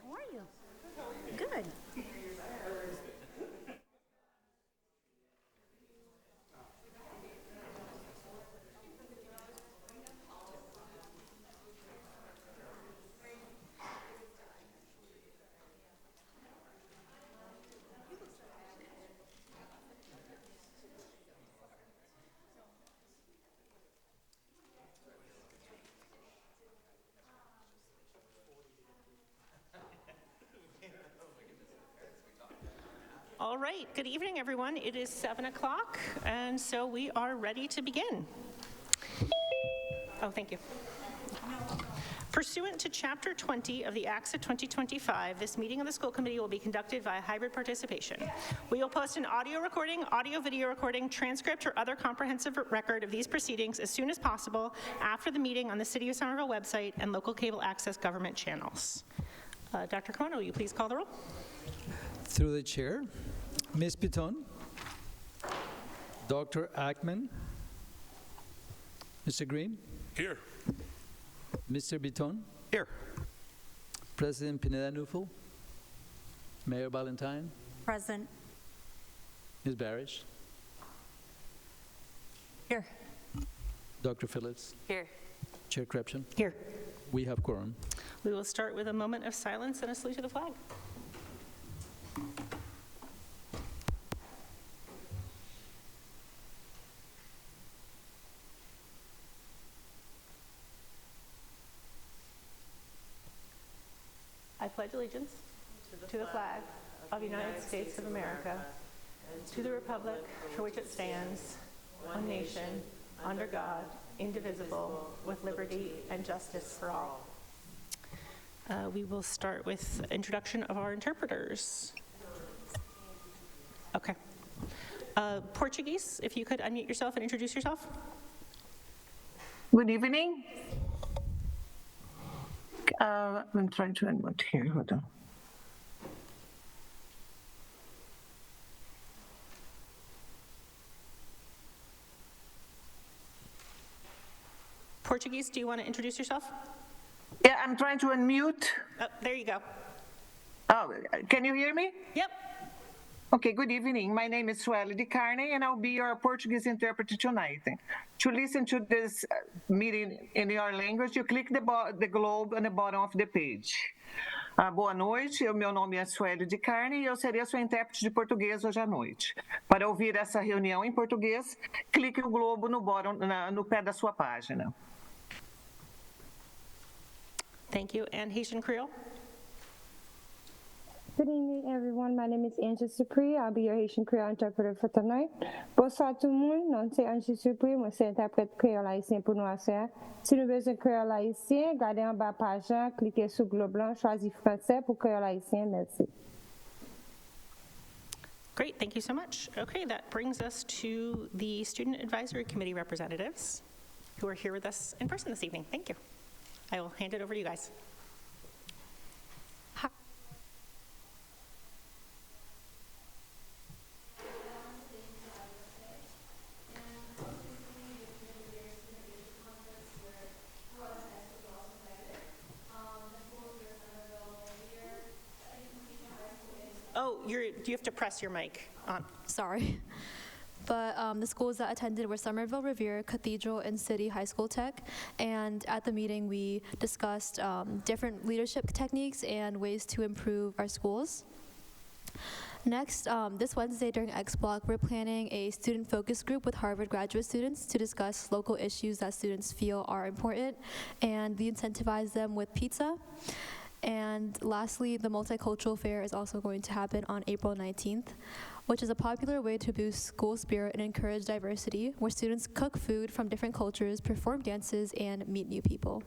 How are you? Good. All right, good evening, everyone. It is 7 o'clock, and so we are ready to begin. Oh, thank you. Pursuant to Chapter 20 of the Acts of 2025, this meeting of the school committee will be conducted via hybrid participation. We will post an audio recording, audio-video recording, transcript, or other comprehensive record of these proceedings as soon as possible after the meeting on the City of Somerville website and local cable access government channels. Dr. Kimona, will you please call the roll? Through the chair, Ms. Piton, Dr. Ackman, Mr. Green, Here. Mr. Biton, Here. President Pineda-Nufel, Mayor Ballantyne, Present. Ms. Barish, Here. Dr. Phillips, Here. Chair Krebschen. Here. We have quorum. We will start with a moment of silence and a salute to the flag. I pledge allegiance to the flag of the United States of America, to the republic for which it stands, one nation, under God, indivisible, with liberty and justice for all. We will start with introduction of our interpreters. Okay. Portuguese, if you could unmute yourself and introduce yourself. Good evening. I'm trying to unmute here. Hold on. Portuguese, do you want to introduce yourself? Yeah, I'm trying to unmute. Oh, there you go. Oh, can you hear me? Yep. Okay, good evening. My name is Sueli de Carne, and I'll be your Portuguese interpreter tonight. To listen to this meeting in your language, you click the globe on the bottom of the page. Boa noite, meu nome é Sueli de Carne e eu serei a sua intérprete de português hoje à noite. Para ouvir essa reunião em português, clique o globo no bottom, no pé da sua página. Thank you. And Haitian Creole? Good evening, everyone. My name is Angie Supri. I'll be your Haitian Creole interpreter for tonight. Bonsoir tout le monde. Non, c'est Angie Supri. Moi, c'est interprète créole haïtien pour nous asseoir. Si nous besoin créole haïtien, gardez en bas page, cliquez sur globe blanc, choisissez français pour créole haïtien. Merci. Great, thank you so much. Okay, that brings us to the Student Advisory Committee representatives who are here with us in person this evening. Thank you. I will hand it over to you guys. Oh, you have to press your mic on. Sorry. But the schools that attended were Somerville, Revere, Cathedral, and City High School Tech. And at the meeting, we discussed different leadership techniques and ways to improve our schools. Next, this Wednesday during X Block, we're planning a student focus group with Harvard graduate students to discuss local issues that students feel are important, and we incentivize them with pizza. And lastly, the Multicultural Fair is also going to happen on April 19th, which is a popular way to boost school spirit and encourage diversity, where students cook food from different cultures, perform dances, and meet new people.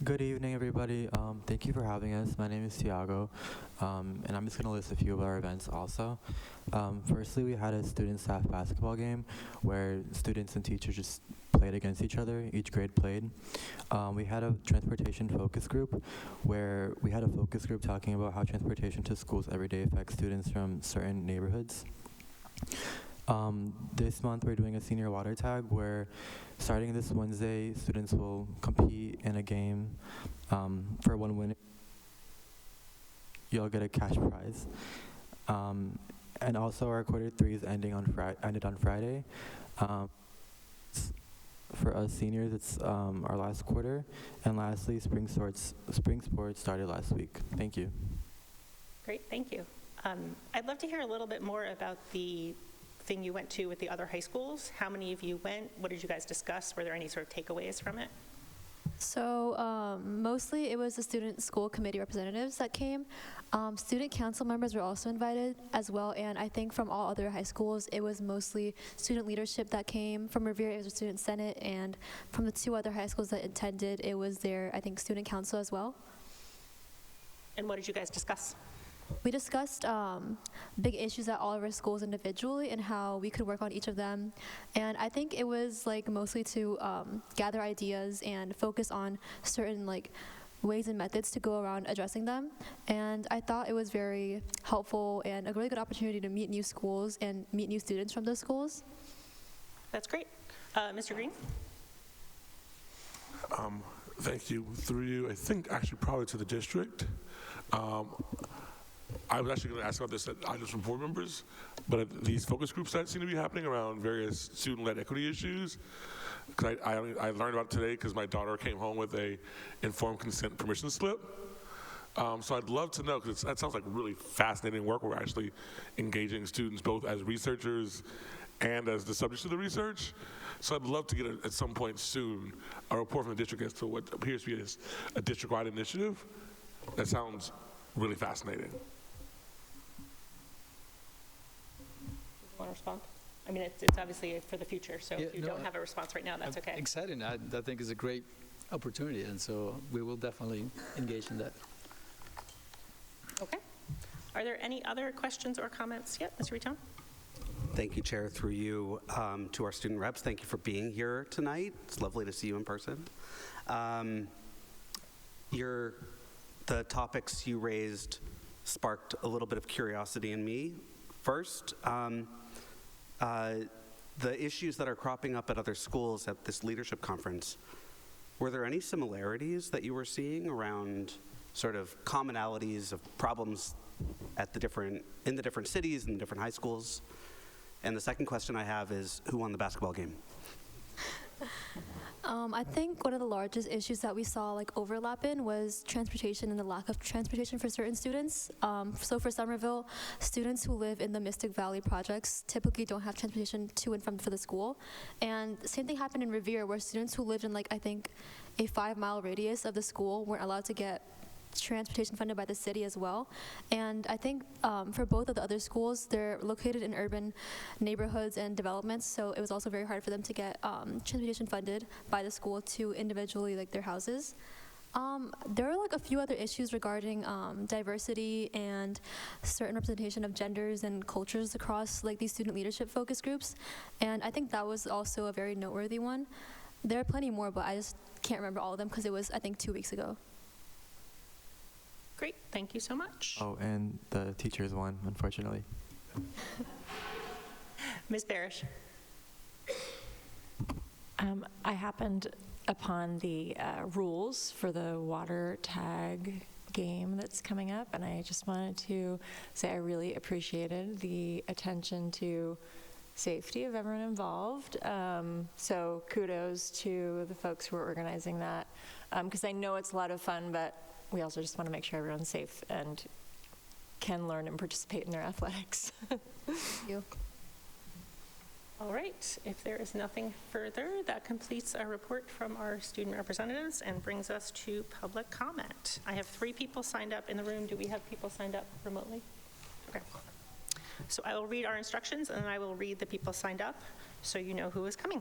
Good evening, everybody. Thank you for having us. My name is Tiago, and I'm just going to list a few of our events also. Firstly, we had a student-staff basketball game where students and teachers just played against each other. Each grade played. We had a transportation focus group where we had a focus group talking about how transportation to schools every day affects students from certain neighborhoods. This month we're doing a senior water tag where starting this Wednesday, students will compete in a game. For one win, you'll get a cash prize. And also our quarter 3 is ended on Friday. For us seniors, it's our last quarter. And lastly, spring sports started last week. Thank you. Great, thank you. I'd love to hear a little bit more about the thing you went to with the other high schools. How many of you went? What did you guys discuss? Were there any sort of takeaways from it? So mostly it was the student school committee representatives that came. Student council members were also invited as well, and I think from all other high schools, it was mostly student leadership that came. From Revere, it was a student senate, and from the 2 other high schools that attended, it was their, I think, student council as well. And what did you guys discuss? We discussed big issues at all of our schools individually and how we could work on each of them. And I think it was like mostly to gather ideas and focus on certain like ways and methods to go around addressing them. And I thought it was very helpful and a really good opportunity to meet new schools and meet new students from those schools. That's great. Mr. Green? Thank you. Through you, I think actually probably to the district. I was actually going to ask about this items from board members, but these focus groups that seem to be happening around various student-led equity issues, because I learned about it today because my daughter came home with a informed consent permission slip. So I'd love to know, because that sounds like really fascinating work. We're actually engaging students both as researchers and as the subjects of the research. So I'd love to get at some point soon a report from the district as to what appears to be a district-wide initiative. That sounds really fascinating. Want to respond? I mean, it's obviously for the future, so if you don't have a response right now, that's okay. Exciting. I think it's a great opportunity, and so we will definitely engage in that. Okay. Are there any other questions or comments yet, Mr. Riton? Thank you, Chair. Through you to our student reps, thank you for being here tonight. It's lovely to see you in person. The topics you raised sparked a little bit of curiosity in me. First, the issues that are cropping up at other schools at this leadership conference, were there any similarities that you were seeing around sort of commonalities of problems at in the different cities and different high schools? And the second question I have is, who won the basketball game? I think one of the largest issues that we saw like overlap in was transportation and the lack of transportation for certain students. So for Somerville, students who live in the Mystic Valley projects typically don't have transportation to and from for the school. And the same thing happened in Revere, where students who lived in like, I think, a 5-mile radius of the school weren't allowed to get transportation funded by the city as well. And I think for both of the other schools, they're located in urban neighborhoods and developments, so it was also very hard for them to get transportation funded by the school to individually like their houses. There are like a few other issues regarding diversity and certain representation of genders and cultures across like these student leadership focus groups, and I think that was also a very noteworthy one. There are plenty more, but I just can't remember all of them because it was, I think, 2 weeks ago. Great, thank you so much. Oh, and the teachers won, unfortunately. Ms. Barish. I happened upon the rules for the water tag game that's coming up, and I just wanted to say I really appreciated the attention to safety of everyone involved. So kudos to the folks who are organizing that, because I know it's a lot of fun, but we also just want to make sure everyone's safe and can learn and participate in their athletics. Thank you. All right, if there is nothing further, that completes our report from our student representatives and brings us to public comment. I have 3 people signed up in the room. Do we have people signed up remotely? Okay. So I will read our instructions, and then I will read the people signed up so you know who is coming.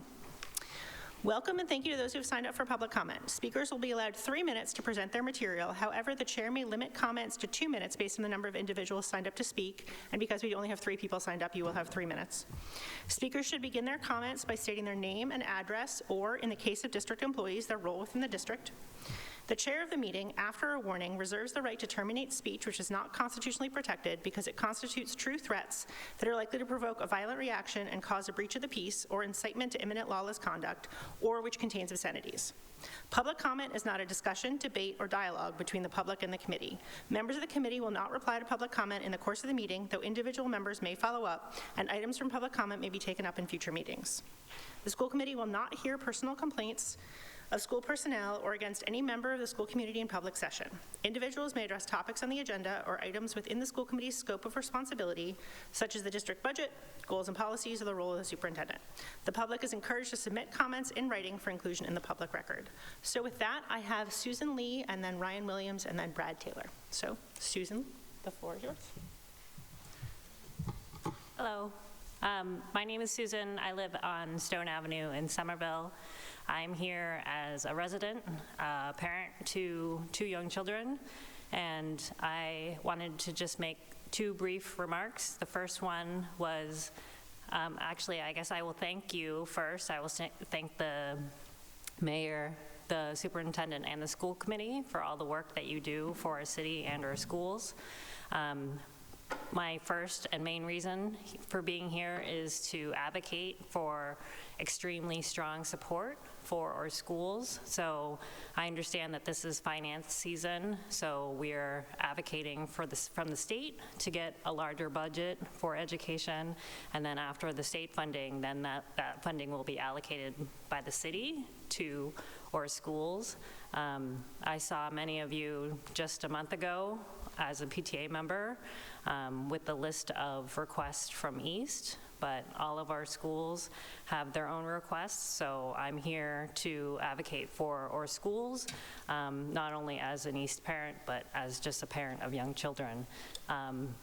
Welcome and thank you to those who have signed up for public comment. Speakers will be allowed 3 minutes to present their material. However, the chair may limit comments to 2 minutes based on the number of individuals signed up to speak, and because we only have 3 people signed up, you will have 3 minutes. Speakers should begin their comments by stating their name and address, or in the case of district employees, their role within the district. The chair of the meeting, after a warning, reserves the right to terminate speech which is not constitutionally protected because it constitutes true threats that are likely to provoke a violent reaction and cause a breach of the peace or incitement to imminent lawless conduct, or which contains obscenities. Public comment is not a discussion, debate, or dialogue between the public and the committee. Members of the committee will not reply to public comment in the course of the meeting, though individual members may follow up, and items from public comment may be taken up in future meetings. The school committee will not hear personal complaints of school personnel or against any member of the school community in public session. Individuals may address topics on the agenda or items within the school committee's scope of responsibility, such as the district budget, goals and policies, or the role of the superintendent. The public is encouraged to submit comments in writing for inclusion in the public record. So with that, I have Susan Lee, and then Ryan Williams, and then Brad Taylor. So Susan, the floor is yours. Hello. My name is Susan. I live on Stone Avenue in Somerville. I'm here as a resident, parent to 2 young children, and I wanted to just make 2 brief remarks. The first one was, actually, I guess I will thank you first. I will thank the mayor, the superintendent, and the school committee for all the work that you do for our city and our schools. My first and main reason for being here is to advocate for extremely strong support for our schools. So I understand that this is finance season, so we're advocating for this from the state to get a larger budget for education, and then after the state funding, then that funding will be allocated by the city to our schools. I saw many of you just a month ago as a PTA member with the list of requests from East, but all of our schools have their own requests, so I'm here to advocate for our schools, not only as an East parent, but as just a parent of young children.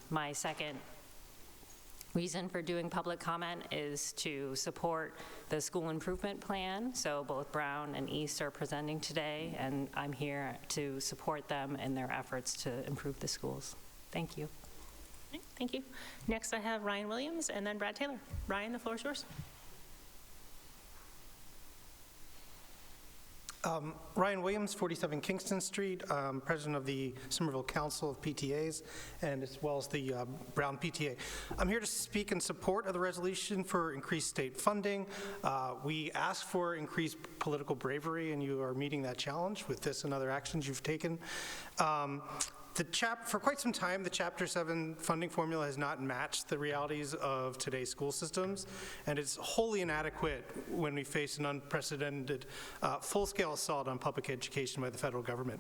My second reason for doing public comment is to support the school improvement plan. So both Brown and East are presenting today, and I'm here to support them in their efforts to improve the schools. Thank you. Thank you. Next, I have Ryan Williams and then Brad Taylor. Ryan, the floor is yours. Ryan Williams, 47 Kingston Street, president of the Somerville Council of PTAs, and as well as the Brown PTA. I'm here to speak in support of the resolution for increased state funding. We asked for increased political bravery, and you are meeting that challenge with this and other actions you've taken. For quite some time, the Chapter 7 funding formula has not matched the realities of today's school systems, and it's wholly inadequate when we face an unprecedented full-scale assault on public education by the federal government.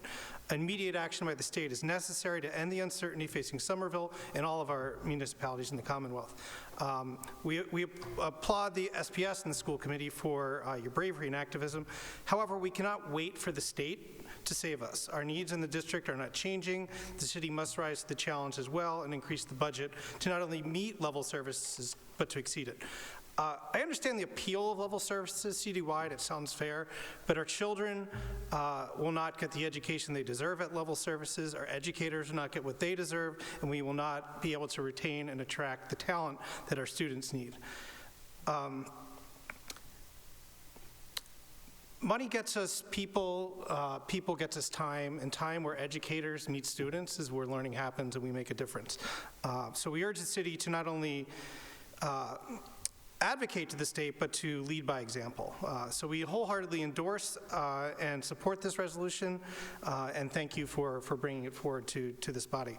Immediate action by the state is necessary to end the uncertainty facing Somerville and all of our municipalities in the Commonwealth. We applaud the SPS and the school committee for your bravery and activism. However, we cannot wait for the state to save us. Our needs in the district are not changing. The city must rise to the challenge as well and increase the budget to not only meet level services, but to exceed it. I understand the appeal of level services citywide, it sounds fair, but our children will not get the education they deserve at level services, our educators will not get what they deserve, and we will not be able to retain and attract the talent that our students need. Money gets us people, people gets us time, and time where educators meet students is where learning happens and we make a difference. So we urge the city to not only advocate to the state, but to lead by example. So we wholeheartedly endorse and support this resolution, and thank you for bringing it forward to this body.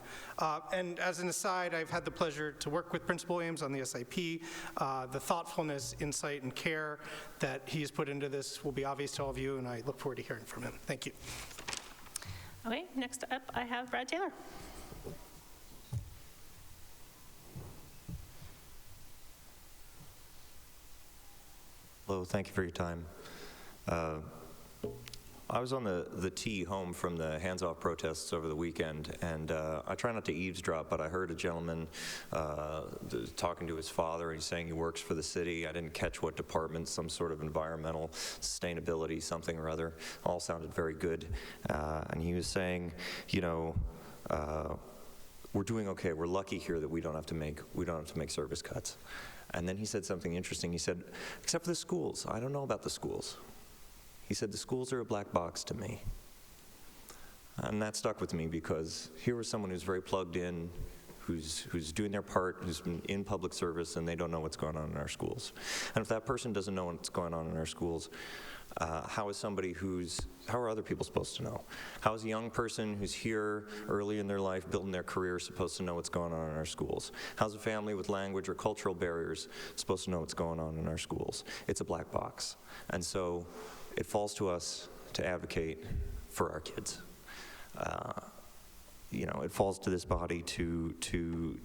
And as an aside, I've had the pleasure to work with Principal Williams on the SIP. The thoughtfulness, insight, and care that he has put into this will be obvious to all of you, and I look forward to hearing from him. Thank you. Okay, next up, I have Brad Taylor. Hello, thank you for your time. I was on the T home from the hands-off protests over the weekend, and I try not to eavesdrop, but I heard a gentleman talking to his father. He's saying he works for the city. I didn't catch what department, some sort of environmental sustainability, something or other. All sounded very good. And he was saying, you know, we're doing okay. We're lucky here that we don't have to make service cuts. And then he said something interesting. He said, except for the schools. I don't know about the schools. He said, the schools are a black box to me. And that stuck with me because here was someone who's very plugged in, who's doing their part, who's been in public service, and they don't know what's going on in our schools. And if that person doesn't know what's going on in our schools, how are other people supposed to know? How is a young person who's here early in their life, building their career, supposed to know what's going on in our schools? How's a family with language or cultural barriers supposed to know what's going on in our schools? It's a black box. And so it falls to us to advocate for our kids. It falls to this body to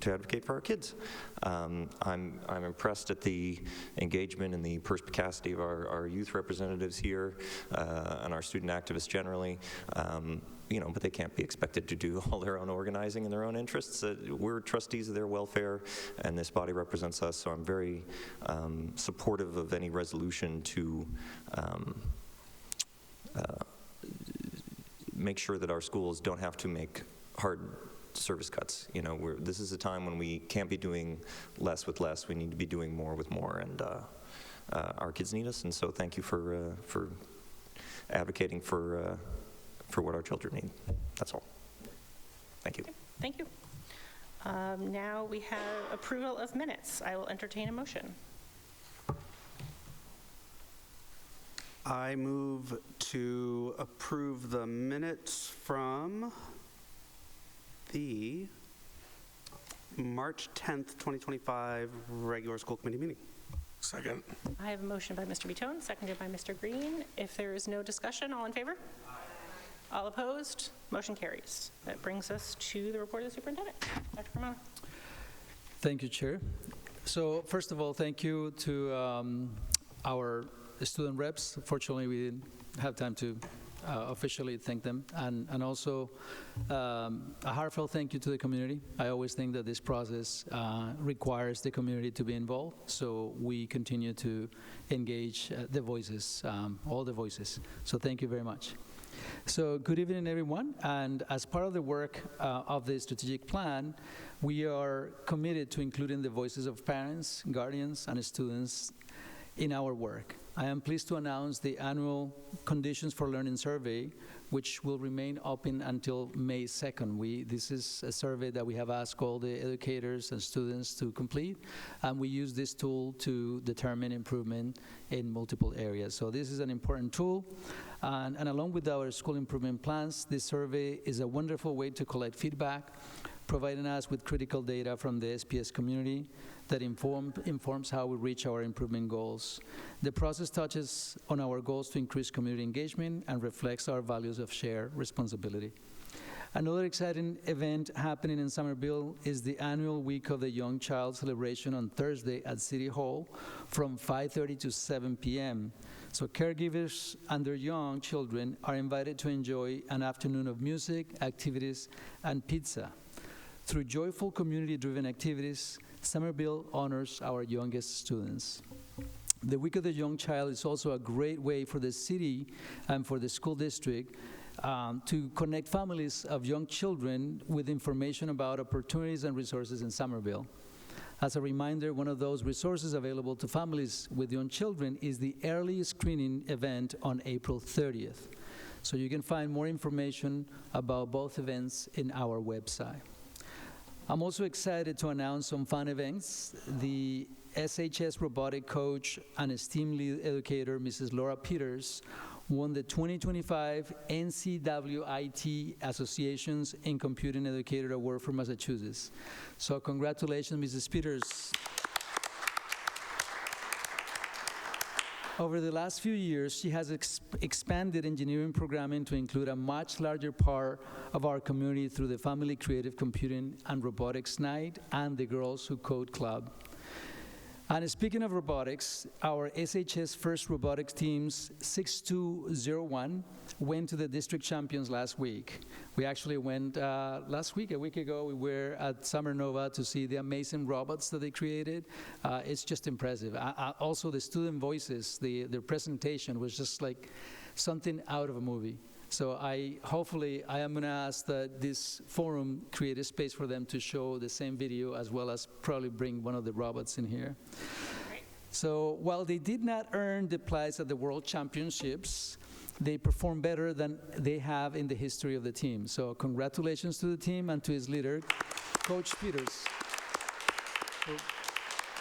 advocate for our kids. I'm impressed at the engagement and the perspicacity of our youth representatives here and our student activists generally. But they can't be expected to do all their own organizing in their own interests. We're trustees of their welfare, and this body represents us, so I'm very supportive of any resolution to make sure that our schools don't have to make hard service cuts. This is a time when we can't be doing less with less. We need to be doing more with more, and our kids need us. And so, thank you for advocating for what our children need. That's all. Thank you. Thank you. Now we have approval of minutes. I will entertain a motion. I move to approve the minutes from the March 10th, 2025 regular school committee meeting. Second. I have a motion by Mr. Bitone, seconded by Mr. Green. If there is no discussion, all in favor? Aye. All opposed? Motion carries. That brings us to the report of the superintendent. Dr. Cremona. Thank you, Chair. So first of all, thank you to our student reps. Fortunately, we didn't have time to officially thank them, and also a heartfelt thank you to the community. I always think that this process requires the community to be involved, so we continue to engage the voices, all the voices. So thank you very much. So good evening, everyone, and as part of the work of the strategic plan, we are committed to including the voices of parents, guardians, and students in our work. I am pleased to announce the annual Conditions for Learning survey, which will remain open until May 2nd. This is a survey that we have asked all the educators and students to complete, and we use this tool to determine improvement in multiple areas. So this is an important tool, and along with our school improvement plans, this survey is a wonderful way to collect feedback, providing us with critical data from the SPS community that informs how we reach our improvement goals. The process touches on our goals to increase community engagement and reflects our values of shared responsibility. Another exciting event happening in Somerville is the annual Week of the Young Child celebration on Thursday at City Hall from 5:30 to 7 p.m. So caregivers and their young children are invited to enjoy an afternoon of music, activities, and pizza. Through joyful community-driven activities, Somerville honors our youngest students. The Week of the Young Child is also a great way for the city and for the school district to connect families of young children with information about opportunities and resources in Somerville. As a reminder, one of those resources available to families with young children is the early screening event on April 30th. So you can find more information about both events in our website. I'm also excited to announce some fun events. The SHS robotic coach and STEAM lead educator, Mrs. Laura Peters, won the 2025 NCWIT Associations in Computing Educator Award for Massachusetts. So congratulations, Mrs. Peters. Over the last few years, she has expanded engineering programming to include a much larger part of our community through the Family Creative Computing and Robotics Night and the Girls Who Code Club. And speaking of robotics, our SHS First Robotics teams 6201 went to the district champions last week. We actually went a week ago, we were at Summer Nova to see the amazing robots that they created. It's just impressive. Also the student voices, their presentation was just like something out of a movie. So hopefully I am gonna ask that this forum create a space for them to show the same video as well as probably bring one of the robots in here. So while they did not earn the prize at the World Championships, they perform better than they have in the history of the team. So congratulations to the team and to his leader, Coach Peters,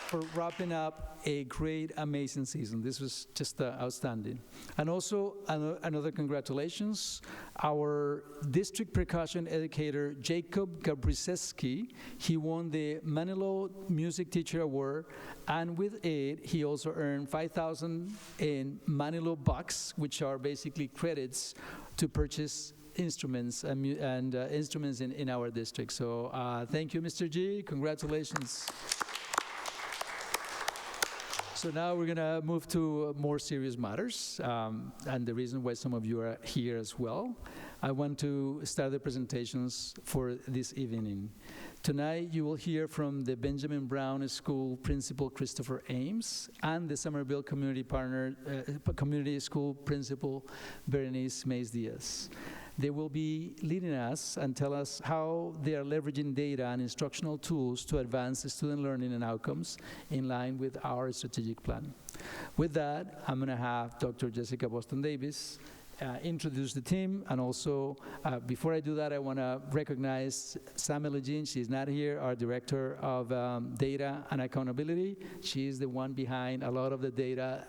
for wrapping up a great, amazing season. This was just outstanding. And also, another congratulations, our district percussion educator, Jacob Gabriszewski. He won the Manilow Music Teacher Award, and with it, he also earned 5,000 in Manilow bucks, which are basically credits to purchase instruments and instruments in our district. So thank you, Mr. G. Congratulations. So now we're going to move to more serious matters, and the reason why some of you are here as well. I want to start the presentations for this evening. Tonight you will hear from the Benjamin Brown School Principal Christopher Ames and the Somerville Community School Principal Berenice Mays-Diaz. They will be leading us and tell us how they are leveraging data and instructional tools to advance student learning and outcomes in line with our strategic plan. With that, I'm going to have Dr. Jessica Boston Davis introduce the team, and also, before I do that, I want to recognize Samuel Jean. She's not here, our Director of Data and Accountability. She's the one behind a lot of the data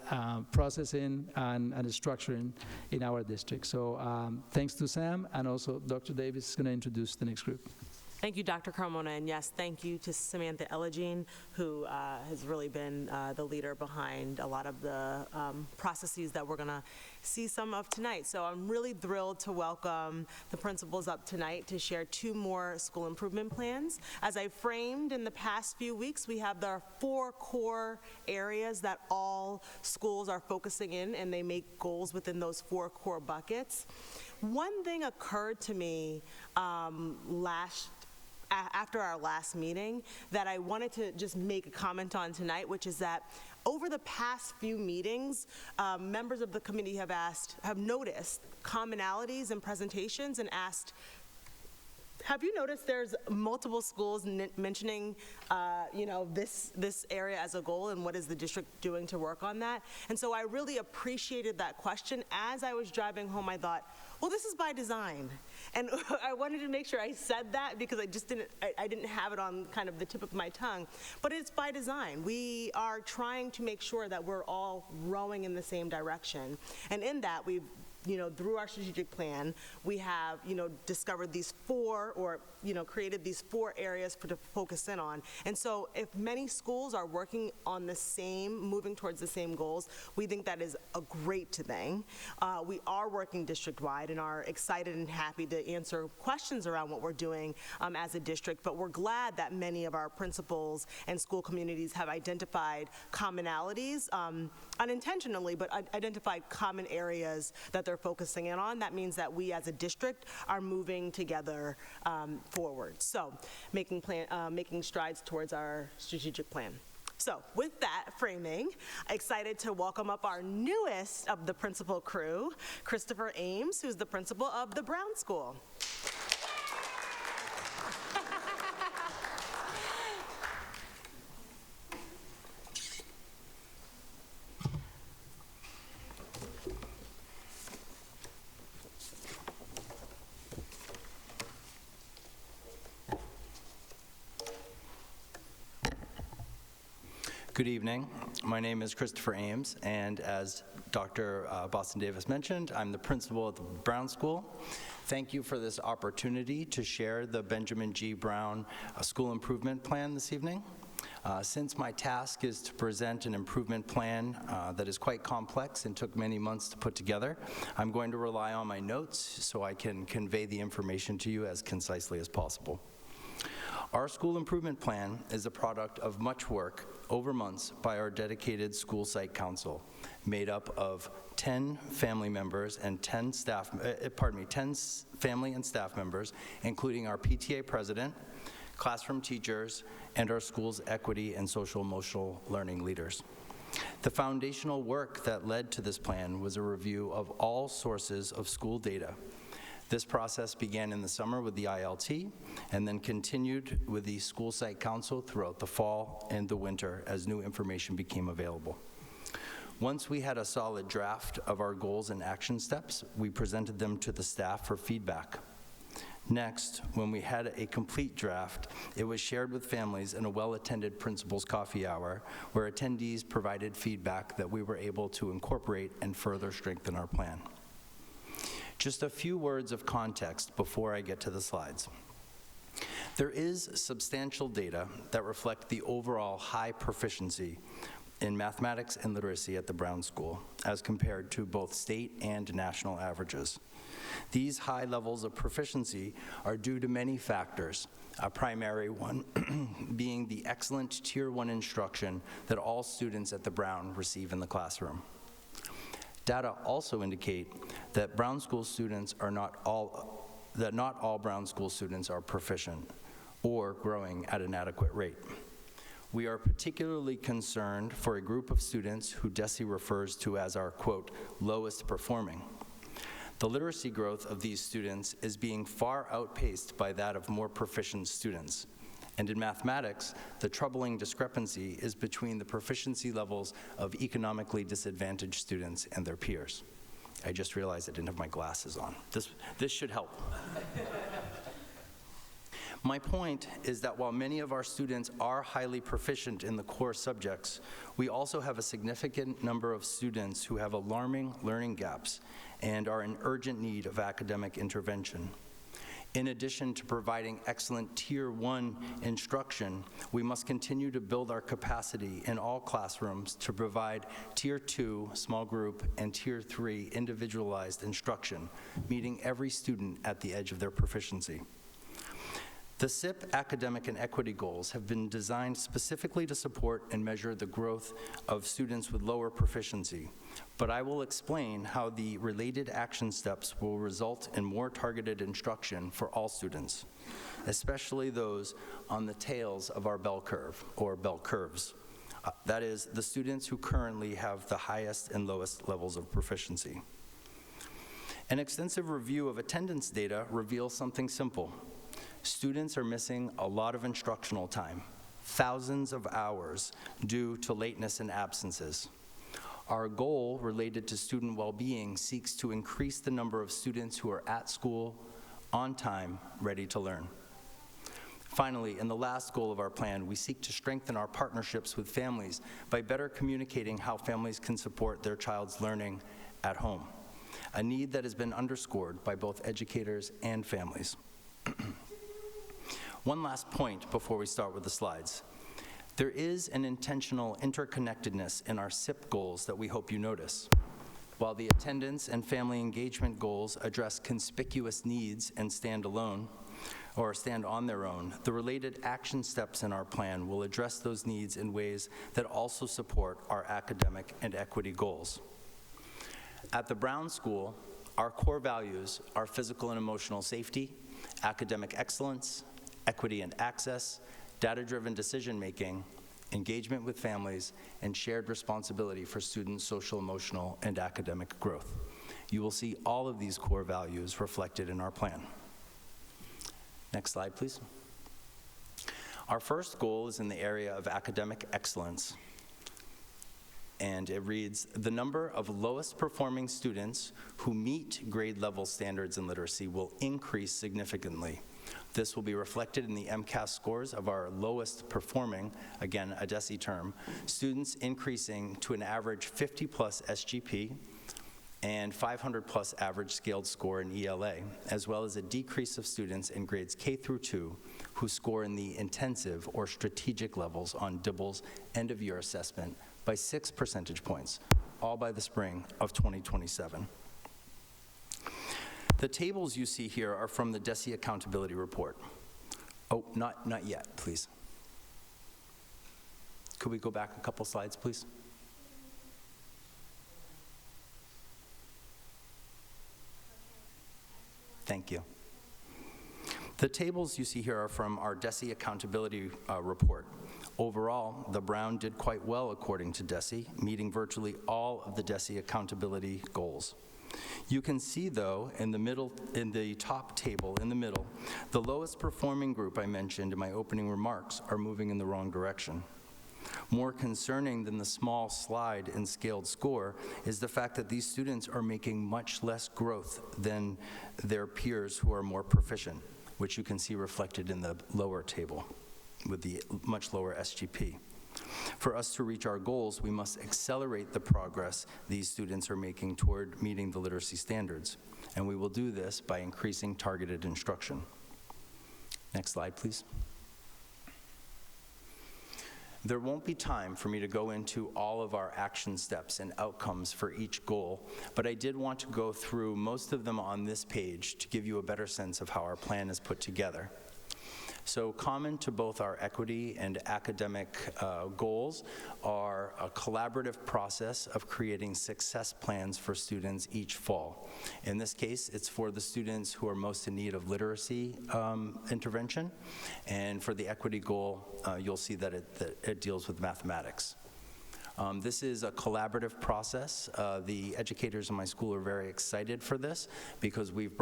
processing and structuring in our district. So thanks to Sam, and also Dr. Davis is going to introduce the next group. Thank you, Dr. Carmona, and yes, thank you to Samantha Elligine, who has really been the leader behind a lot of the processes that we're going to see some of tonight. So I'm really thrilled to welcome the principals up tonight to share 2 more school improvement plans. As I framed in the past few weeks, we have the 4 core areas that all schools are focusing in, and they make goals within those 4 core buckets. One thing occurred to me after our last meeting that I wanted to just make a comment on tonight, which is that over the past few meetings, members of the committee have noticed commonalities in presentations and asked, have you noticed there's multiple schools mentioning, this area as a goal, and what is the district doing to work on that? And so I really appreciated that question. As I was driving home, I thought, well, this is by design. And I wanted to make sure I said that because I didn't have it on kind of the tip of my tongue. But it's by design. We are trying to make sure that we're all rowing in the same direction. And in that, we've through our strategic plan, we have, discovered these 4 or, created these 4 areas to focus in on. And so if many schools are working on moving towards the same goals, we think that is a great thing. We are working district-wide and are excited and happy to answer questions around what we're doing as a district, but we're glad that many of our principals and school communities have identified commonalities, unintentionally, but identified common areas that they're focusing in on. That means that we as a district are moving together forward. So making strides towards our strategic plan. So with that framing, excited to welcome up our newest of the principal crew, Christopher Ames, who's the principal of the Brown School. Good evening. My name is Christopher Ames, and as Dr. Boston Davis mentioned, I'm the principal at the Brown School. Thank you for this opportunity to share the Benjamin G. Brown School Improvement Plan this evening. Since my task is to present an improvement plan that is quite complex and took many months to put together, I'm going to rely on my notes so I can convey the information to you as concisely as possible. Our school improvement plan is a product of much work over months by our dedicated school site council, made up of 10 family members and 10 family and staff members, including our PTA president, classroom teachers, and our school's equity and social emotional learning leaders. The foundational work that led to this plan was a review of all sources of school data. This process began in the summer with the ILT and then continued with the school site council throughout the fall and the winter as new information became available. Once we had a solid draft of our goals and action steps, we presented them to the staff for feedback. Next, when we had a complete draft, it was shared with families in a well-attended principal's coffee hour, where attendees provided feedback that we were able to incorporate and further strengthen our plan. Just a few words of context before I get to the slides. There is substantial data that reflect the overall high proficiency in mathematics and literacy at the Brown School, as compared to both state and national averages. These high levels of proficiency are due to many factors, a primary one being the excellent Tier 1 instruction that all students at the Brown receive in the classroom. Data also indicate that Brown School students are not all Brown School students are proficient or growing at an adequate rate. We are particularly concerned for a group of students who DESE refers to as our, quote, lowest performing. The literacy growth of these students is being far outpaced by that of more proficient students. And in mathematics, the troubling discrepancy is between the proficiency levels of economically disadvantaged students and their peers. I just realized I didn't have my glasses on. This should help. My point is that while many of our students are highly proficient in the core subjects, we also have a significant number of students who have alarming learning gaps and are in urgent need of academic intervention. In addition to providing excellent Tier 1 instruction, we must continue to build our capacity in all classrooms to provide Tier 2 small group and Tier 3 individualized instruction, meeting every student at the edge of their proficiency. The SIP academic and equity goals have been designed specifically to support and measure the growth of students with lower proficiency, but I will explain how the related action steps will result in more targeted instruction for all students, especially those on the tails of our bell curve, or bell curves. That is, the students who currently have the highest and lowest levels of proficiency. An extensive review of attendance data reveals something simple. Students are missing a lot of instructional time, thousands of hours due to lateness and absences. Our goal related to student well-being seeks to increase the number of students who are at school, on time, ready to learn. Finally, in the last goal of our plan, we seek to strengthen our partnerships with families by better communicating how families can support their child's learning at home, a need that has been underscored by both educators and families. One last point before we start with the slides. There is an intentional interconnectedness in our SIP goals that we hope you notice. While the attendance and family engagement goals address conspicuous needs and stand alone, or stand on their own, the related action steps in our plan will address those needs in ways that also support our academic and equity goals. At the Brown School, our core values are physical and emotional safety, academic excellence, equity and access, data-driven decision-making, engagement with families, and shared responsibility for students' social, emotional, and academic growth. You will see all of these core values reflected in our plan. Next slide, please. Our first goal is in the area of academic excellence, and it reads, the number of lowest performing students who meet grade level standards in literacy will increase significantly. This will be reflected in the MCAS scores of our lowest performing, again, a DESE term, students increasing to an average 50 plus SGP and 500 plus average scaled score in ELA, as well as a decrease of students in grades K through 2 who score in the intensive or strategic levels on DIBELS end of year assessment by 6 percentage points, all by the spring of 2027. The tables you see here are from the DESE Accountability Report. Oh, not yet, please. Could we go back a couple slides, please? Thank you. The tables you see here are from our DESE Accountability Report. Overall, the Brown did quite well according to DESE, meeting virtually all of the DESE accountability goals. You can see, though, in the top table in the middle, the lowest performing group I mentioned in my opening remarks are moving in the wrong direction. More concerning than the small slide in scaled score is the fact that these students are making much less growth than their peers who are more proficient, which you can see reflected in the lower table with the much lower SGP. For us to reach our goals, we must accelerate the progress these students are making toward meeting the literacy standards, and we will do this by increasing targeted instruction. Next slide, please. There won't be time for me to go into all of our action steps and outcomes for each goal, but I did want to go through most of them on this page to give you a better sense of how our plan is put together. So common to both our equity and academic goals are a collaborative process of creating success plans for students each fall. In this case, it's for the students who are most in need of literacy intervention, and for the equity goal, you'll see that it deals with mathematics. This is a collaborative process. The educators in my school are very excited for this because we've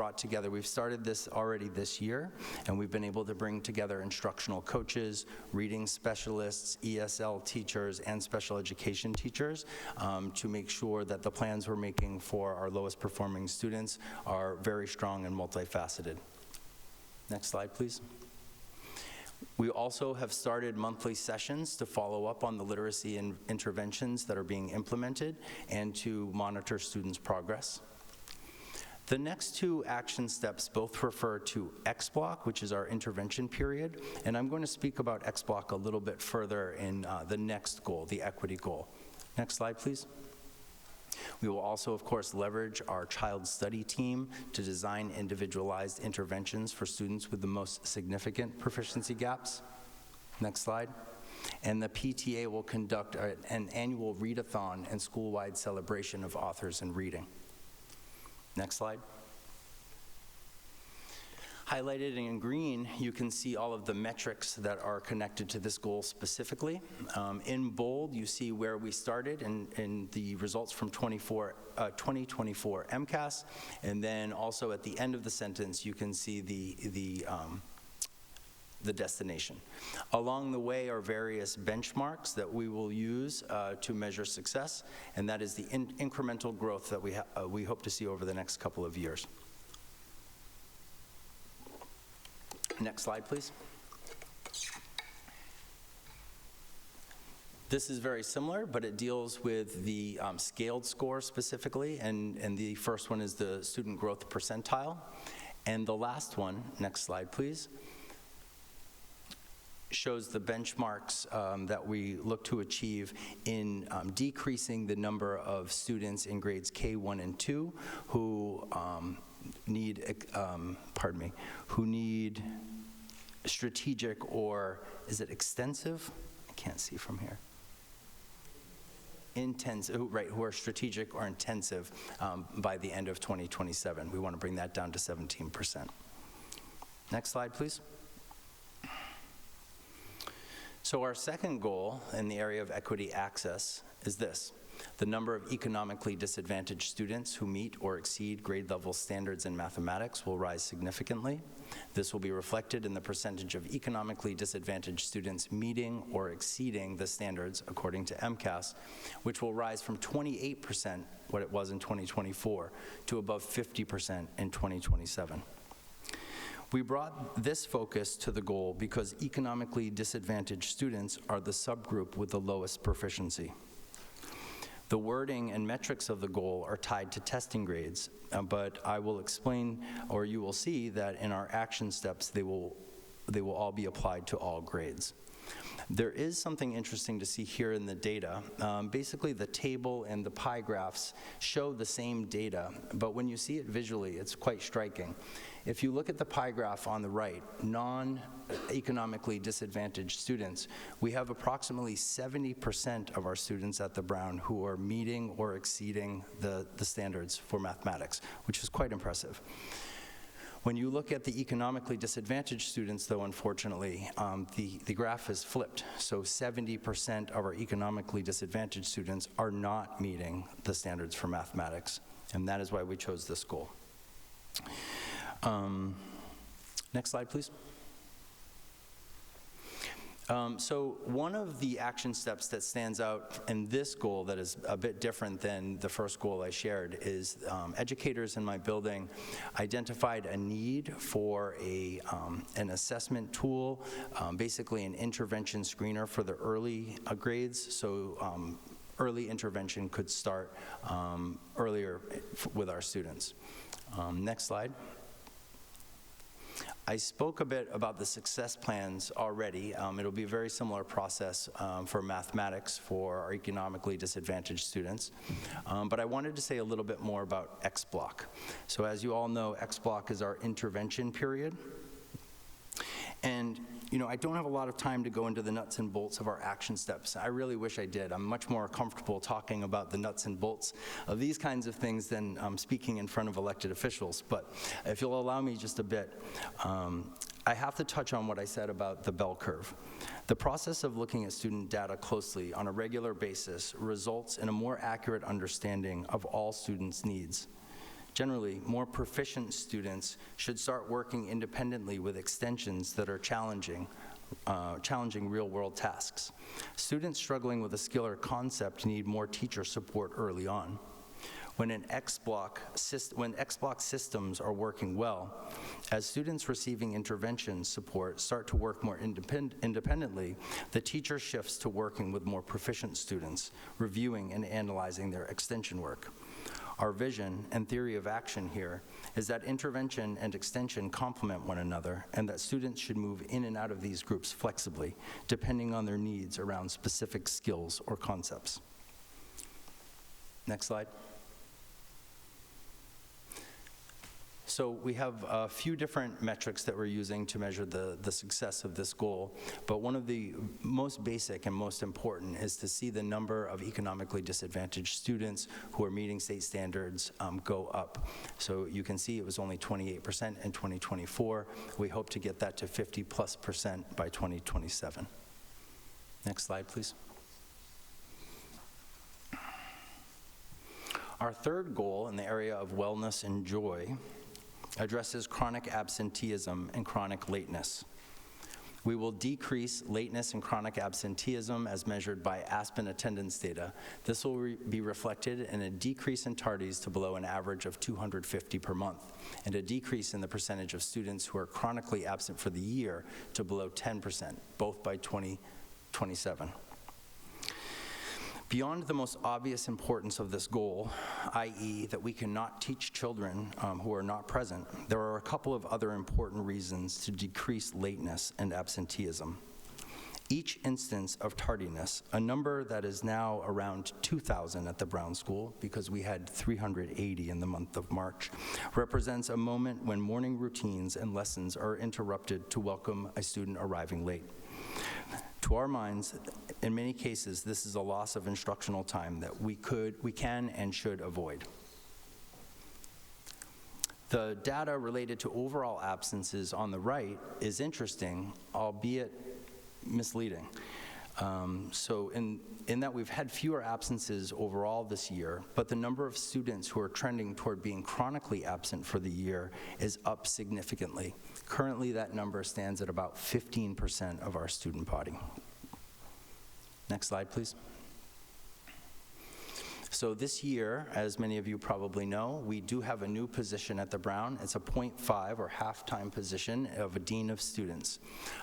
started this already this year, and we've been able to bring together instructional coaches, reading specialists, ESL teachers, and special education teachers to make sure that the plans we're making for our lowest performing students are very strong and multifaceted. Next slide, please. We also have started monthly sessions to follow up on the literacy interventions that are being implemented and to monitor students' progress. The next two action steps both refer to X-Block, which is our intervention period, and I'm going to speak about X-Block a little bit further in the next goal, the equity goal. Next slide, please. We will also, of course, leverage our child study team to design individualized interventions for students with the most significant proficiency gaps. Next slide. And the PTA will conduct an annual readathon and school-wide celebration of authors and reading. Next slide. Highlighted in green, you can see all of the metrics that are connected to this goal specifically. In bold, you see where we started in the results from 2024 MCAS, and then also at the end of the sentence, you can see the destination. Along the way are various benchmarks that we will use to measure success, and that is the incremental growth that we hope to see over the next couple of years. Next slide, please. This is very similar, but it deals with the scaled score specifically, and the first one is the student growth percentile. And the last one, next slide, please, shows the benchmarks that we look to achieve in decreasing the number of students in grades K1 and 2 who need strategic, or is it extensive? I can't see from here. Intensive, right, who are strategic or intensive by the end of 2027. We want to bring that down to 17%. Next slide, please. So our second goal in the area of equity access is this: the number of economically disadvantaged students who meet or exceed grade level standards in mathematics will rise significantly. This will be reflected in the percentage of economically disadvantaged students meeting or exceeding the standards according to MCAS, which will rise from 28%, what it was in 2024, to above 50% in 2027. We brought this focus to the goal because economically disadvantaged students are the subgroup with the lowest proficiency. The wording and metrics of the goal are tied to testing grades, but I will explain, or you will see that in our action steps, they will all be applied to all grades. There is something interesting to see here in the data. Basically, the table and the pie graphs show the same data, but when you see it visually, it's quite striking. If you look at the pie graph on the right, non-economically disadvantaged students, we have approximately 70% of our students at the Brown who are meeting or exceeding the standards for mathematics, which is quite impressive. When you look at the economically disadvantaged students, though, unfortunately, the graph is flipped. So 70% of our economically disadvantaged students are not meeting the standards for mathematics, and that is why we chose this goal. Next slide, please. So one of the action steps that stands out in this goal that is a bit different than the first goal I shared is educators in my building identified a need for an assessment tool, basically an intervention screener for the early grades, so early intervention could start earlier with our students. Next slide. I spoke a bit about the success plans already. It'll be a very similar process for mathematics for our economically disadvantaged students. But I wanted to say a little bit more about X-Block. So as you all know, X-Block is our intervention period. And I don't have a lot of time to go into the nuts and bolts of our action steps. I really wish I did. I'm much more comfortable talking about the nuts and bolts of these kinds of things than speaking in front of elected officials. But if you'll allow me just a bit, I have to touch on what I said about the bell curve. The process of looking at student data closely on a regular basis results in a more accurate understanding of all students' needs. Generally, more proficient students should start working independently with extensions that are challenging real-world tasks. Students struggling with a skill or concept need more teacher support early on. When X-Block systems are working well, as students receiving intervention support start to work more independently, the teacher shifts to working with more proficient students, reviewing and analyzing their extension work. Our vision and theory of action here is that intervention and extension complement one another and that students should move in and out of these groups flexibly, depending on their needs around specific skills or concepts. Next slide. So we have a few different metrics that we're using to measure the success of this goal, but one of the most basic and most important is to see the number of economically disadvantaged students who are meeting state standards go up. So you can see it was only 28% in 2024. We hope to get that to 50+% by 2027. Next slide, please. Our third goal in the area of wellness and joy addresses chronic absenteeism and chronic lateness. We will decrease lateness and chronic absenteeism as measured by Aspen attendance data. This will be reflected in a decrease in tardies to below an average of 250 per month, and a decrease in the percentage of students who are chronically absent for the year to below 10%, both by 2027. Beyond the most obvious importance of this goal, i.e. that we cannot teach children who are not present, there are a couple of other important reasons to decrease lateness and absenteeism. Each instance of tardiness, a number that is now around 2,000 at the Brown School, because we had 380 in the month of March, represents a moment when morning routines and lessons are interrupted to welcome a student arriving late. To our minds, in many cases, this is a loss of instructional time that we can and should avoid. The data related to overall absences on the right is interesting, albeit misleading. So in that we've had fewer absences overall this year, but the number of students who are trending toward being chronically absent for the year is up significantly. Currently, that number stands at about 15% of our student body. Next slide, please. So this year, as many of you probably know, we do have a new position at the Brown. It's a .5 or half-time position of a dean of students.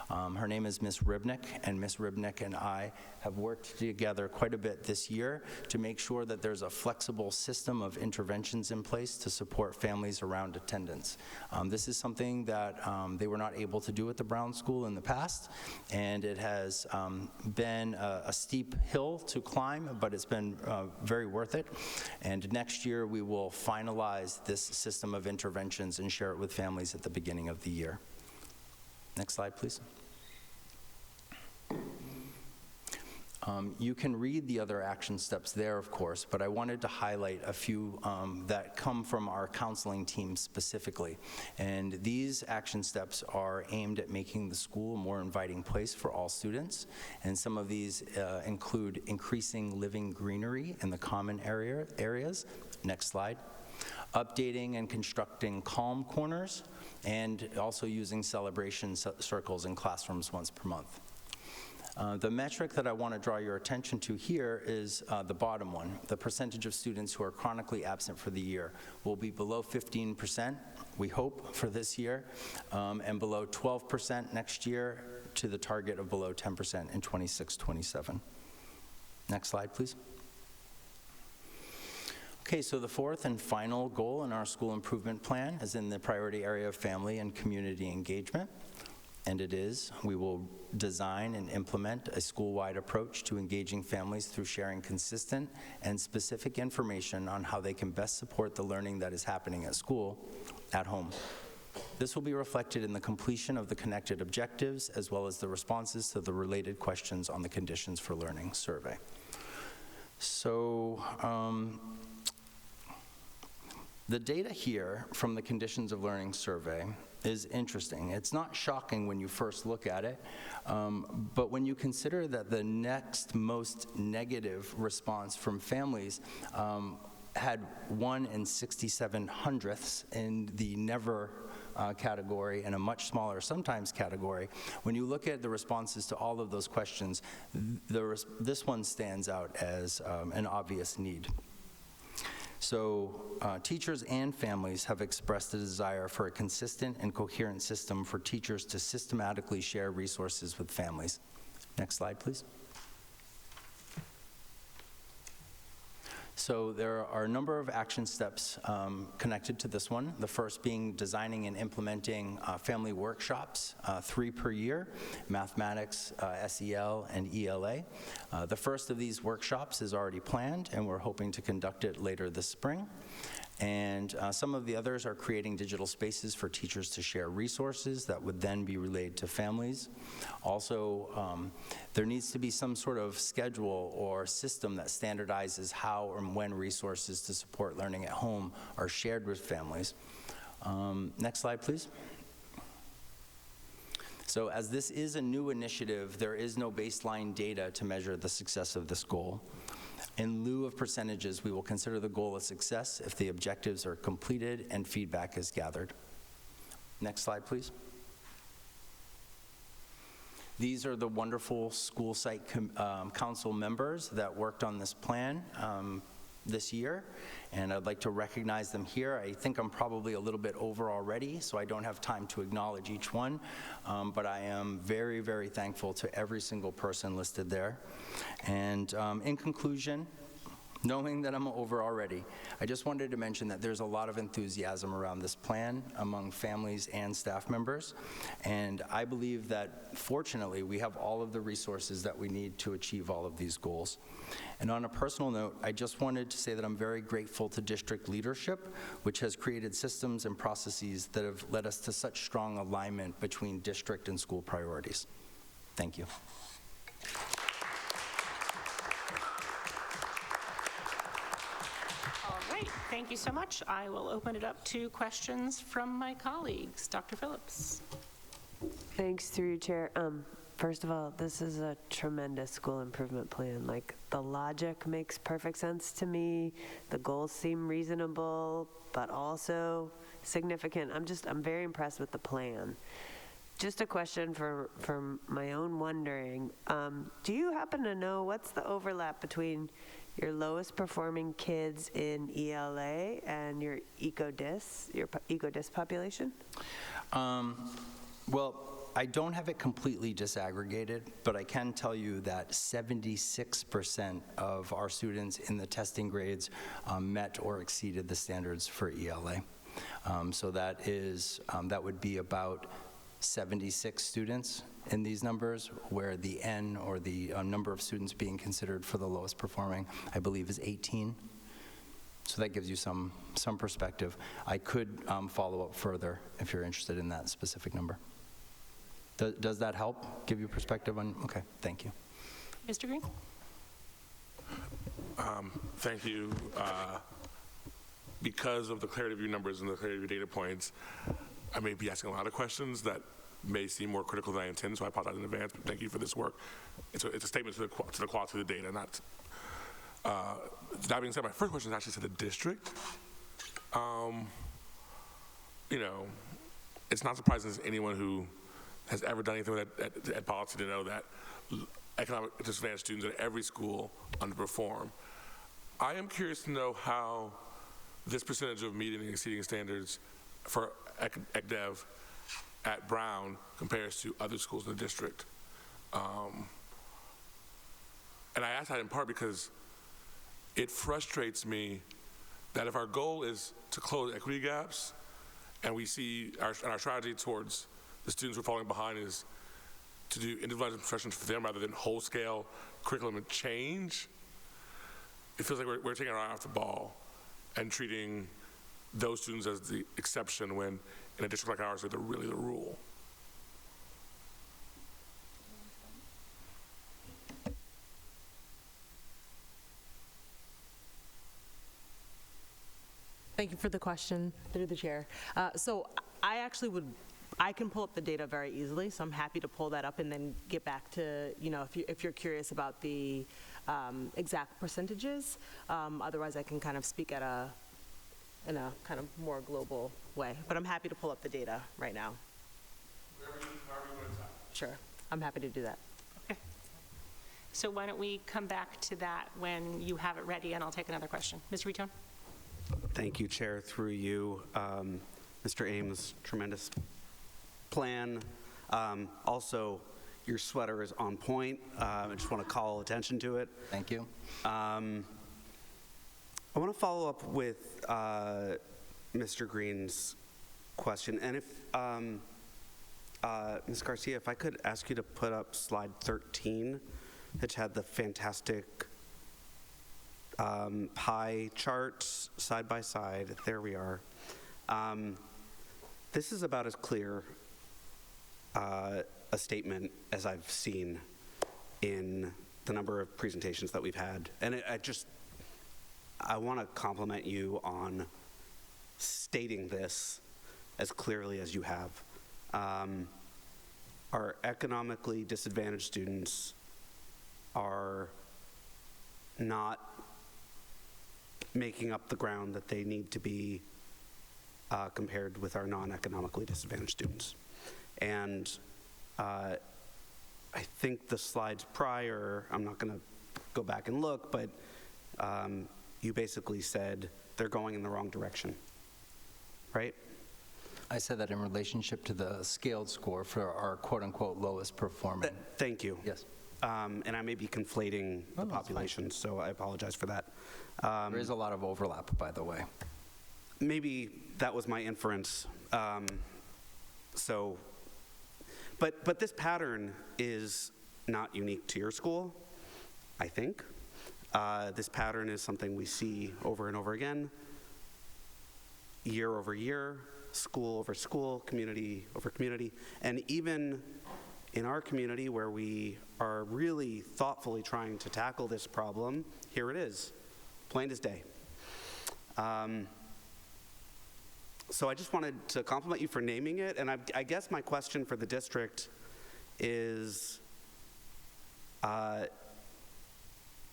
Her name is Ms. Ribnick, and Ms. Ribnick and I have worked together quite a bit this year to make sure that there's a flexible system of interventions in place to support families around attendance. This is something that they were not able to do at the Brown School in the past, and it has been a steep hill to climb, but it's been very worth it. And next year we will finalize this system of interventions and share it with families at the beginning of the year. Next slide, please. You can read the other action steps there, of course, but I wanted to highlight a few that come from our counseling team specifically. And these action steps are aimed at making the school a more inviting place for all students. And some of these include increasing living greenery in the common areas. Next slide. Updating and constructing calm corners, and also using celebration circles in classrooms once per month. The metric that I want to draw your attention to here is the bottom one. The percentage of students who are chronically absent for the year will be below 15%, we hope, for this year, and below 12% next year, to the target of below 10% in 26-27. Next slide, please. Okay, so the fourth and final goal in our school improvement plan is in the priority area of family and community engagement. And it is, we will design and implement a school-wide approach to engaging families through sharing consistent and specific information on how they can best support the learning that is happening at school, at home. This will be reflected in the completion of the connected objectives as well as the responses to the related questions on the Conditions for Learning survey. So, the data here from the Conditions of Learning survey is interesting. It's not shocking when you first look at it, but when you consider that the next most negative response from families had 1 in 67 hundredths in the never category and a much smaller sometimes category, when you look at the responses to all of those questions, this one stands out as an obvious need. So teachers and families have expressed a desire for a consistent and coherent system for teachers to systematically share resources with families. Next slide, please. So there are a number of action steps connected to this one. The first being designing and implementing family workshops, 3 per year, mathematics, SEL, and ELA. The first of these workshops is already planned, and we're hoping to conduct it later this spring. And some of the others are creating digital spaces for teachers to share resources that would then be relayed to families. Also, there needs to be some sort of schedule or system that standardizes how or when resources to support learning at home are shared with families. Next slide, please. So as this is a new initiative, there is no baseline data to measure the success of this goal. In lieu of percentages, we will consider the goal a success if the objectives are completed and feedback is gathered. Next slide, please. These are the wonderful school site council members that worked on this plan this year, and I'd like to recognize them here. I think I'm probably a little bit over already, so I don't have time to acknowledge each one, but I am very, very thankful to every single person listed there. And in conclusion, knowing that I'm over already, I just wanted to mention that there's a lot of enthusiasm around this plan among families and staff members, and I believe that fortunately we have all of the resources that we need to achieve all of these goals. And on a personal note, I just wanted to say that I'm very grateful to district leadership, which has created systems and processes that have led us to such strong alignment between district and school priorities. Thank you. Thank you so much. I will open it up to questions from my colleagues. Dr. Phillips. Thanks, through you, Chair. First of all, this is a tremendous school improvement plan. Like, the logic makes perfect sense to me. The goals seem reasonable, but also significant. I'm very impressed with the plan. Just a question for my own wondering. Do you happen to know what's the overlap between your lowest performing kids in ELA and your EcoDis population? Well, I don't have it completely disaggregated, but I can tell you that 76% of our students in the testing grades met or exceeded the standards for ELA. So that would be about 76 students in these numbers, where the N, or the number of students being considered for the lowest performing, I believe is 18. So that gives you some perspective. I could follow up further if you're interested in that specific number. Does that help give you perspective on? Okay, thank you. Mr. Green? Thank you. Because of the clarity of your numbers and the clarity of your data points, I may be asking a lot of questions that may seem more critical than I intend, so I apologize in advance, but thank you for this work. It's a statement to the quality of the data, not. That being said, my first question is actually to the district. It's not surprising to anyone who has ever done anything with ed policy to know that economic disadvantaged students at every school underperform. I am curious to know how this percentage of meeting and exceeding standards for ECDEV at Brown compares to other schools in the district. And I ask that in part because it frustrates me that if our goal is to close equity gaps, and we see our strategy towards the students who are falling behind is to do individualized instruction for them rather than whole-scale curriculum change, it feels like we're taking our eye off the ball and treating those students as the exception when in a district like ours they're really the rule. Thank you for the question, through the chair. So I can pull up the data very easily, so I'm happy to pull that up and then get back to, if you're curious about the exact percentages. Otherwise, I can kind of speak in a kind of more global way. But I'm happy to pull up the data right now. Sure, I'm happy to do that. Okay. So why don't we come back to that when you have it ready, and I'll take another question. Ms. Ritone? Thank you, Chair, through you. Mr. Ames, tremendous plan. Also, your sweater is on point. I just want to call attention to it. Thank you. I want to follow up with Mr. Green's question. And if, Ms. Garcia, if I could ask you to put up slide 13, which had the fantastic pie charts side by side. There we are. This is about as clear a statement as I've seen in the number of presentations that we've had. And I want to compliment you on stating this as clearly as you have. Our economically disadvantaged students are not making up the ground that they need to be compared with our non-economically disadvantaged students. And I think the slides prior, I'm not going to go back and look, but you basically said they're going in the wrong direction, right? I said that in relationship to the scaled score for our quote-unquote lowest performing. Thank you. Yes. And I may be conflating the populations, so I apologize for that. There is a lot of overlap, by the way. Maybe that was my inference. But this pattern is not unique to your school, I think. This pattern is something we see over and over again, year over year, school over school, community over community, and even in our community where we are really thoughtfully trying to tackle this problem, here it is, plain as day. So I just wanted to compliment you for naming it, and I guess my question for the district is,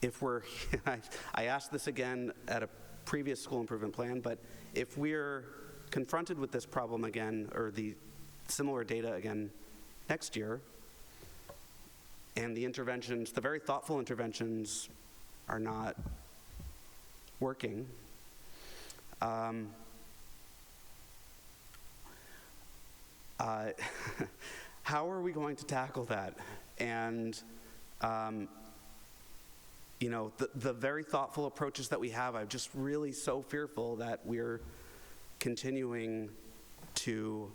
if we're, I asked this again at a previous school improvement plan, but if we're confronted with this problem again, or the similar data again next year, and the interventions, the very thoughtful interventions, are not working, how are we going to tackle that? And you know, the very thoughtful approaches that we have, I'm just really so fearful that we're continuing to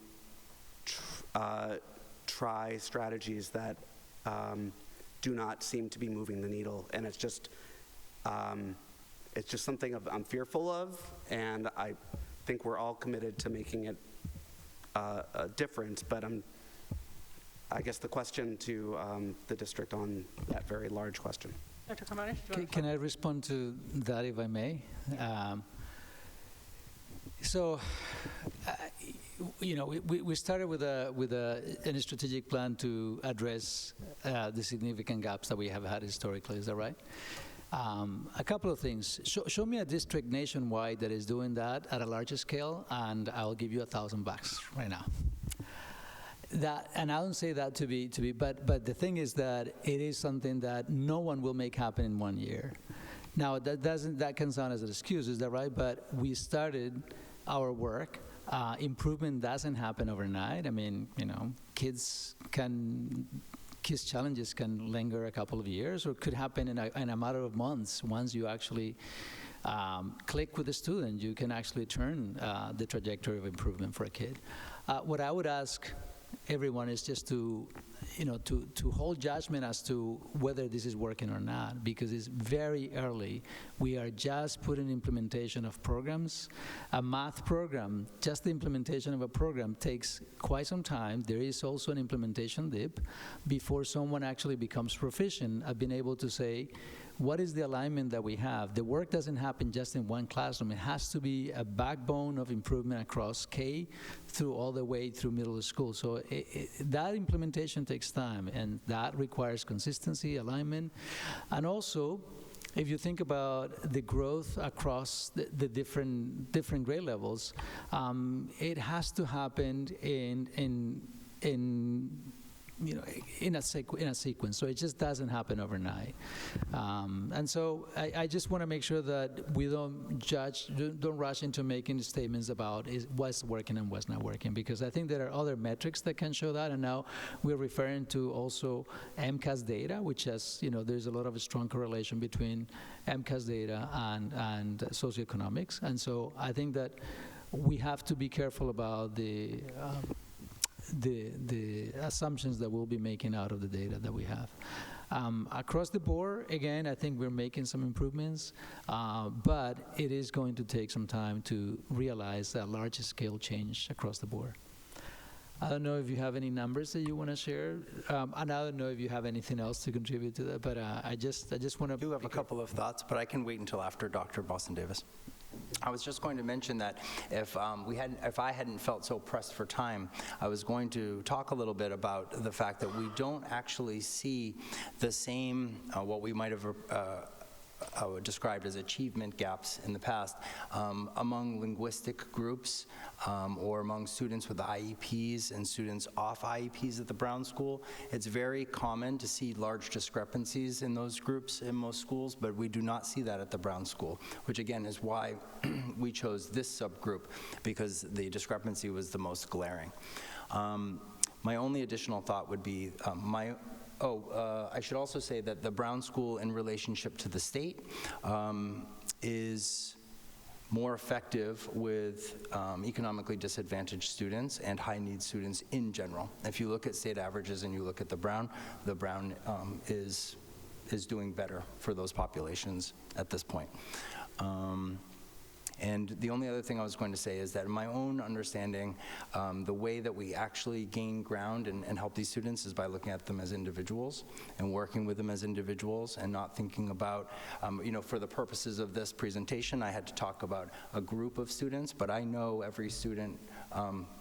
try strategies that do not seem to be moving the needle, and it's just something I'm fearful of, and I think we're all committed to making it a difference. But I guess the question to the district on that very large question. Dr. Kamanish, do you want to Can I respond to that, if I may? You know, we started with a strategic plan to address the significant gaps that we have had historically. Is that right? A couple of things. Show me a district nationwide that is doing that at a larger scale, and I'll give you $1,000 right now. that, and I don't say that to be, but the thing is that it is something that no one will make happen in 1 year. Now, that can sound as an excuse, is that right? But we started our work. Improvement doesn't happen overnight. I mean, kids' challenges can linger a couple of years, or could happen in a matter of months. Once you actually click with the student, you can actually turn the trajectory of improvement for a kid. What I would ask everyone is just to hold judgment as to whether this is working or not, because it's very early. We are just putting implementation of programs. A math program, just the implementation of a program takes quite some time. There is also an implementation dip before someone actually becomes proficient at being able to say, what is the alignment that we have? The work doesn't happen just in one classroom. It has to be a backbone of improvement across K through all the way through middle school. So that implementation takes time, and that requires consistency, alignment. And also, if you think about the growth across the different grade levels, it has to happen in a sequence. So it just doesn't happen overnight. And so I just want to make sure that we don't rush into making statements about what's working and what's not working, because I think there are other metrics that can show that. And now we're referring to also MCAS data, which has, there's a lot of a strong correlation between MCAS data and socioeconomics. And so I think that we have to be careful about the assumptions that we'll be making out of the data that we have. Across the board, again, I think we're making some improvements, but it is going to take some time to realize that large-scale change across the board. I don't know if you have any numbers that you want to share, and I don't know if you have anything else to contribute to that, but I just want to... I do have a couple of thoughts, but I can wait until after Dr. Boston-Davis. I was just going to mention that if I hadn't felt so pressed for time, I was going to talk a little bit about the fact that we don't actually see the same, what we might have described as achievement gaps in the past among linguistic groups or among students with IEPs and students off IEPs at the Brown School. It's very common to see large discrepancies in those groups in most schools, but we do not see that at the Brown School, which again is why we chose this subgroup, because the discrepancy was the most glaring. My only additional thought would be I should also say that the Brown School in relationship to the state is more effective with economically disadvantaged students and high-need students in general. If you look at state averages and you look at the Brown is doing better for those populations at this point. And the only other thing I was going to say is that in my own understanding, the way that we actually gain ground and help these students is by looking at them as individuals and working with them as individuals and not thinking about, for the purposes of this presentation, I had to talk about a group of students, but I know every student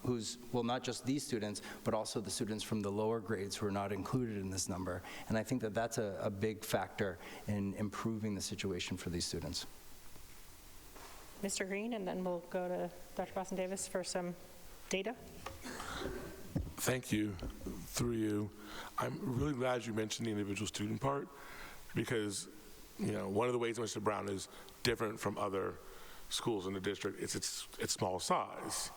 who's, well, not just these students, but also the students from the lower grades who are not included in this number. And I think that that's a big factor in improving the situation for these students. Mr. Green, and then we'll go to Dr. Boston-Davis for some data. Thank you. Through you, I'm really glad you mentioned the individual student part, because one of the ways in which the Brown is different from other schools in the district is its small size.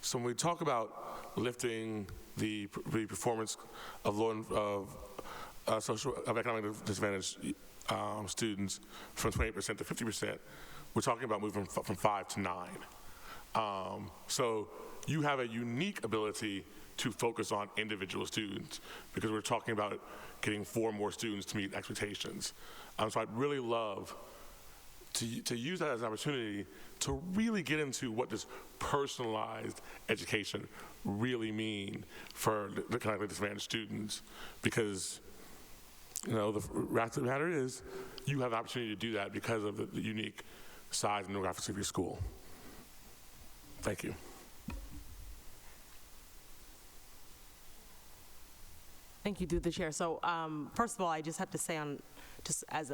So when we talk about lifting the performance of economically disadvantaged students from 28% to 50%, we're talking about moving from 5 to 9. So you have a unique ability to focus on individual students, because we're talking about getting 4 more students to meet expectations. So I'd really love to use that as an opportunity to really get into what does personalized education really mean for the economically disadvantaged students, because the fact of the matter is you have the opportunity to do that because of the unique size and demographics of your school. Thank you. Thank you, through the chair. So first of all, I just have to say, just as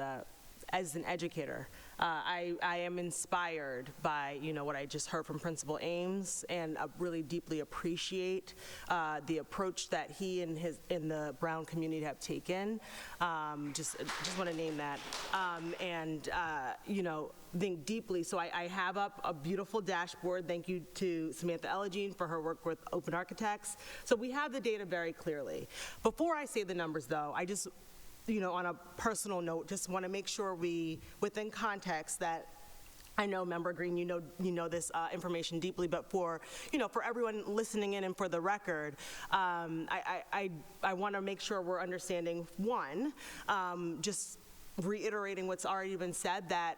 as an educator. I am inspired by, what I just heard from Principal Ames, and really deeply appreciate the approach that he and the Brown community have taken. Just want to name that. Think deeply. So I have up a beautiful dashboard. Thank you to Samantha Elagine for her work with Open Architects. So we have the data very clearly. Before I say the numbers, though, I just, on a personal note, just want to make sure within context, that I know, Member Green, you know this information deeply, but for everyone listening in and for the record, I want to make sure we're understanding, one, just reiterating what's already been said, that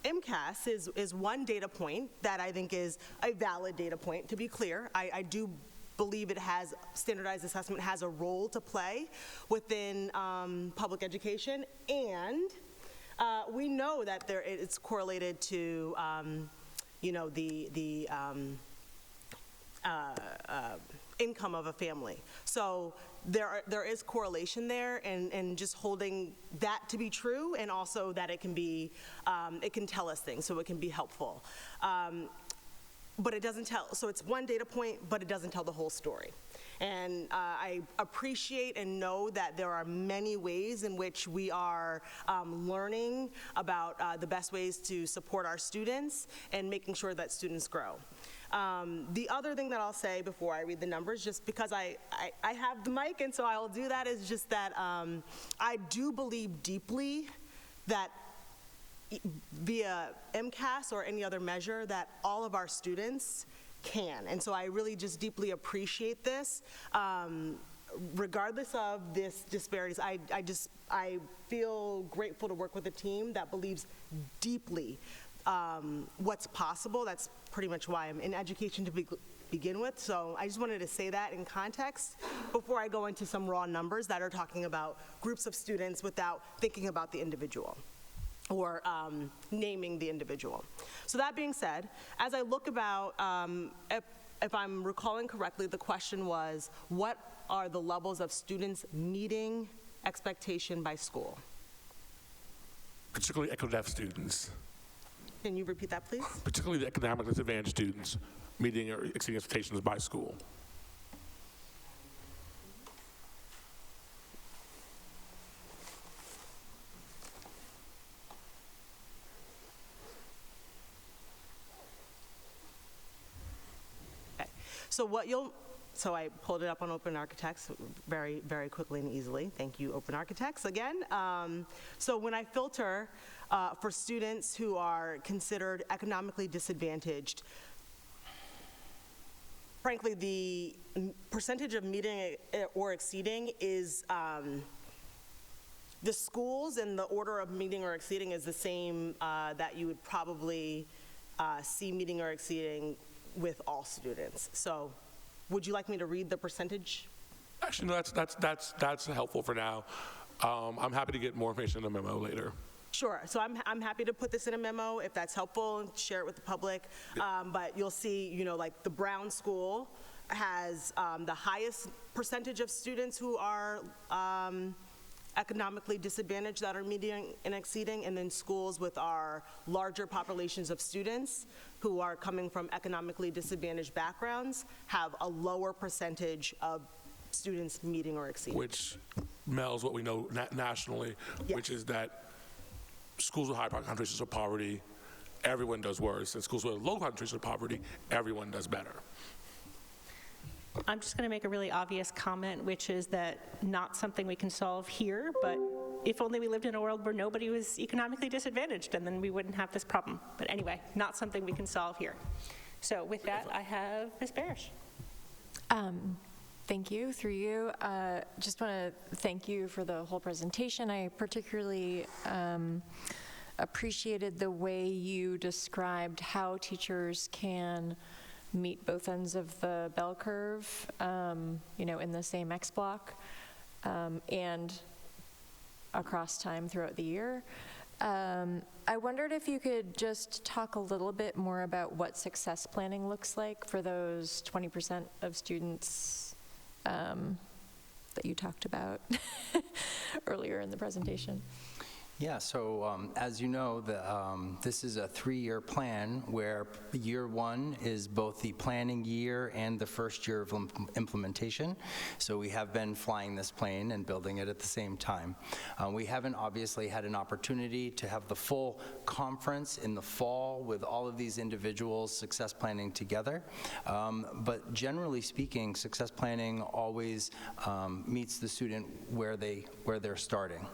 MCAS is one data point that I think is a valid data point. To be clear, I do believe standardized assessment has a role to play within public education, and we know that it's correlated to the income of a family. So there is correlation there, and just holding that to be true, and also that it can tell us things, so it can be helpful. But it doesn't tell, so it's one data point, but it doesn't tell the whole story. And I appreciate and know that there are many ways in which we are learning about the best ways to support our students and making sure that students grow. The other thing that I'll say before I read the numbers, just because I have the mic and so I'll do that, is just that I do believe deeply that via MCAS or any other measure that all of our students can. And so I really just deeply appreciate this. Regardless of this disparities, I feel grateful to work with a team that believes deeply what's possible. That's pretty much why I'm in education to begin with. So I just wanted to say that in context before I go into some raw numbers that are talking about groups of students without thinking about the individual or naming the individual. So that being said, as I look about, if I'm recalling correctly, the question was, what are the levels of students meeting expectation by school? Particularly eco-deaf students. Can you repeat that, please? Particularly the economically disadvantaged students meeting or exceeding expectations by school. So I pulled it up on Open Architects very, very quickly and easily. Thank you, Open Architects, again. So when I filter for students who are considered economically disadvantaged, frankly, the percentage of meeting or exceeding is, the schools and the order of meeting or exceeding is the same that you would probably see meeting or exceeding with all students. So would you like me to read the percentage? Actually, no, that's helpful for now. I'm happy to get more information in a memo later. Sure. So I'm happy to put this in a memo if that's helpful and share it with the public. But you'll see, like the Brown School has the highest percentage of students who are economically disadvantaged that are meeting and exceeding, and then schools with our larger populations of students who are coming from economically disadvantaged backgrounds have a lower percentage of students meeting or exceeding. Which melds what we know nationally, which is that schools with high concentrations of poverty, everyone does worse, and schools with low concentrations of poverty, everyone does better. I'm just going to make a really obvious comment, which is that not something we can solve here, but if only we lived in a world where nobody was economically disadvantaged, and then we wouldn't have this problem. But anyway, not something we can solve here. So with that, I have Ms. Barish. Thank you. Through you, just want to thank you for the whole presentation. I particularly appreciated the way you described how teachers can meet both ends of the bell curve, in the same X block, and across time throughout the year. I wondered if you could just talk a little bit more about what success planning looks like for those 20% of students that you talked about earlier in the presentation. Yeah, so as you know, this is a 3-year plan where year 1 is both the planning year and the first year of implementation. So we have been flying this plane and building it at the same time. We haven't obviously had an opportunity to have the full conference in the fall with all of these individuals success planning together. But generally speaking, success planning always meets the student where they're starting.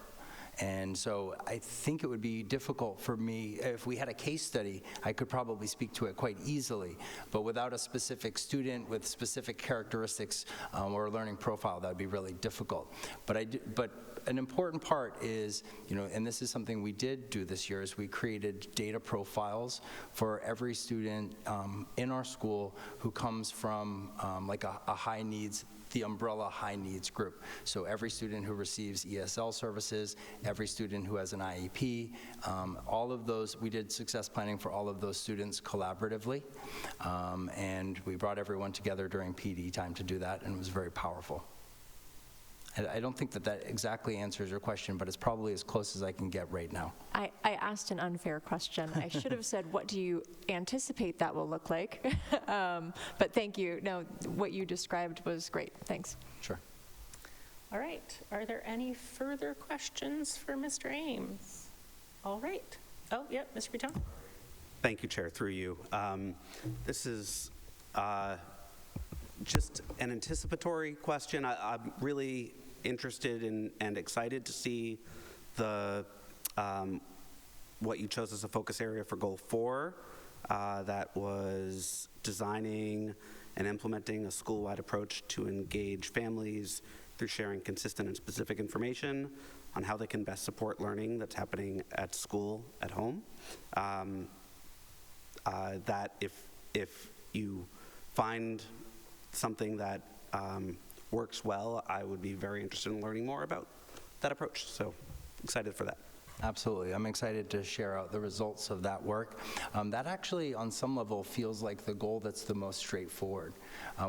And so I think it would be difficult for me, if we had a case study, I could probably speak to it quite easily, but without a specific student with specific characteristics or a learning profile, that would be really difficult. But an important part is, and this is something we did do this year, is we created data profiles for every student in our school who comes from like a high needs, the umbrella high needs group. So every student who receives ESL services, every student who has an IEP, all of those, we did success planning for all of those students collaboratively. And we brought everyone together during PD time to do that, and it was very powerful. I don't think that exactly answers your question, but it's probably as close as I can get right now. I asked an unfair question. I should have said, what do you anticipate that will look like? But thank you. No, what you described was great. Thanks. Sure. All right. Are there any further questions for Mr. Ames? All right. Oh, yep, Mr. Breton. Thank you, Chair, through you. This is just an anticipatory question. I'm really interested in and excited to see the what you chose as a focus area for Goal 4. That was designing and implementing a school-wide approach to engage families through sharing consistent and specific information on how they can best support learning that's happening at school, at home. That if you find something that works well, I would be very interested in learning more about that approach. So excited for that. Absolutely. I'm excited to share out the results of that work. That actually, on some level, feels like the goal that's the most straightforward.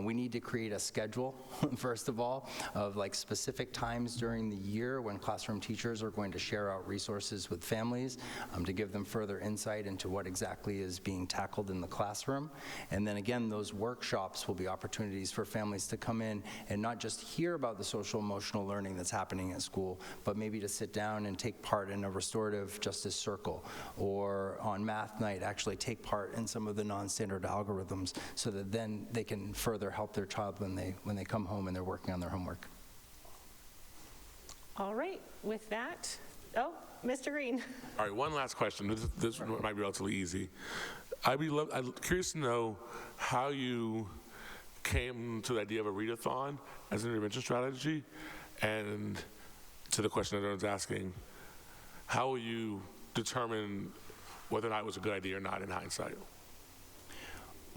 We need to create a schedule, first of all, of like specific times during the year when classroom teachers are going to share out resources with families to give them further insight into what exactly is being tackled in the classroom. And then again, those workshops will be opportunities for families to come in and not just hear about the social emotional learning that's happening at school, but maybe to sit down and take part in a restorative justice circle, or on math night actually take part in some of the non-standard algorithms, so that then they can further help their child when they come home and they're working on their homework. All right, with that, oh, Mr. Green. All right, one last question. This might be relatively easy. I'm curious to know how you came to the idea of a readathon as an intervention strategy, and to the question that everyone's asking, how will you determine whether or not it was a good idea or not in hindsight?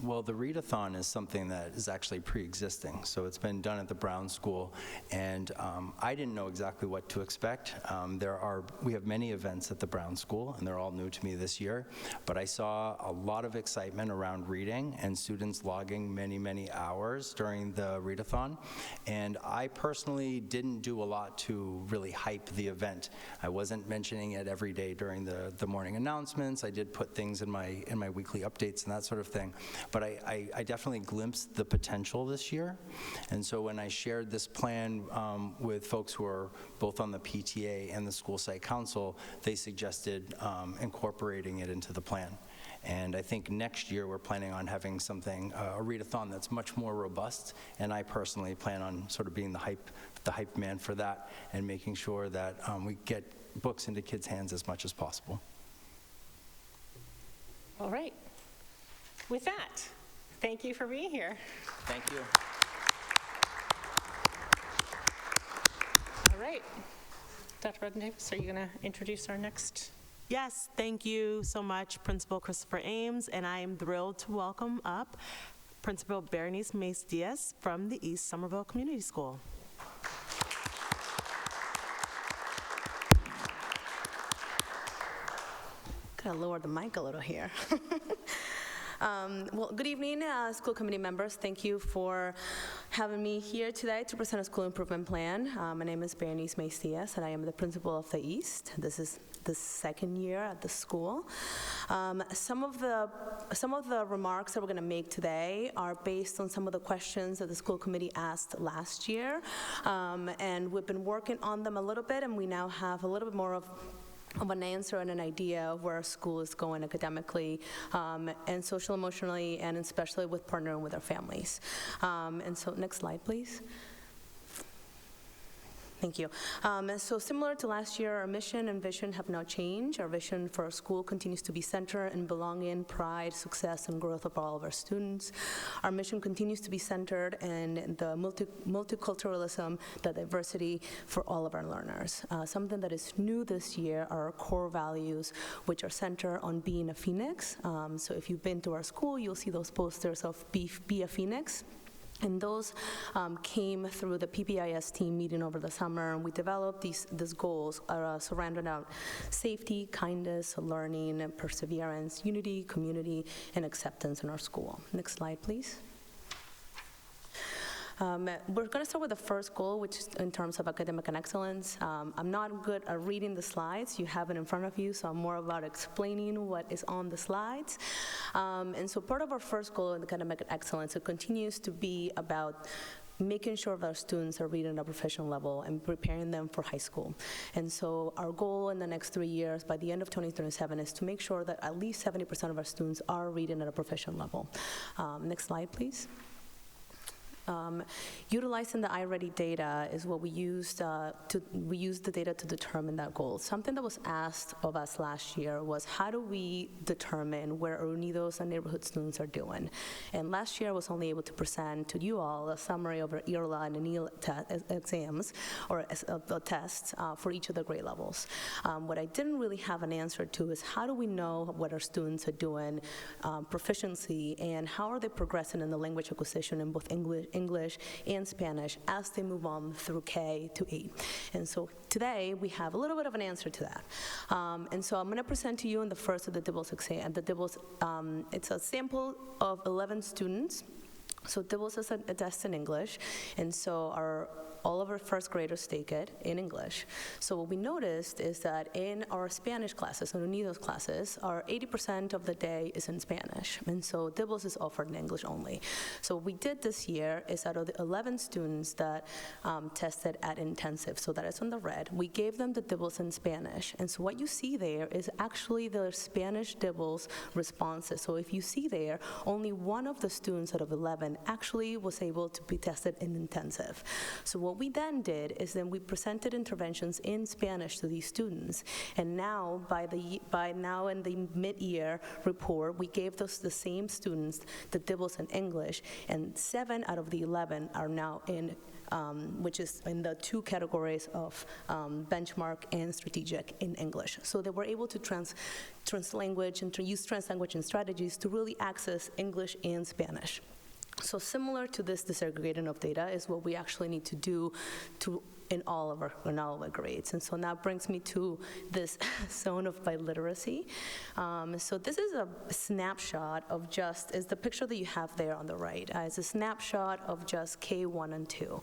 Well, the readathon is something that is actually pre-existing. So it's been done at the Brown School, and I didn't know exactly what to expect. We have many events at the Brown School, and they're all new to me this year, but I saw a lot of excitement around reading and students logging many, many hours during the readathon. And I personally didn't do a lot to really hype the event. I wasn't mentioning it every day during the morning announcements. I did put things in my weekly updates and that sort of thing. But I definitely glimpsed the potential this year. And so when I shared this plan with folks who are both on the PTA and the school site council, they suggested incorporating it into the plan. And I think next year we're planning on having something, a readathon that's much more robust. And I personally plan on sort of being the hype man for that, and making sure that we get books into kids' hands as much as possible. All right. With that, thank you for being here. Thank you. All right. Dr. Broden-Davis, are you going to introduce our next? Yes, thank you so much, Principal Christopher Ames, and I am thrilled to welcome up Principal Berenice Mace-Diaz from the East Somerville Community School. Gotta lower the mic a little here. Well, good evening, school committee members. Thank you for having me here today to present a school improvement plan. My name is Berenice Macias, and I am the principal of the East. This is the second year at the school. Some of the remarks that we're going to make today are based on some of the questions that the school committee asked last year, and we've been working on them a little bit, and we now have a little bit more of an answer and an idea of where our school is going academically and social emotionally, and especially with partnering with our families. And so next slide, please. Thank you. So similar to last year, our mission and vision have not changed. Our vision for our school continues to be centered in belonging, pride, success, and growth of all of our students. Our mission continues to be centered in the multiculturalism, the diversity for all of our learners. Something that is new this year are our core values, which are centered on being a phoenix. So if you've been to our school, you'll see those posters of Be a Phoenix. And those came through the PPIS team meeting over the summer, and we developed these goals surrounding out safety, kindness, learning, perseverance, unity, community, and acceptance in our school. Next slide, please. We're going to start with the first goal, which is in terms of academic and excellence. I'm not good at reading the slides. You have it in front of you, so I'm more about explaining what is on the slides. And so part of our first goal in academic excellence, it continues to be about making sure that our students are reading at a professional level and preparing them for high school. And so our goal in the next 3 years, by the end of 2027, is to make sure that at least 70% of our students are reading at a professional level. Next slide, please. Utilizing the iReady data is what we used the data to determine that goal. Something that was asked of us last year was, how do we determine where Unidos and neighborhood students are doing? And last year I was only able to present to you all a summary of our IRLA and ANIL exams, or tests for each of the grade levels. What I didn't really have an answer to is, how do we know what our students are doing proficiency, and how are they progressing in the language acquisition in both English and Spanish as they move on through K to 8. And so today we have a little bit of an answer to that. And so I'm going to present to you in the first of the DIBELS exam. The DIBELS, it's a sample of 11 students. So DIBELS is a test in English, and so all of our first graders take it in English. So what we noticed is that in our Spanish classes, our Unidos classes, our 80% of the day is in Spanish, and so DIBELS is offered in English only. So what we did this year is, out of the 11 students that tested at intensive, so that is on the red, we gave them the DIBELS in Spanish. And so what you see there is actually the Spanish DIBELS responses. So if you see there, only one of the students out of 11 actually was able to be tested in intensive. So what we then did is then we presented interventions in Spanish to these students, and now by now in the mid-year report, we gave the same students the DIBELS in English, and 7 out of the 11 are now in which is in the 2 categories of benchmark and strategic in English. So they were able to translanguage and to use translanguage and strategies to really access English and Spanish. So similar to this disaggregating of data is what we actually need to do in all of our grades. And so now brings me to this zone of biliteracy. So this is a snapshot of is the picture that you have there on the right. It's a snapshot of just K1 and 2.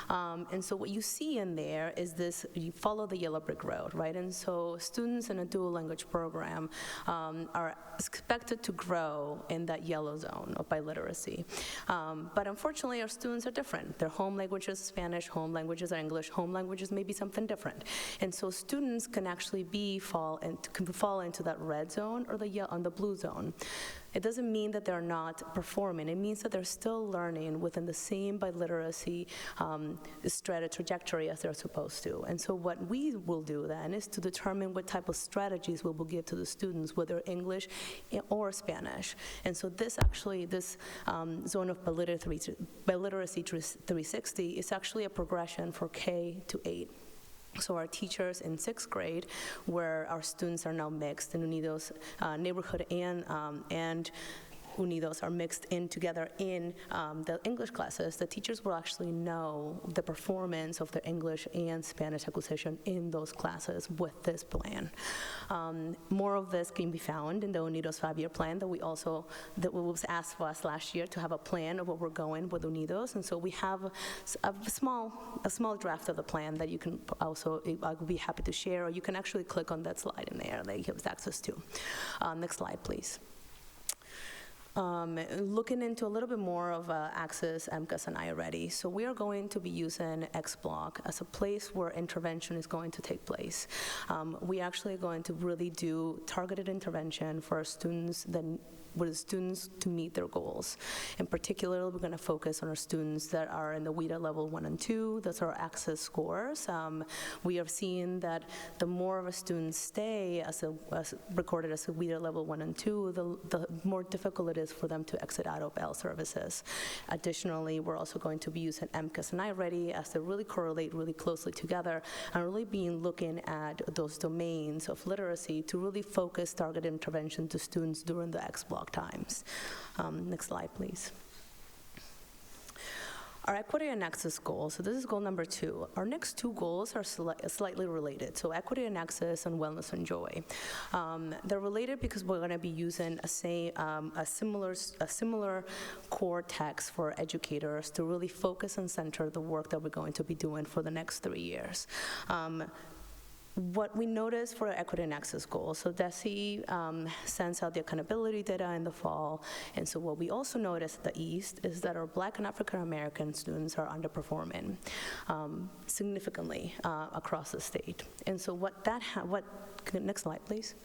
And so what you see in there is this, you follow the yellow brick road, right? And so students in a dual language program are expected to grow in that yellow zone of biliteracy. But unfortunately, our students are different. Their home language is Spanish, home languages are English, home languages may be something different. And so students can actually fall into that red zone or the blue zone. It doesn't mean that they're not performing. It means that they're still learning within the same biliteracy trajectory as they're supposed to. And so what we will do then is to determine what type of strategies we will give to the students, whether English or Spanish. And so this zone of biliteracy 360 is actually a progression for K to 8. So our teachers in 6th grade, where our students are now mixed in Unidos neighborhood and Unidos are mixed in together in the English classes, the teachers will actually know the performance of their English and Spanish acquisition in those classes with this plan. More of this can be found in the Unidos 5-year plan that was asked for us last year to have a plan of where we're going with Unidos, and so we have a small draft of the plan that you can also, I would be happy to share, or you can actually click on that slide in there that it gives access to. Next slide, please. Looking into a little bit more of Access, MCAS, and iReady. So we are going to be using XBlock as a place where intervention is going to take place. We actually are going to really do targeted intervention for our students with students to meet their goals. In particular, we're going to focus on our students that are in the WIDA level 1 and 2. Those are access scores. We have seen that the more of a student stay as recorded as a WIDA level 1 and 2, the more difficult it is for them to exit out of L services. Additionally, we're also going to be using MCAS and iReady as they really correlate really closely together and really looking at those domains of literacy to really focus targeted intervention to students during the XBlock times. Next slide, please. Our equity and access goals, so this is goal number 2. Our next 2 goals are slightly related, so equity and access and wellness and joy. They're related because we're going to be using a similar core text for educators to really focus and center the work that we're going to be doing for the next 3 years. What we noticed for our equity and access goals, so DESE sends out the accountability data in the fall, and so what we also noticed at the East is that our Black and African American students are underperforming significantly across the state. And so next slide, please.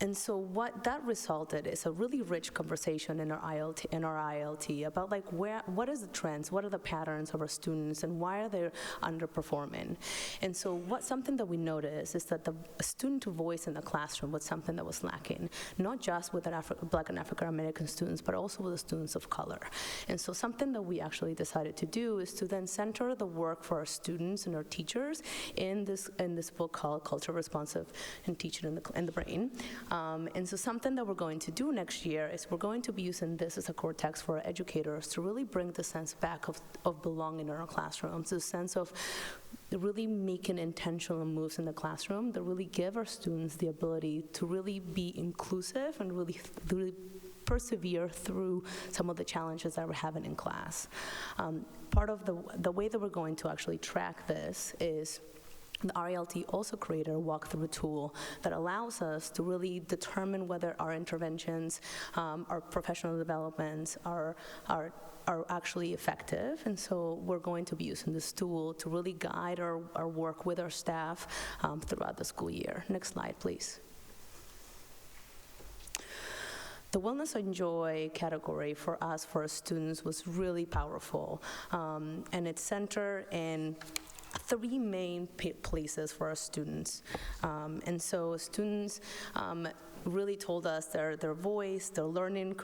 And so what that resulted is a really rich conversation in our ILT about like what is the trends, what are the patterns of our students, and why are they underperforming? And so something that we noticed is that the student voice in the classroom was something that was lacking, not just with the Black and African American students, but also with the students of color. And so something that we actually decided to do is to then center the work for our students and our teachers in this book called Culture Responsive and Teaching in the Brain. And so something that we're going to do next year is we're going to be using this as a core text for our educators to really bring the sense back of belonging in our classrooms, the sense of really making intentional moves in the classroom that really give our students the ability to really be inclusive and really persevere through some of the challenges that we're having in class. Part of the way that we're going to actually track this is the RELT also created a walkthrough tool that allows us to really determine whether our interventions, our professional developments are actually effective. And so we're going to be using this tool to really guide our work with our staff throughout the school year. Next slide, please. The wellness and joy category for us, for our students, was really powerful. And it's centered in 3 main places for our students. And so students really told us their voice, their learning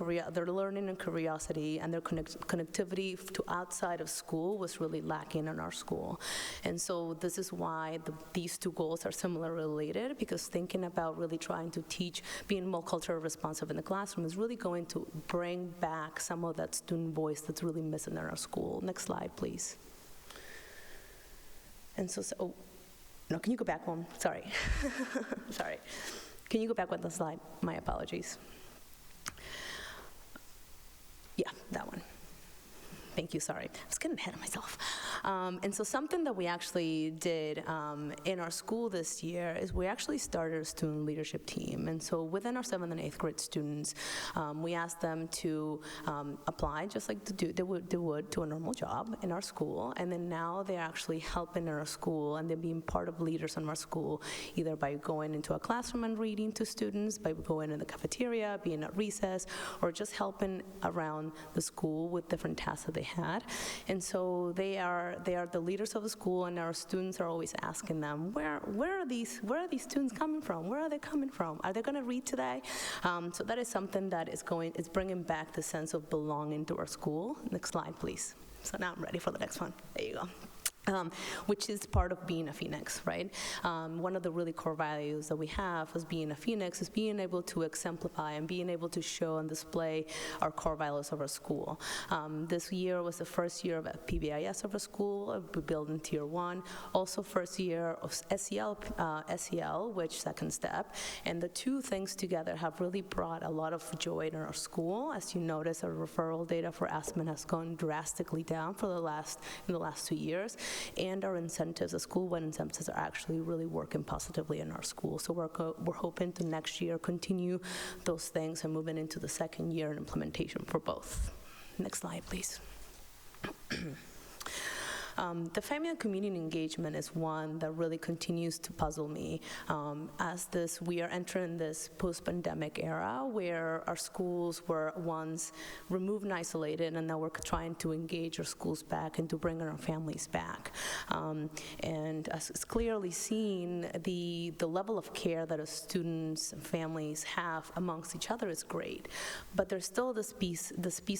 and curiosity, and their connectivity to outside of school was really lacking in our school. And so this is why these 2 goals are similarly related, because thinking about really trying to teach, being more culturally responsive in the classroom is really going to bring back some of that student voice that's really missing in our school. Next slide, please. And no, can you go back one? Sorry. Sorry. Can you go back one the slide? My apologies. Yeah, that one. Thank you, sorry. I was getting ahead of myself. And so something that we actually did in our school this year is we actually started a student leadership team. And so within our 7th and 8th grade students, we asked them to apply just like they would to a normal job in our school. And then now they're actually helping in our school, and they're being part of leaders in our school, either by going into a classroom and reading to students, by going in the cafeteria, being at recess, or just helping around the school with different tasks that they had. And so they are the leaders of the school, and our students are always asking them, where are these students coming from? Where are they coming from? Are they going to read today? So that is something that is bringing back the sense of belonging to our school. Next slide, please. So now I'm ready for the next one. There you go. which is part of being a Phoenix, right? One of the really core values that we have as being a Phoenix is being able to exemplify and being able to show and display our core values of our school. This year was the first year of PBIS of our school. We built in Tier 1. Also first year of SEL, which second step. And the two things together have really brought a lot of joy in our school. As you notice, our referral data for Aspen has gone drastically down in the last 2 years. And our incentives, the school-wide incentives, are actually really working positively in our school. So we're hoping to next year continue those things and moving into the second year in implementation for both. Next slide, please. The family and community engagement is one that really continues to puzzle me we are entering this post-pandemic era where our schools were once removed and isolated, and now we're trying to engage our schools back and to bring our families back. And as it's clearly seen, the level of care that our students and families have amongst each other is great, but there's still this piece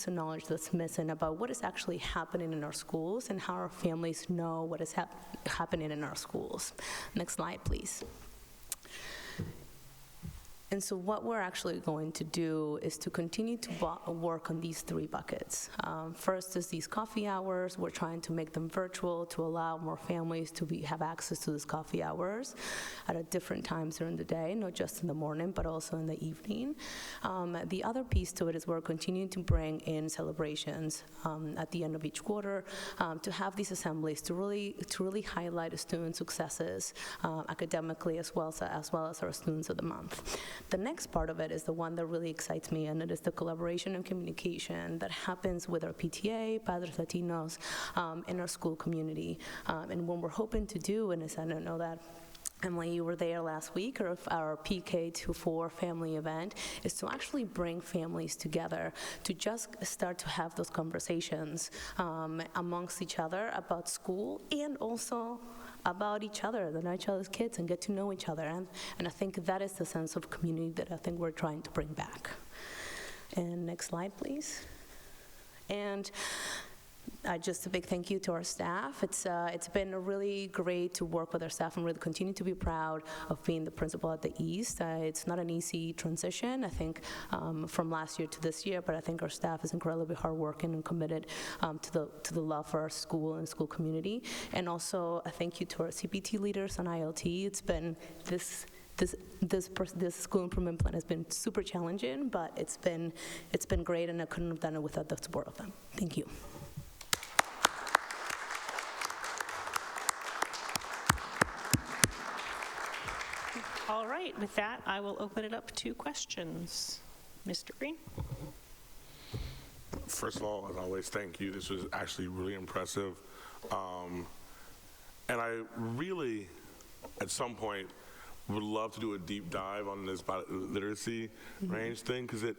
of knowledge that's missing about what is actually happening in our schools and how our families know what is happening in our schools. Next slide, please. And so what we're actually going to do is to continue to work on these three buckets. First is these coffee hours. We're trying to make them virtual to allow more families to have access to these coffee hours at different times during the day, not just in the morning, but also in the evening. The other piece to it is we're continuing to bring in celebrations at the end of each quarter to have these assemblies to really highlight the student successes academically as well as our students of the month. The next part of it is the one that really excites me, and it is the collaboration and communication that happens with our PTA, Padres Latinos, in our school community. And what we're hoping to do, and I don't know that Emily, you were there last week, or our PK-4 family event, is to actually bring families together to just start to have those conversations amongst each other about school and also about each other, each other's kids, and get to know each other. And I think that is the sense of community that I think we're trying to bring back. And next slide, please. And just a big thank you to our staff. It's been really great to work with our staff and really continue to be proud of being the principal at the East. It's not an easy transition, I think, from last year to this year, but I think our staff is incredibly hardworking and committed to the love for our school and school community. And also a thank you to our CPT leaders on ILT. It's been this school improvement plan has been super challenging, but it's been great, and I couldn't have done it without the support of them. Thank you. All right, with that, I will open it up to questions. Mr. Green? First of all, as always, thank you. This was actually really impressive. And I really, at some point, would love to do a deep dive on this literacy range thing, because it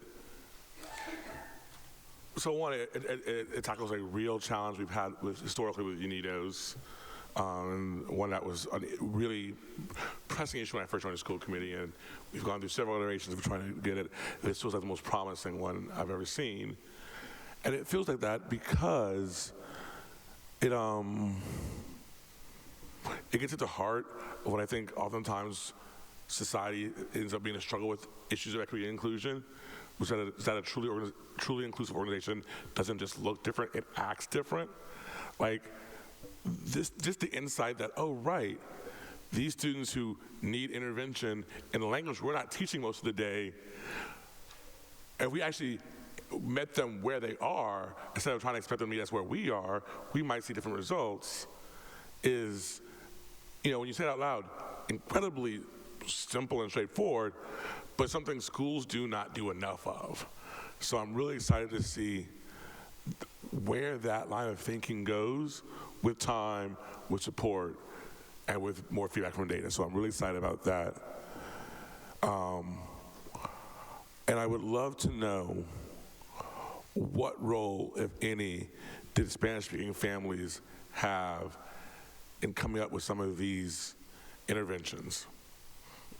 tackles a real challenge we've had historically with UNIDOs. One that was a really pressing issue when I first joined the school committee, and we've gone through several iterations of trying to get it. This feels like the most promising one I've ever seen. And it feels like that because it gets at the heart of what I think oftentimes society ends up being a struggle with issues of equity and inclusion, which is that a truly inclusive organization doesn't just look different, it acts different. Like, just the insight that, oh, right, these students who need intervention in a language we're not teaching most of the day, if we actually met them where they are, instead of trying to expect them to meet us where we are, we might see different results, is, when you say it out loud, incredibly simple and straightforward, but something schools do not do enough of. So I'm really excited to see where that line of thinking goes with time, with support, and with more feedback from data. So I'm really excited about that. And I would love to know what role, if any, did Spanish-speaking families have in coming up with some of these interventions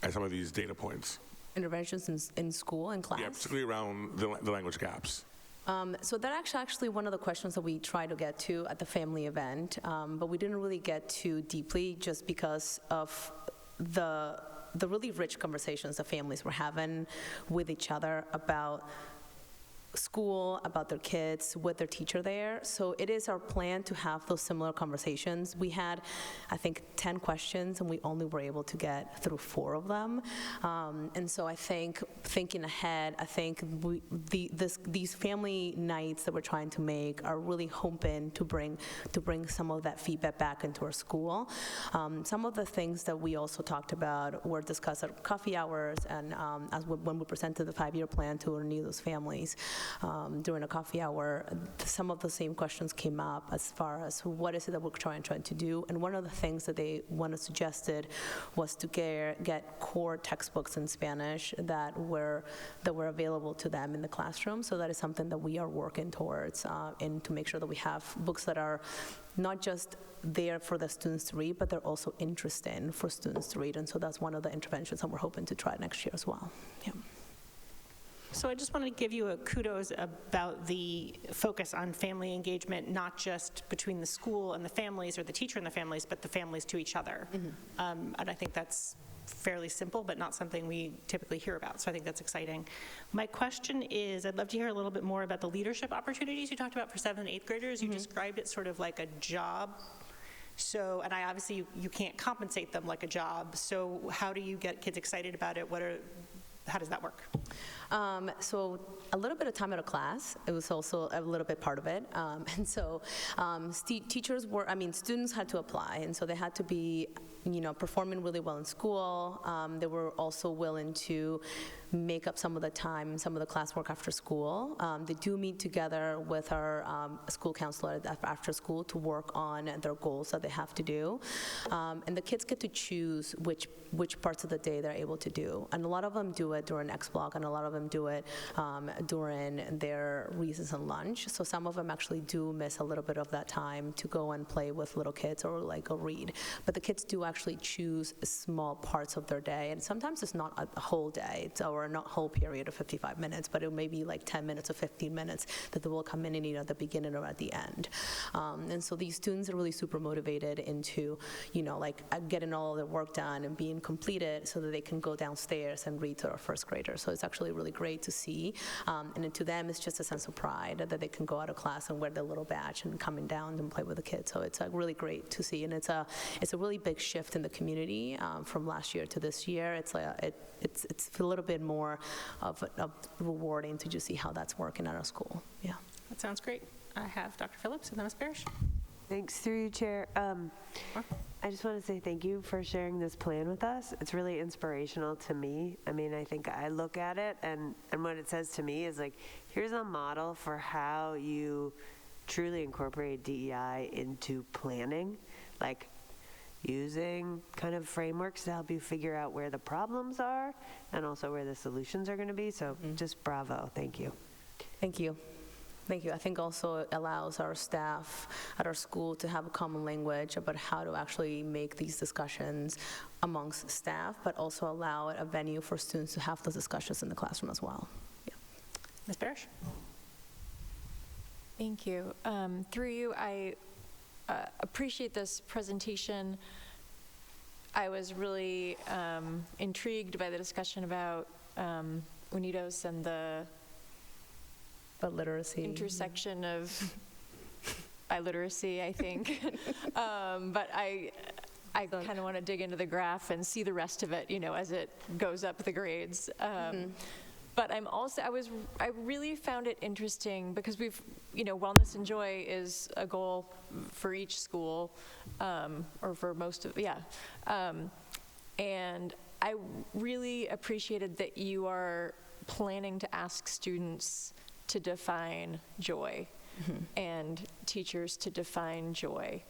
and some of these data points? Interventions in school and class? Yeah, particularly around the language gaps. So that's actually one of the questions that we try to get to at the family event, but we didn't really get too deeply just because of the really rich conversations the families were having with each other about school, about their kids, with their teacher there. So it is our plan to have those similar conversations. We had, I think, 10 questions, and we only were able to get through 4 of them. And so I think, thinking ahead, I think these family nights that we're trying to make are really hoping to bring some of that feedback back into our school. Some of the things that we also talked about were discussed at coffee hours, and when we presented the 5-year plan to our those families. During a coffee hour, some of the same questions came up as far as what is it that we're trying to do. And one of the things that they suggested was to get core textbooks in Spanish that were available to them in the classroom. So that is something that we are working towards, and to make sure that we have books that are not just there for the students to read, but they're also interesting for students to read. And so that's one of the interventions that we're hoping to try next year as well. Yeah. So I just want to give you a kudos about the focus on family engagement, not just between the school and the families or the teacher and the families, but the families to each other. And I think that's fairly simple, but not something we typically hear about. So I think that's exciting. My question is, I'd love to hear a little bit more about the leadership opportunities you talked about for 7th and 8th graders. You described it sort of like a job. So, and obviously you can't compensate them like a job. So how do you get kids excited about it? How does that work? So a little bit of time out of class, it was also a little bit part of it. And so students had to apply, and so they had to be, performing really well in school. They were also willing to make up some of the time, some of the classwork after school. They do meet together with our school counselor after school to work on their goals that they have to do. And the kids get to choose which parts of the day they're able to do. And a lot of them do it during X block, and a lot of them do it during their recess and lunch. So some of them actually do miss a little bit of that time to go and play with little kids or go read. But the kids do actually choose small parts of their day, and sometimes it's not a whole day, or not whole period of 55 minutes, but it may be like 10 minutes or 15 minutes that they will come in and eat at the beginning or at the end. And so these students are really super motivated into, getting all of their work done and being completed so that they can go downstairs and read to our first graders. So it's actually really great to see. And to them, it's just a sense of pride that they can go out of class and wear their little badge and coming down and play with the kids. So it's really great to see. And it's a really big shift in the community from last year to this year. It's a little bit more of rewarding to just see how that's working at our school. Yeah. That sounds great. I have Dr. Phillips and then Ms. Parrish. Thanks, through you, Chair. I just want to say thank you for sharing this plan with us. It's really inspirational to me. I think I look at it, and what it says to me is here's a model for how you truly incorporate DEI into planning, using kind of frameworks to help you figure out where the problems are and also where the solutions are going to be. So just bravo. Thank you. Thank you. Thank you. I think also it allows our staff at our school to have a common language about how to actually make these discussions amongst staff, but also allow a venue for students to have those discussions in the classroom as well. Yeah. Ms. Parrish? Thank you. Through you, I appreciate this presentation. I was really intrigued by the discussion about Unidos and the literacy intersection of biliteracy, I think. But I kind of want to dig into the graph and see the rest of it, as it goes up the grades. But I really found it interesting because wellness and joy is a goal for each school, or for most of, and I really appreciated that you are planning to ask students to define joy and teachers to define joy,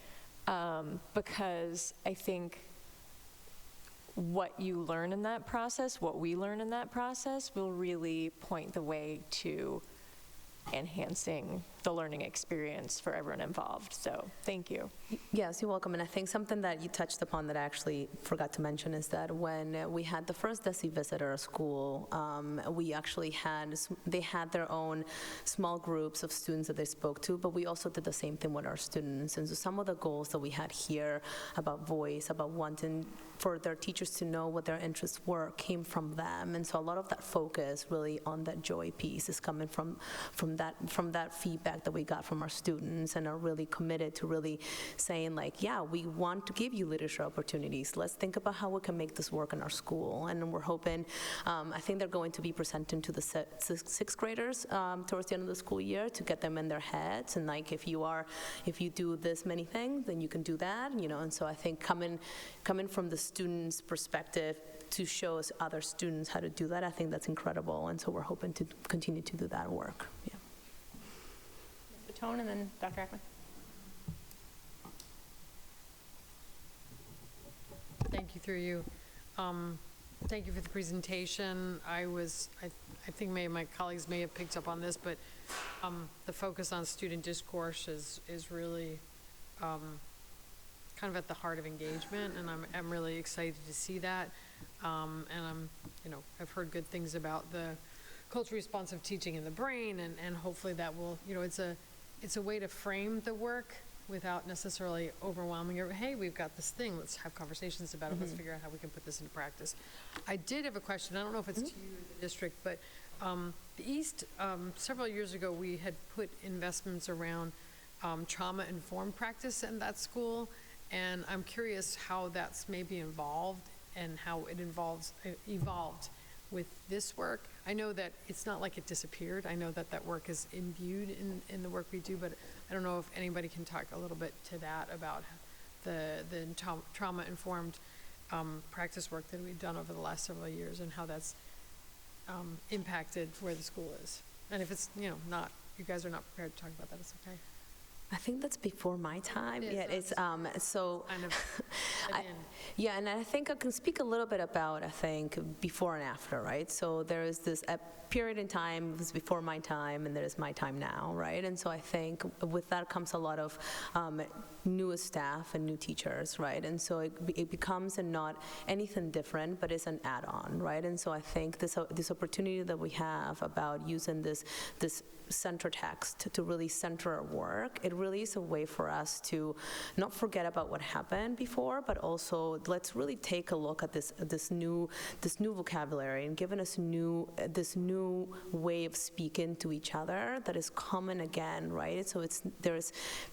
because I think what you learn in that process, what we learn in that process, will really point the way to enhancing the learning experience for everyone involved. So thank you. Yes, you're welcome. And I think something that you touched upon that I actually forgot to mention is that when we had the first DESE visit at our school, we actually they had their own small groups of students that they spoke to, but we also did the same thing with our students. And so some of the goals that we had here about voice, about wanting for their teachers to know what their interests were, came from them. And so a lot of that focus really on that joy piece is coming from that feedback that we got from our students, and are really committed to really saying like, yeah, we want to give you leadership opportunities. Let's think about how we can make this work in our school. And we're hoping, I think they're going to be presenting to the sixth graders towards the end of the school year to get them in their heads. And like, if you do this many things, then you can do that, you know. And so I think coming from the student's perspective to show us other students how to do that, I think that's incredible. And so we're hoping to continue to do that work. Yeah. Tone, and then Dr. Ackman. Thank you, through you. Thank you for the presentation. I think my colleagues may have picked up on this, but the focus on student discourse is really kind of at the heart of engagement, and I'm really excited to see that. And I've heard good things about the culturally responsive teaching in the brain, and hopefully that will, it's a way to frame the work without necessarily overwhelming it. Hey, we've got this thing, let's have conversations about it, let's figure out how we can put this into practice. I did have a question, I don't know if it's to you or the district, but the East, several years ago, we had put investments around trauma-informed practice in that school, and I'm curious how that's maybe involved and how it evolved with this work. I know that it's not like it disappeared. I know that work is imbued in the work we do, but I don't know if anybody can talk a little bit to that about the trauma-informed practice work that we've done over the last several years and how that's impacted where the school is. And if it's, not, you guys are not prepared to talk about that, it's okay. I think that's before my time. Yeah, it's so. Kind of yeah, and I think I can speak a little bit about, I think, before and after, right? So there is this period in time, it was before my time, and there is my time now, right? And so I think with that comes a lot of new staff and new teachers, right? And so it becomes not anything different, but it's an add-on, right? And so I think this opportunity that we have about using this center text to really center our work, it really is a way for us to not forget about what happened before, but also let's really take a look at this new vocabulary and giving us this new way of speaking to each other that is common again, right? So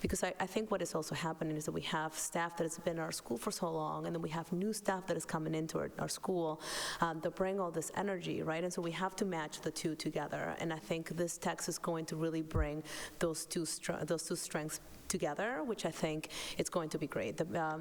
because I think what is also happening is that we have staff that has been in our school for so long, and then we have new staff that is coming into our school that bring all this energy, right? And so we have to match the two together, and I think this text is going to really bring those two strengths together, which I think it's going to be great. I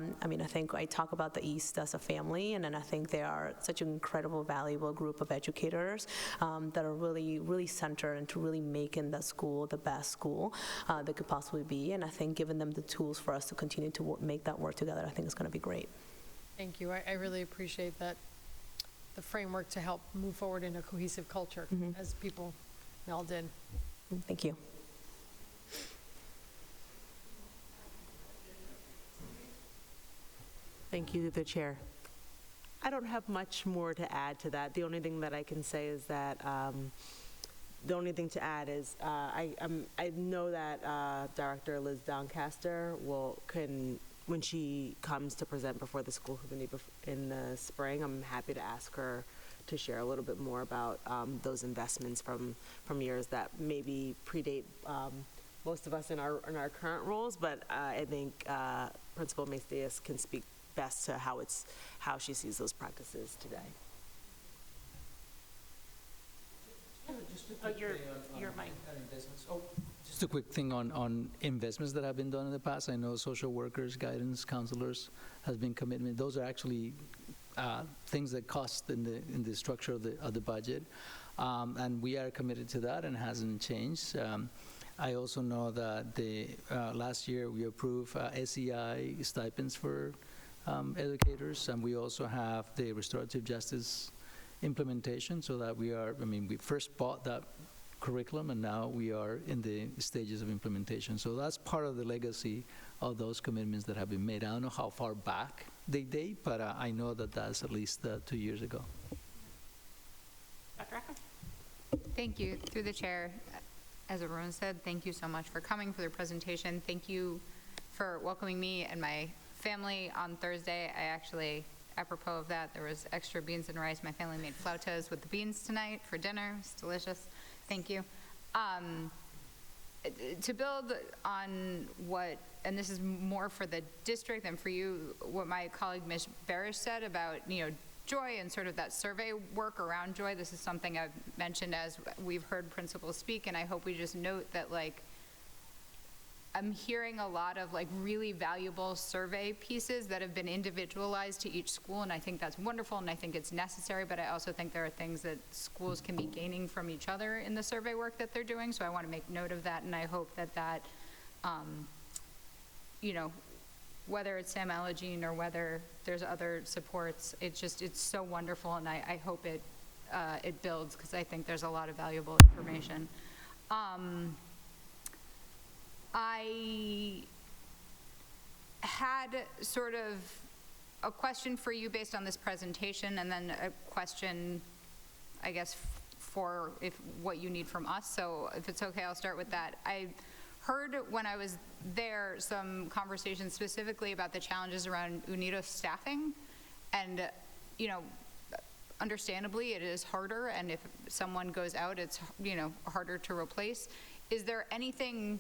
think I talk about the East as a family, and then I think they are such an incredible, valuable group of educators that are really, really centered into really making that school the best school that could possibly be. And I think giving them the tools for us to continue to make that work together, I think is going to be great. Thank you. I really appreciate that, the framework to help move forward in a cohesive culture as people meld in. Thank you. Thank you, the chair. I don't have much more to add to that. The only thing that I can say is that I know that Director Liz Doncaster when she comes to present before the school committee in the spring, I'm happy to ask her to share a little bit more about those investments from years that maybe predate most of us in our current roles, but I think Principal Macias can speak best to how she sees those practices today. Your mic. Just a quick thing on investments that have been done in the past. I know social workers, guidance counselors has been commitment. Those are actually things that cost in the structure of the budget, and we are committed to that, and it hasn't changed. I also know that last year we approved SEI stipends for educators, and we also have the restorative justice implementation, so that we first bought that curriculum, and now we are in the stages of implementation. So that's part of the legacy of those commitments that have been made. I don't know how far back they date, but I know that that's at least 2 years ago. Dr. Echo? Thank you. Through the chair, as everyone said, thank you so much for coming for the presentation. Thank you for welcoming me and my family on Thursday. I actually, apropos of that, there was extra beans and rice. My family made flautas with the beans tonight for dinner. It's delicious. Thank you. To build on what, and this is more for the district than for you, what my colleague Ms. Barish said about, joy and sort of that survey work around joy. This is something I've mentioned as we've heard principals speak, and I hope we just note that, I'm hearing a lot of really valuable survey pieces that have been individualized to each school, and I think that's wonderful, and I think it's necessary, but I also think there are things that schools can be gaining from each other in the survey work that they're doing, so I want to make note of that, and I hope that whether it's Sam Alagine or whether there's other supports, it's so wonderful, and I hope it builds, because I think there's a lot of valuable information. I had sort of a question for you based on this presentation, and then a question, I guess, for what you need from us. So if it's okay, I'll start with that. I heard when I was there some conversations specifically about the challenges around UNIDO staffing, and understandably it is harder, and if someone goes out, it's harder to replace. Is there anything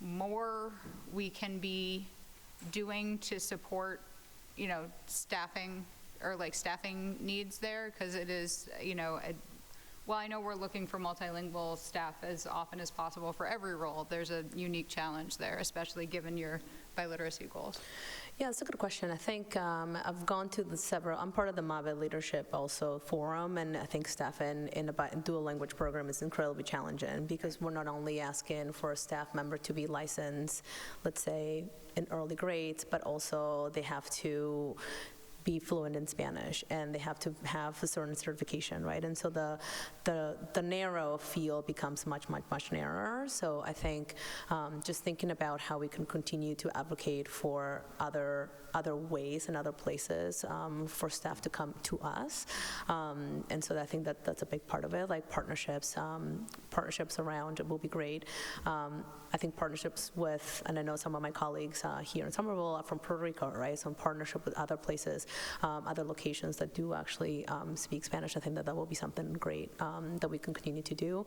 more we can be doing to support, staffing or staffing needs there? Because it is, well, I know we're looking for multilingual staff as often as possible for every role. There's a unique challenge there, especially given your biliteracy goals. Yeah, it's a good question. I think I've gone to I'm part of the MAVE Leadership also forum, and I think staff in a dual language program is incredibly challenging, because we're not only asking for a staff member to be licensed, let's say, in early grades, but also they have to be fluent in Spanish, and they have to have a certain certification, right? And so the narrow field becomes much narrower. So I think just thinking about how we can continue to advocate for other ways and other places for staff to come to us. And so I think that's a big part of it, partnerships around it will be great. I think partnerships with, and I know some of my colleagues here in Somerville are from Puerto Rico, right? So in partnership with other places, other locations that do actually speak Spanish, I think that will be something great that we can continue to do.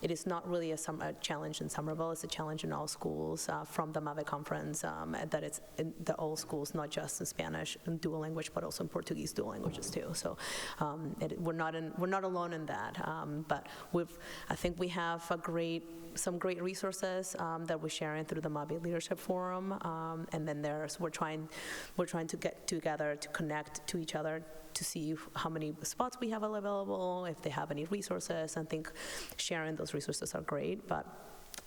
It is not really a challenge in Somerville, it's a challenge in all schools from the MAVE conference, that it's in all schools, not just in Spanish and dual language, but also in Portuguese dual languages too. So we're not alone in that. But I think we have some great resources that we're sharing through the MAVE Leadership Forum, and then we're trying to get together to connect to each other to see how many spots we have available, if they have any resources. I think sharing those resources are great, but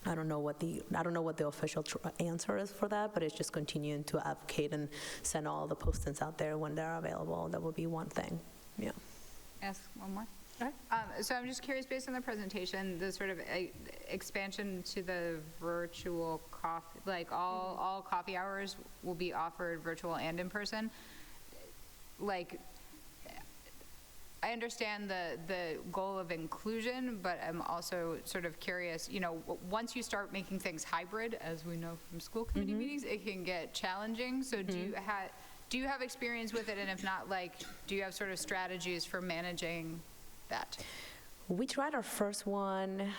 I don't know what the official answer is for that, but it's just continuing to advocate and send all the postings out there when they're available. That would be one thing. Yeah. Ask one more. So I'm just curious, based on the presentation, the sort of expansion to the virtual coffee, all coffee hours will be offered virtual and in person. I understand the goal of inclusion, but I'm also sort of curious, once you start making things hybrid, as we know from school committee meetings, it can get challenging. So do you have experience with it? And if not, do you have sort of strategies for managing that? We tried our first one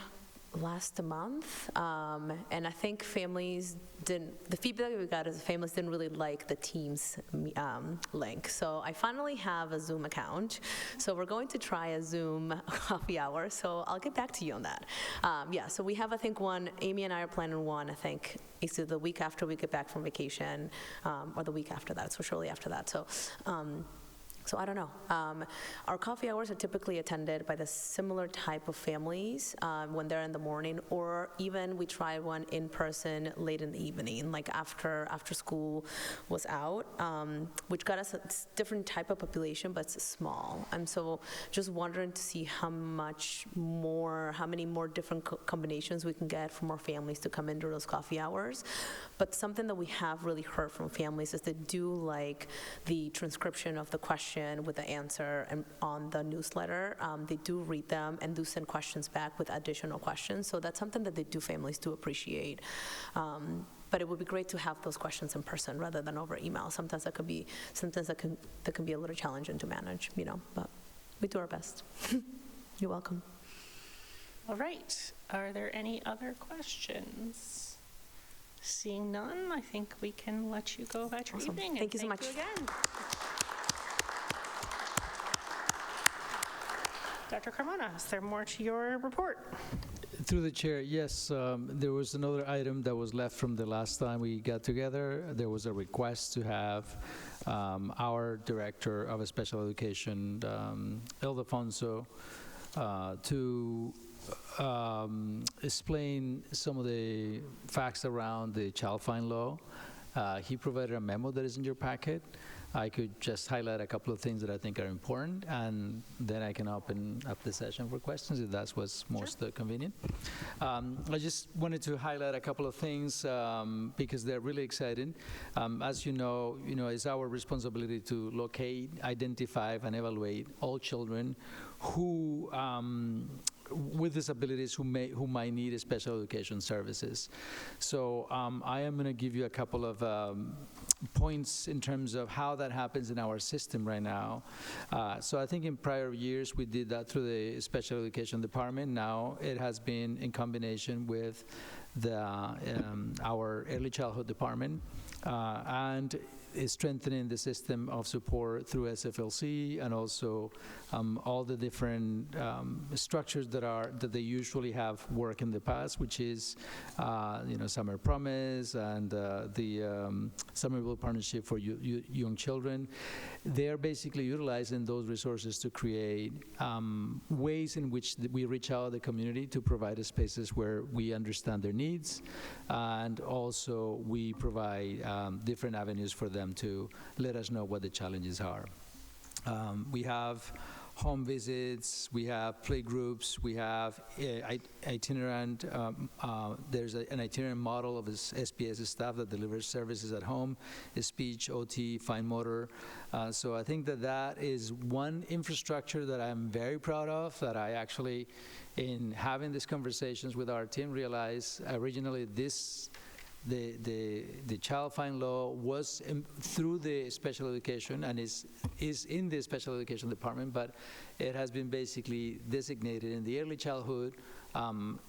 last month, and I think the feedback we got is families didn't really like the Teams link. So I finally have a Zoom account. So we're going to try a Zoom coffee hour. So I'll get back to you on that. So we have, I think, one, Amy and I are planning one, I think, either the week after we get back from vacation, or the week after that, so shortly after that. So So I don't know. Our coffee hours are typically attended by the similar type of families when they're in the morning, or even we try one in person late in the evening, like after school was out, which got us a different type of population, but it's small. And so just wondering to see how many more different combinations we can get from our families to come into those coffee hours. But something that we have really heard from families is they do like the transcription of the question with the answer and on the newsletter. They do read them and do send questions back with additional questions. So that's something that families do appreciate. But it would be great to have those questions in person rather than over email. Sometimes that can be a little challenging to manage, but we do our best. You're welcome. All right. Are there any other questions? Seeing none, I think we can let you go about your evening. Thank you so much. Thank you again. Dr. Carmona, is there more to your report? Through the chair, yes, there was another item that was left from the last time we got together. There was a request to have our Director of Special Education, Ildefonso, to explain some of the facts around the child fine law. He provided a memo that is in your packet. I could just highlight a couple of things that I think are important, and then I can open up the session for questions if that's what's most convenient. I just wanted to highlight a couple of things because they're really exciting. As you know, it's our responsibility to locate, identify, and evaluate all children who with disabilities who might need special education services. So I am going to give you a couple of points in terms of how that happens in our system right now. So I think in prior years we did that through the special education department. Now it has been in combination with our early childhood department and is strengthening the system of support through SFLC and also all the different structures that they usually have worked in the past, which is Summer Promise and the Somerville Partnership for Young Children. They're basically utilizing those resources to create ways in which we reach out to the community to provide spaces where we understand their needs, and also we provide different avenues for them to let us know what the challenges are. We have home visits, we have play groups, we have itinerant, there's an itinerant model of SPS staff that delivers services at home, speech, OT, fine motor. So I think that is one infrastructure that I'm very proud of, that I actually, in having these conversations with our team, realized originally the child fine law was through the special education and is in the special education department, but it has been basically designated in the early childhood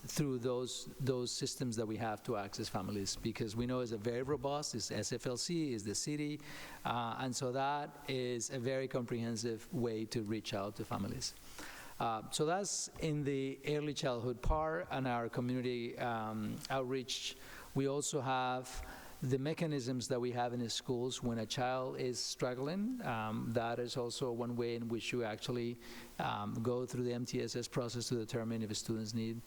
through those systems that we have to access families, because we know it's a very robust, it's SFLC, it's the city, and so that is a very comprehensive way to reach out to families. So that's in the early childhood part and our community outreach. We also have the mechanisms that we have in the schools when a child is struggling. That is also one way in which you actually go through the MTSS process to determine if students need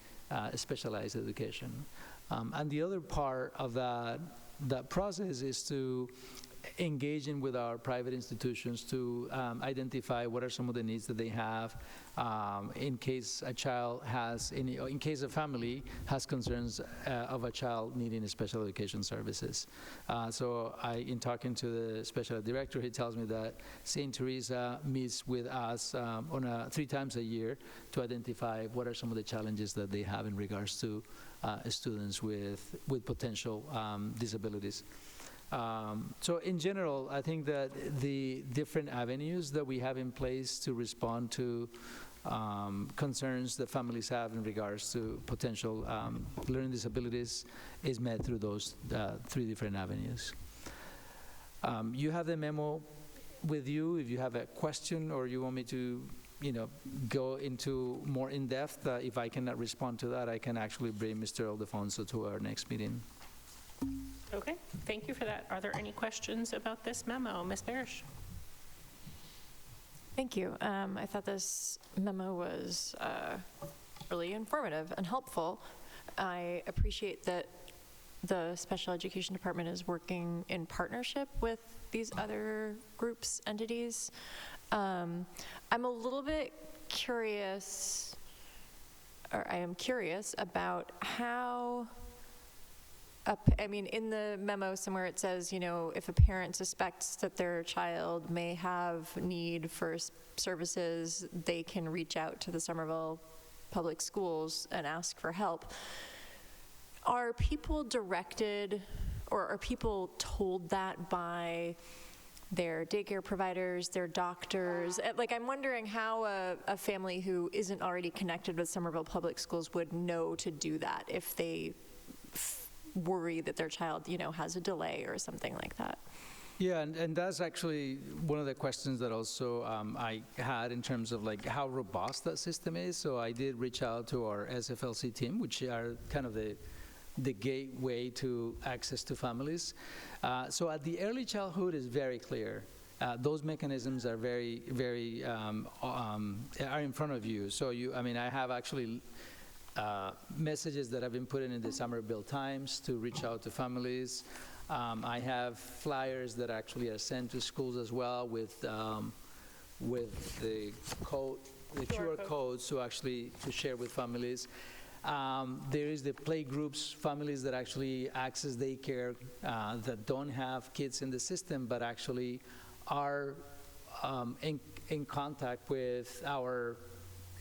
specialized education. And the other part of that process is to engaging with our private institutions to identify what are some of the needs that they have in case a child has in case a family has concerns of a child needing special education services. So in talking to the special ed director, he tells me that St. Teresa meets with us on 3 times a year to identify what are some of the challenges that they have in regards to students with potential disabilities. So in general, I think that the different avenues that we have in place to respond to concerns that families have in regards to potential learning disabilities is met through those 3 different avenues. You have the memo with you. If you have a question or you want me to go into more in depth, if I cannot respond to that, I can actually bring Mr. Ildefonso to our next meeting. Okay, thank you for that. Are there any questions about this memo? Ms. Barish? Thank you. I thought this memo was really informative and helpful. I appreciate that the special education department is working in partnership with these other groups, entities. I'm a little bit curious, or I am curious about how, I mean, in the memo somewhere it says, you know, if a parent suspects that their child may have need for services, they can reach out to the Somerville Public Schools and ask for help. Are people directed, or are people told that by their daycare providers, their doctors? Like, I'm wondering how a family who isn't already connected with Somerville Public Schools would know to do that if they worry that their child, you know, has a delay or something like that. Yeah, and that's actually one of the questions that also I had in terms of like how robust that system is. So I did reach out to our SFLC team, which are kind of the gateway to access to families. So at the early childhood is very clear. Those mechanisms are very, very, are in front of you. So I have actually messages that have been put in the Somerville Times to reach out to families. I have flyers that actually are sent to schools as well with the code, the QR codes to share with families. There is the play groups, families that actually access daycare that don't have kids in the system, but actually are in contact with our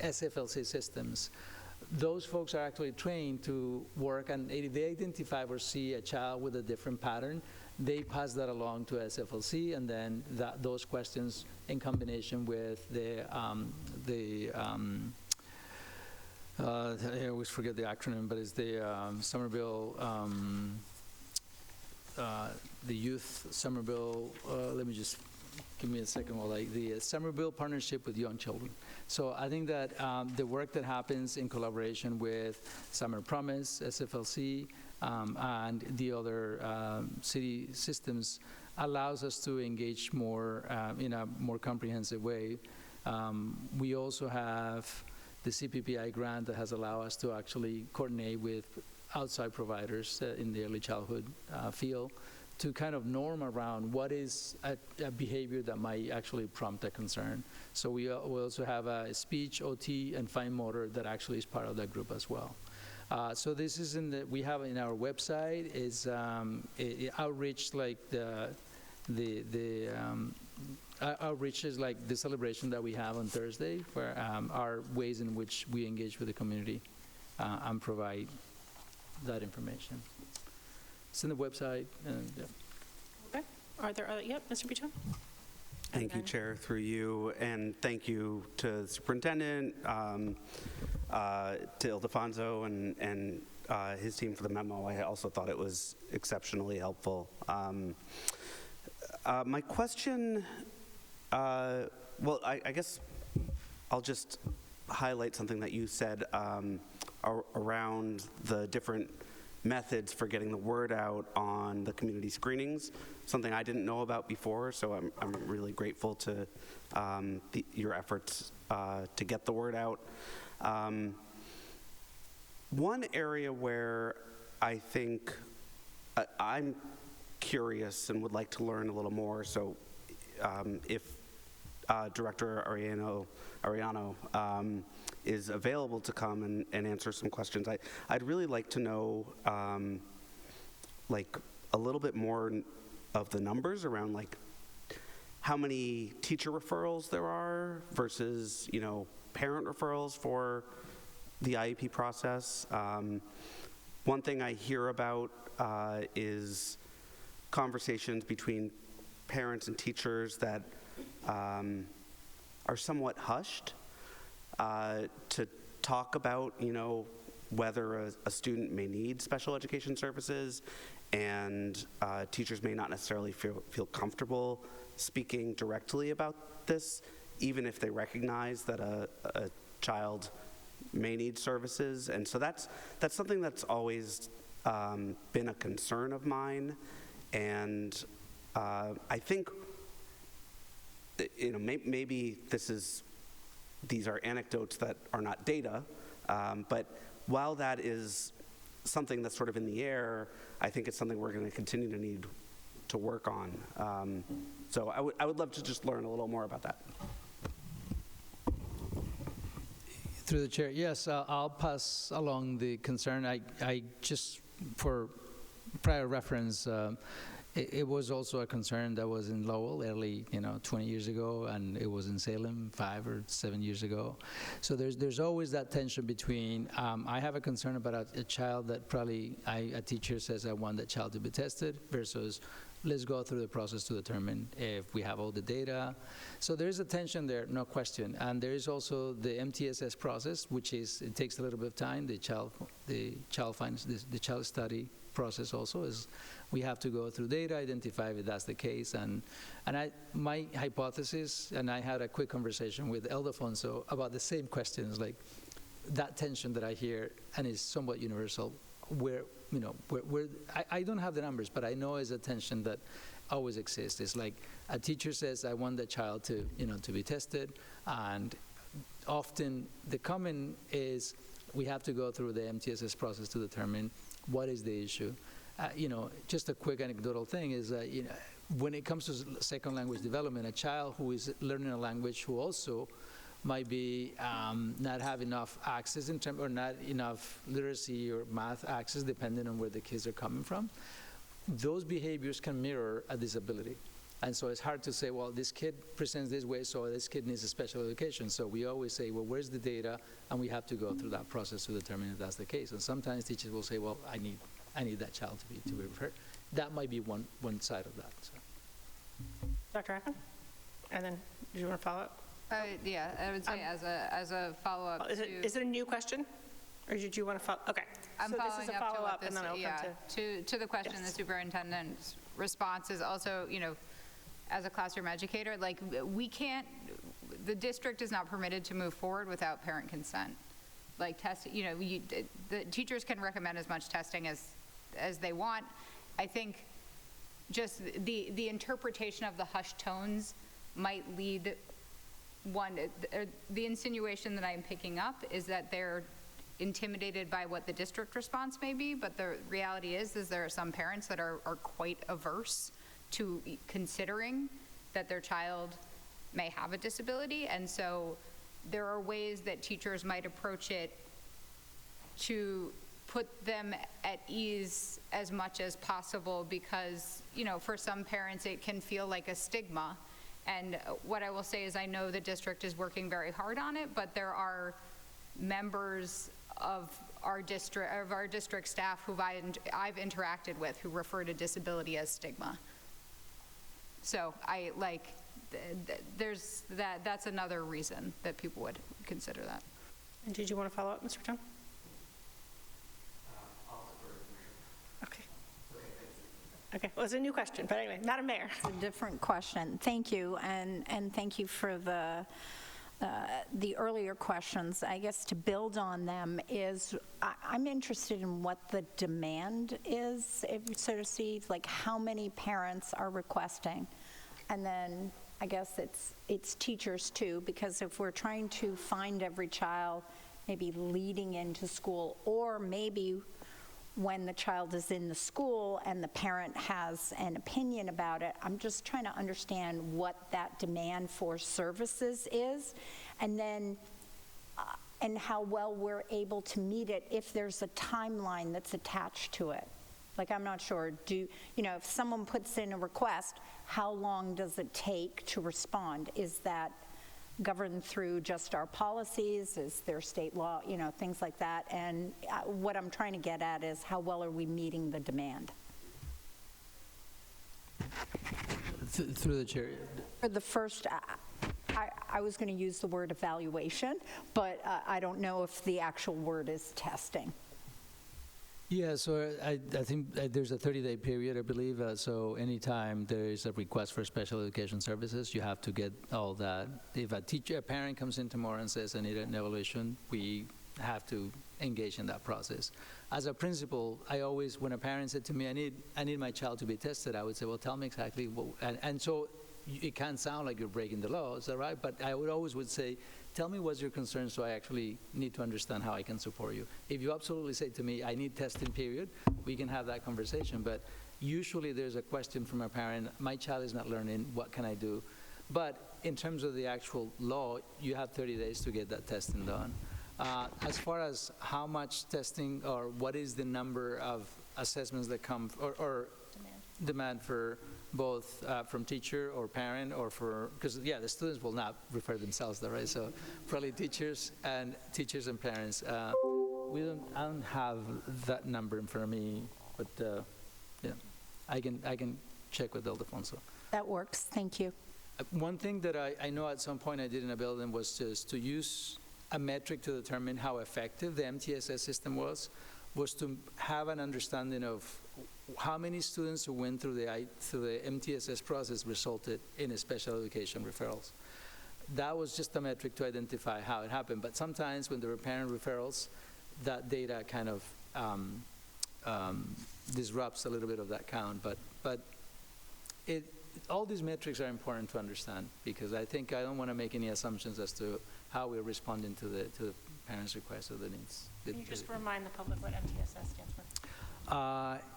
SFLC systems. Those folks are actually trained to work, and if they identify or see a child with a different pattern, they pass that along to SFLC, and then those questions in combination with I always forget the acronym, but it's the Somerville, the Youth Somerville, let me just, give me a second, the Somerville Partnership with Young Children. So I think that the work that happens in collaboration with Summer Promise, SFLC, and the other city systems allows us to engage more in a more comprehensive way. We also have the CPPI grant that has allowed us to actually coordinate with outside providers in the early childhood field to kind of norm around what is a behavior that might actually prompt a concern. So we also have a speech, OT, and fine motor that actually is part of that group as well. So this is we have in our website is outreach, like outreach is like the celebration that we have on Thursday, where are ways in which we engage with the community and provide that information. It's in the website. And, yeah. Okay. Are there other? Yep, Mr. Buchan. Thank you, Chair, through you, and thank you to the superintendent, to Ildefonso and his team for the memo. I also thought it was exceptionally helpful. My question, well, I guess I'll just highlight something that you said around the different methods for getting the word out on the community screenings, something I didn't know about before, so I'm really grateful to your efforts to get the word out. One area where I think I'm curious and would like to learn a little more, so if Director Arellano is available to come and answer some questions, I'd really like to know like a little bit more of the numbers around like how many teacher referrals there are versus, you know, parent referrals for the IEP process. One thing I hear about is conversations between parents and teachers that are somewhat hushed to talk about, you know, whether a student may need special education services, and teachers may not necessarily feel comfortable speaking directly about this, even if they recognize that a child may need services. And so that's something that's always been a concern of mine. And I think maybe these are anecdotes that are not data, but while that is something that's sort of in the air, I think it's something we're going to continue to need to work on. So I would love to just learn a little more about that. Through the chair, yes, I'll pass along the concern. I just, for prior reference, it was also a concern that was in Lowell early, 20 years ago, and it was in Salem 5 or 7 years ago. So there's always that tension between, I have a concern about a child that probably a teacher says I want that child to be tested versus let's go through the process to determine if we have all the data. So there is a tension there, no question. And there is also the MTSS process, which is, it takes a little bit of time. The child study process also is, we have to go through data, identify if that's the case. And my hypothesis, and I had a quick conversation with Ildefonso about the same questions, like that tension that I hear, and is somewhat universal, where I don't have the numbers, but I know it's a tension that always exists. It's like a teacher says, I want the child to, to be tested, and often the comment is we have to go through the MTSS process to determine what is the issue. Just a quick anecdotal thing is, when it comes to second language development, a child who is learning a language who also might be not have enough access or not enough literacy or math access, depending on where the kids are coming from, those behaviors can mirror a disability. And so it's hard to say, well, this kid presents this way, so this kid needs a special education. So we always say, well, where's the data? And we have to go through that process to determine if that's the case. And sometimes teachers will say, well, I need that child to be referred. That might be one side of that. So. Dr. Ackman? And then, do you want to follow up? Yeah, I would say as a follow-up is it a new question? Or did you want to follow? Okay. I'm so following this is a up to follow-up, what this, and then I'll come to the question. Yes. The superintendent's response is also, as a classroom educator, like the district is not permitted to move forward without parent consent. Like the teachers can recommend as much testing as they want. I think just the interpretation of the hushed tones might lead the insinuation that I'm picking up is that they're intimidated by what the district response may be, but the reality is there are some parents that are quite averse to considering that their child may have a disability, and so there are ways that teachers might approach it to put them at ease as much as possible, because for some parents it can feel like a stigma. And what I will say is I know the district is working very hard on it, but there are members of our district staff who I've interacted with who refer to disability as stigma. So there's that's another reason that people would consider that. And did you want to follow up, Mr. Raton? Okay, well, it's a new question, but anyway, Madam Mayor. It's a different question. Thank you, and thank you for the earlier questions. I guess to build on them is, I'm interested in what the demand is, so to see, like how many parents are requesting, and then I guess it's teachers too, because if we're trying to find every child, maybe leading into school, or maybe when the child is in the school and the parent has an opinion about it, I'm just trying to understand what that demand for services is, and then and how well we're able to meet it if there's a timeline that's attached to it. Like, I'm not sure, if someone puts in a request, how long does it take to respond? Is that governed through just our policies? Is there state law, things like that? And what I'm trying to get at is how well are we meeting the demand? Through the chair. For the first, I was going to use the word evaluation, but I don't know if the actual word is testing. Yeah, so I think there's a 30-day period, I believe. So anytime there is a request for special education services, you have to get all that. If a parent comes in tomorrow and says, I need an evaluation, we have to engage in that process. As a principal, I always, when a parent said to me, I need my child to be tested, I would say, well, tell me exactly what, and so it can sound like you're breaking the law, is that right? But I would say, tell me what's your concern so I actually need to understand how I can support you. If you absolutely say to me, I need testing period, we can have that conversation. But usually there's a question from a parent, my child is not learning, what can I do? But in terms of the actual law, you have 30 days to get that testing done. As far as how much testing or what is the number of assessments that come, or demand for both from teacher or parent, or for, because the students will not refer themselves there, right? So probably teachers and parents. I don't have that number in front of me, but I can check with Ildefonso. That works, thank you. One thing that I know at some point I did in a building was just to use a metric to determine how effective the MTSS system was to have an understanding of how many students who went through the MTSS process resulted in a special education referrals. That was just a metric to identify how it happened. But sometimes when there were parent referrals, that data kind of disrupts a little bit of that count. But all these metrics are important to understand, because I think I don't want to make any assumptions as to how we're responding to the parents' requests or the needs. Can you just remind the public what MTSS stands for?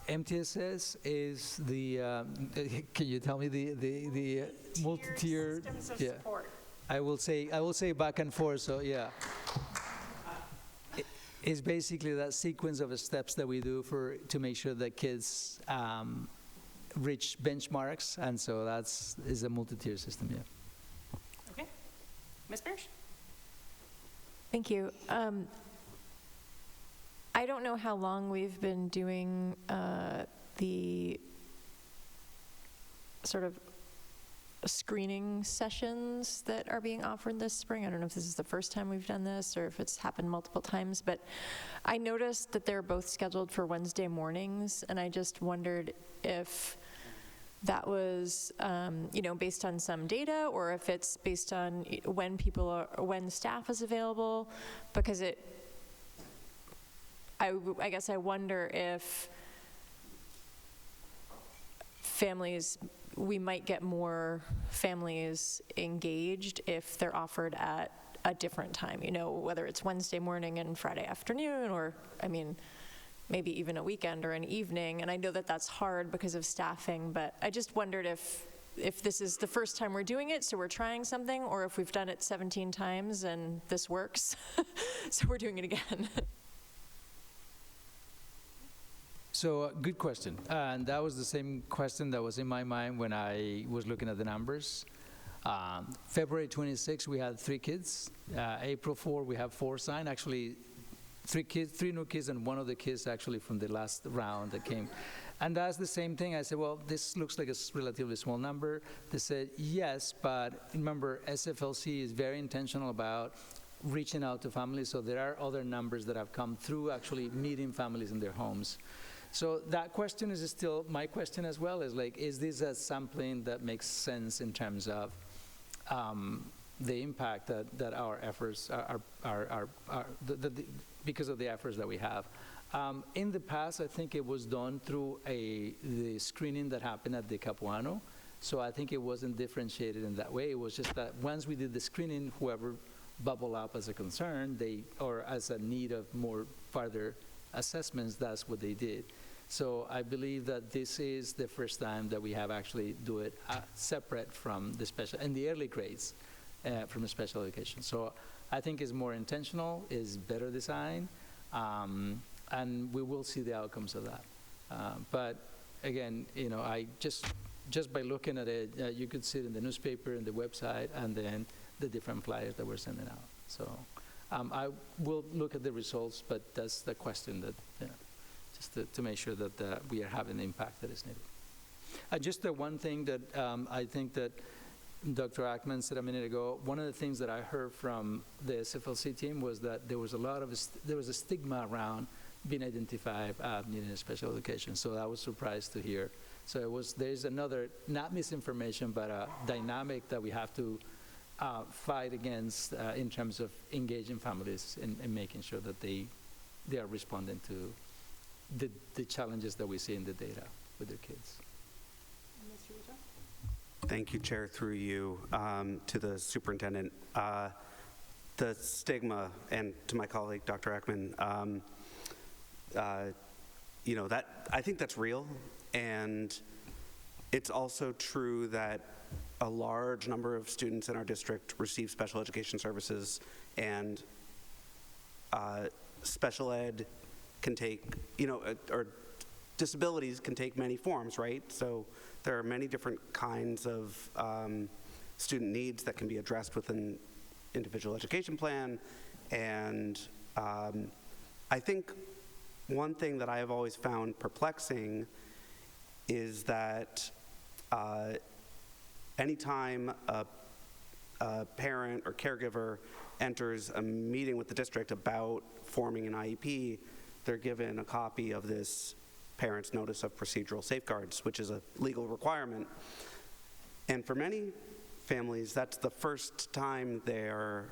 MTSS is the, can you tell me the multi-tier systems of support. I will say back and forth, so yeah. It's basically that sequence of steps that we do to make sure that kids reach benchmarks, and so is a multi-tier system, yeah. Okay. Ms. Parrish? Thank you. I don't know how long we've been doing the sort of screening sessions that are being offered this spring. I don't know if this is the first time we've done this or if it's happened multiple times, but I noticed that they're both scheduled for Wednesday mornings, and I just wondered if that was, based on some data, or if it's based on when staff is available, because I guess I wonder if we might get more families engaged if they're offered at a different time, whether it's Wednesday morning and Friday afternoon, or, maybe even a weekend or an evening. And I know that that's hard because of staffing, but I just wondered if this is the first time we're doing it, so we're trying something, or if we've done it 17 times and this works, so we're doing it again. So, good question. And that was the same question that was in my mind when I was looking at the numbers. February 26, we had 3 kids. April 4, we have 4 signed. Actually, 3 new kids, and one of the kids actually from the last round that came. And that's the same thing. I said, well, this looks like a relatively small number. They said, yes, but remember, SFLC is very intentional about reaching out to families, so there are other numbers that have come through actually meeting families in their homes. So that question is still my question as well, is this a sampling that makes sense in terms of the impact that our efforts are because of the efforts that we have. In the past, I think it was done through the screening that happened at the Capuano. So I think it wasn't differentiated in that way. It was just that once we did the screening, whoever bubbled up as a concern, or as a need of more further assessments, that's what they did. So I believe that this is the first time that we have actually do it separate from the special, in the early grades, from the special education. So I think it's more intentional, is better design, and we will see the outcomes of that. But again, I just by looking at it, you could see it in the newspaper, in the website, and then the different flyers that we're sending out. So I will look at the results, but that's the question that, just to make sure that we are having the impact that is needed. Just the one thing that I think that Dr. Ackman said a minute ago, one of the things that I heard from the SFLC team was that there was a stigma around being identified needing a special education. So I was surprised to hear. So there's another, not misinformation, but a dynamic that we have to fight against in terms of engaging families and making sure that they are responding to the challenges that we see in the data with their kids. Thank you, Chair, through you, to the superintendent. The stigma, and to my colleague, Dr. Ekman, you know, that I think that's real, and it's also true that a large number of students in our district receive special education services, and special ed can take, you know, or disabilities can take many forms, right? So there are many different kinds of student needs that can be addressed within individual education plan, and I think one thing that I have always found perplexing is that anytime a parent or caregiver enters a meeting with the district about forming an IEP, they're given a copy of this parent's notice of procedural safeguards, which is a legal requirement. And for many families, that's the first time they're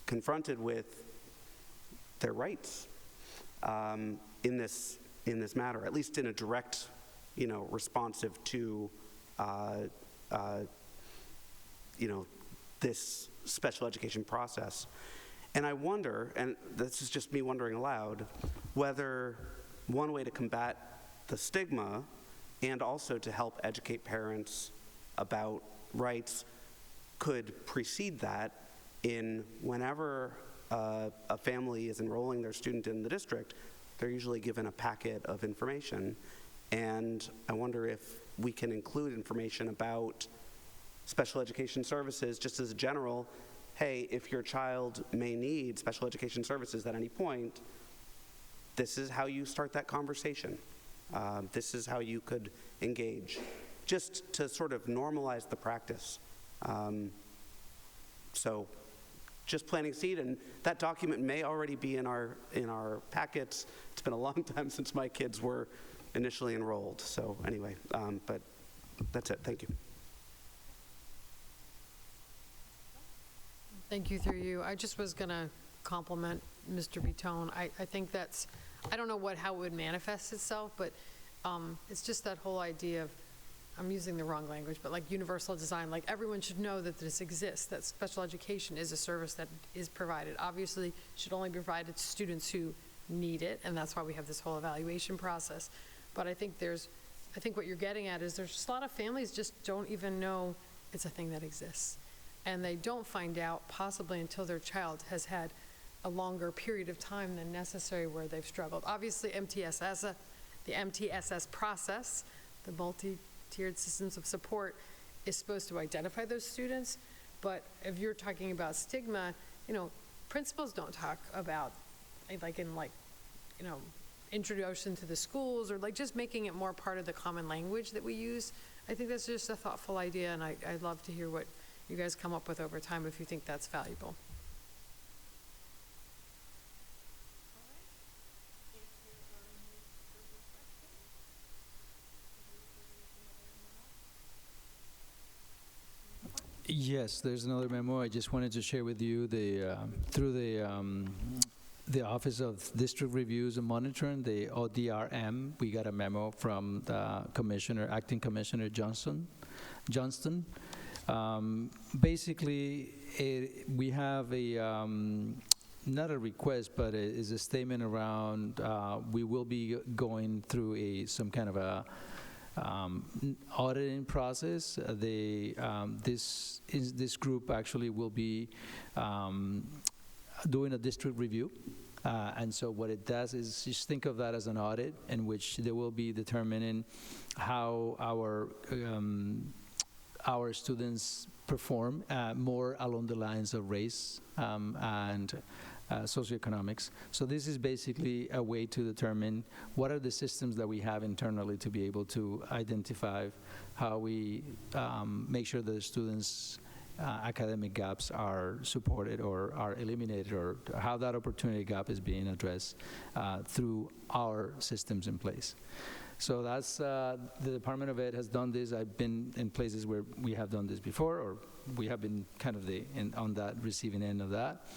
confronted with their rights in this matter, at least in a direct, you know, responsive to, you know, this special education process. And I wonder, and this is just me wondering aloud, whether one way to combat the stigma and also to help educate parents about rights could precede that in whenever a family is enrolling their student in the district, they're usually given a packet of information. And I wonder if we can include information about special education services just as a general, hey, if your child may need special education services at any point, this is how you start that conversation. This is how you could engage, just to sort of normalize the practice. So just planting seed, and that document may already be in our packets. It's been a long time since my kids were initially enrolled. So anyway, but that's it. Thank you. Thank you, through you. I just was going to compliment Mr. Vitone. I think that's, I don't know how it would manifest itself, but it's just that whole idea of, I'm using the wrong language, but like universal design, like everyone should know that this exists, that special education is a service that is provided. Obviously, should only be provided to students who need it, and that's why we have this whole evaluation process. But I think what you're getting at is there's just a lot of families just don't even know it's a thing that exists. And they don't find out possibly until their child has had a longer period of time than necessary where they've struggled. Obviously, the MTSS process, the multi-tiered systems of support, is supposed to identify those students. But if you're talking about stigma, you know, principals don't talk about, like in you know, introduction to the schools, or like just making it more part of the common language that we use. I think that's just a thoughtful idea, and I'd love to hear what you guys come up with over time if you think that's valuable. Yes, there's another memo I just wanted to share with you. Through the Office of District Reviews and Monitoring, the ODRM, we got a memo from the Acting Commissioner Johnston. Basically, we have a not a request, but it is a statement around we will be going through some kind of a auditing process. This group actually will be doing a district review. And so what it does is just think of that as an audit in which they will be determining how our students perform more along the lines of race and socioeconomics. So this is basically a way to determine what are the systems that we have internally to be able to identify how we make sure that the students' academic gaps are supported or are eliminated, or how that opportunity gap is being addressed through our systems in place. So that's, the Department of Ed has done this. I've been in places where we have done this before, or we have been kind of on that receiving end of that.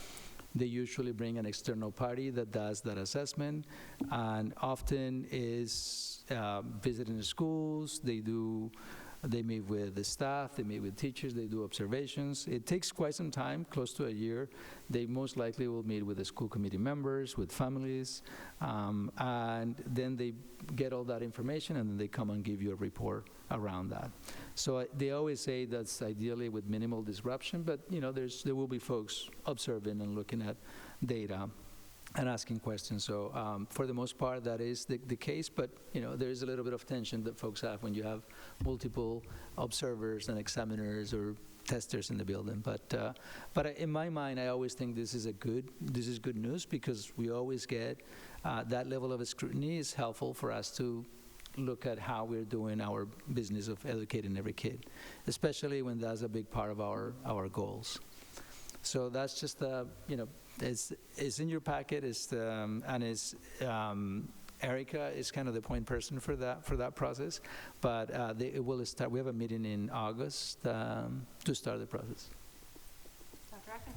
They usually bring an external party that does that assessment, and often is visiting the schools. They do They meet with the staff, they meet with teachers, they do observations. It takes quite some time, close to a year. They most likely will meet with the school committee members, with families, and then they get all that information, and then they come and give you a report around that. So they always say that's ideally with minimal disruption, but there will be folks observing and looking at data and asking questions. So for the most part, that is the case, but there is a little bit of tension that folks have when you have multiple observers and examiners or testers in the building. But in my mind, I always think this is good news, because we always get that level of scrutiny is helpful for us to look at how we're doing our business of educating every kid, especially when that's a big part of our goals. So that's just it's in your packet. Erica is kind of the point person for that process, but it will start. We have a meeting in August to start the process. Dr. Ackman.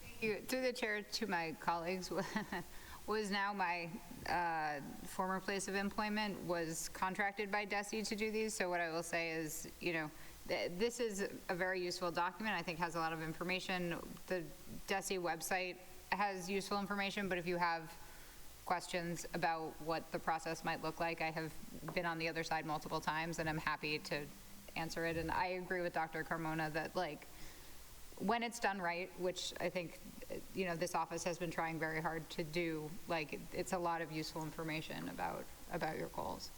Thank you. Through the chair to my colleagues, was now my former place of employment was contracted by DESE to do these. So what I will say is, this is a very useful document. I think has a lot of information. The DESE website has useful information, but if you have questions about what the process might look like, I have been on the other side multiple times, and I'm happy to answer it. And I agree with Dr. Carmona that, when it's done right, which I think, this office has been trying very hard to do, it's a lot of useful information about your goals.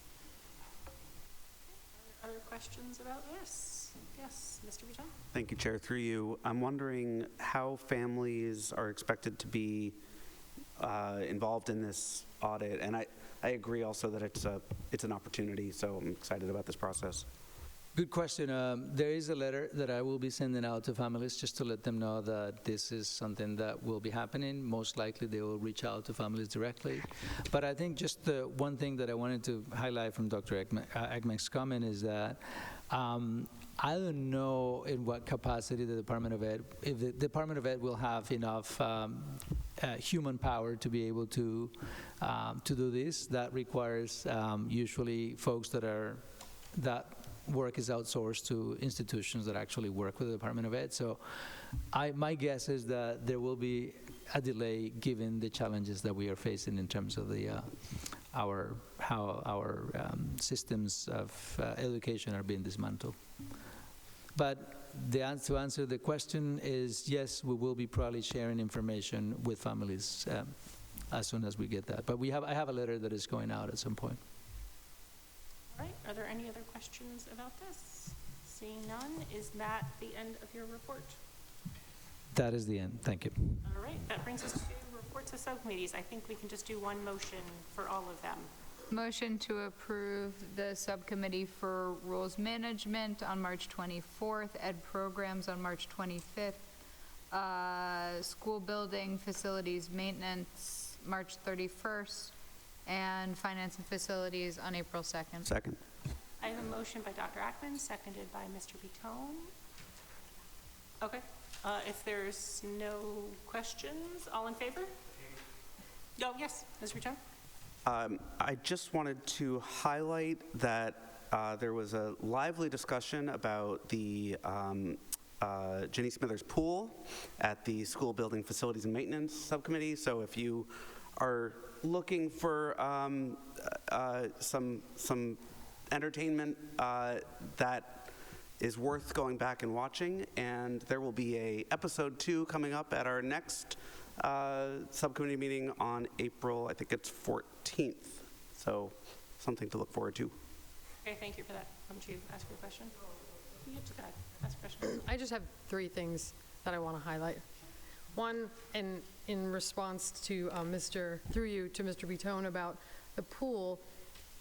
Other questions about this? Yes, Mr. Bouton? Thank you, Chair. Through you, I'm wondering how families are expected to be involved in this audit, and I agree also that it's an opportunity, so I'm excited about this process. Good question. There is a letter that I will be sending out to families just to let them know that this is something that will be happening. Most likely they will reach out to families directly. But I think just the one thing that I wanted to highlight from Dr. Eckman's comment is that I don't know in what capacity the Department of Ed, if the Department of Ed will have enough human power to be able to do this. That requires usually folks that work is outsourced to institutions that actually work with the Department of Ed. So my guess is that there will be a delay given the challenges that we are facing in terms of how our systems of education are being dismantled. But to answer the question is yes, we will be probably sharing information with families as soon as we get that. But I have a letter that is going out at some point. All right, are there any other questions about this? Seeing none, is that the end of your report? That is the end. Thank you. All right, that brings us to reports of subcommittees. I think we can just do one motion for all of them. Motion to approve the subcommittee for rules management on March 24th, ed programs on March 25th, school building facilities maintenance March 31st, and finance and facilities on April 2nd. Second. I have a motion by Dr. Ackman, seconded by Mr. Bouton. Okay, if there's no questions, all in favor? Oh, yes, Mr. Bouton. I just wanted to highlight that there was a lively discussion about the Jenny Smithers pool at the school building facilities and maintenance subcommittee. So if you are looking for some entertainment that is worth going back and watching, and there will be a episode 2 coming up at our next subcommittee meeting on April, I think it's 14th. So something to look forward to. Okay, thank you for that. Why don't you ask your question? You just gotta ask a question. I just have 3 things that I want to highlight. One, in response to through you to Mr. Bouton about the pool,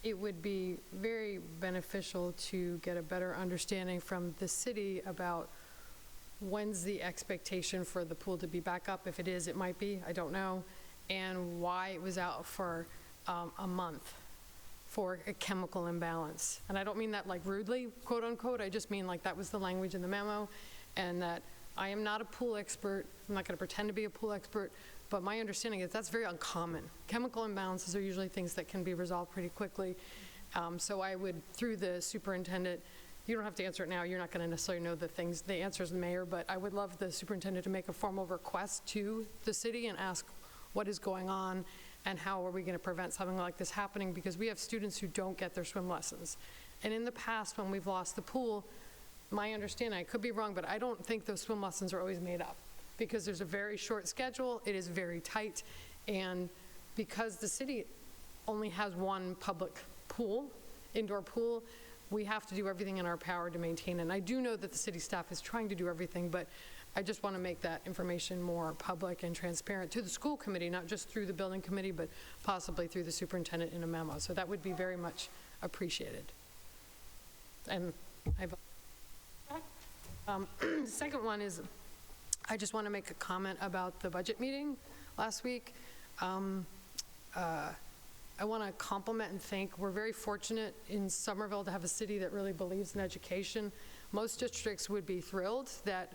it would be very beneficial to get a better understanding from the city about when's the expectation for the pool to be back up. If it is, it might be, I don't know, and why it was out for a month for a chemical imbalance. And I don't mean that like rudely, quote unquote, I just mean like that was the language in the memo, and that I am not a pool expert, I'm not gonna pretend to be a pool expert, but my understanding is that's very uncommon. Chemical imbalances are usually things that can be resolved pretty quickly. So I would, through the superintendent, you don't have to answer it now, you're not going to necessarily know the answer as the mayor, but I would love the superintendent to make a formal request to the city and ask what is going on and how are we going to prevent something like this happening, because we have students who don't get their swim lessons. And in the past, when we've lost the pool, my understanding, I could be wrong, but I don't think those swim lessons are always made up, because there's a very short schedule, it is very tight, and because the city only has one public pool, indoor pool, we have to do everything in our power to maintain it. And I do know that the city staff is trying to do everything, but I just want to make that information more public and transparent to the school committee, not just through the building committee, but possibly through the superintendent in a memo. So that would be very much appreciated. And I've the second one is, I just want to make a comment about the budget meeting last week. I want to compliment and thank, we're very fortunate in Somerville to have a city that really believes in education. Most districts would be thrilled that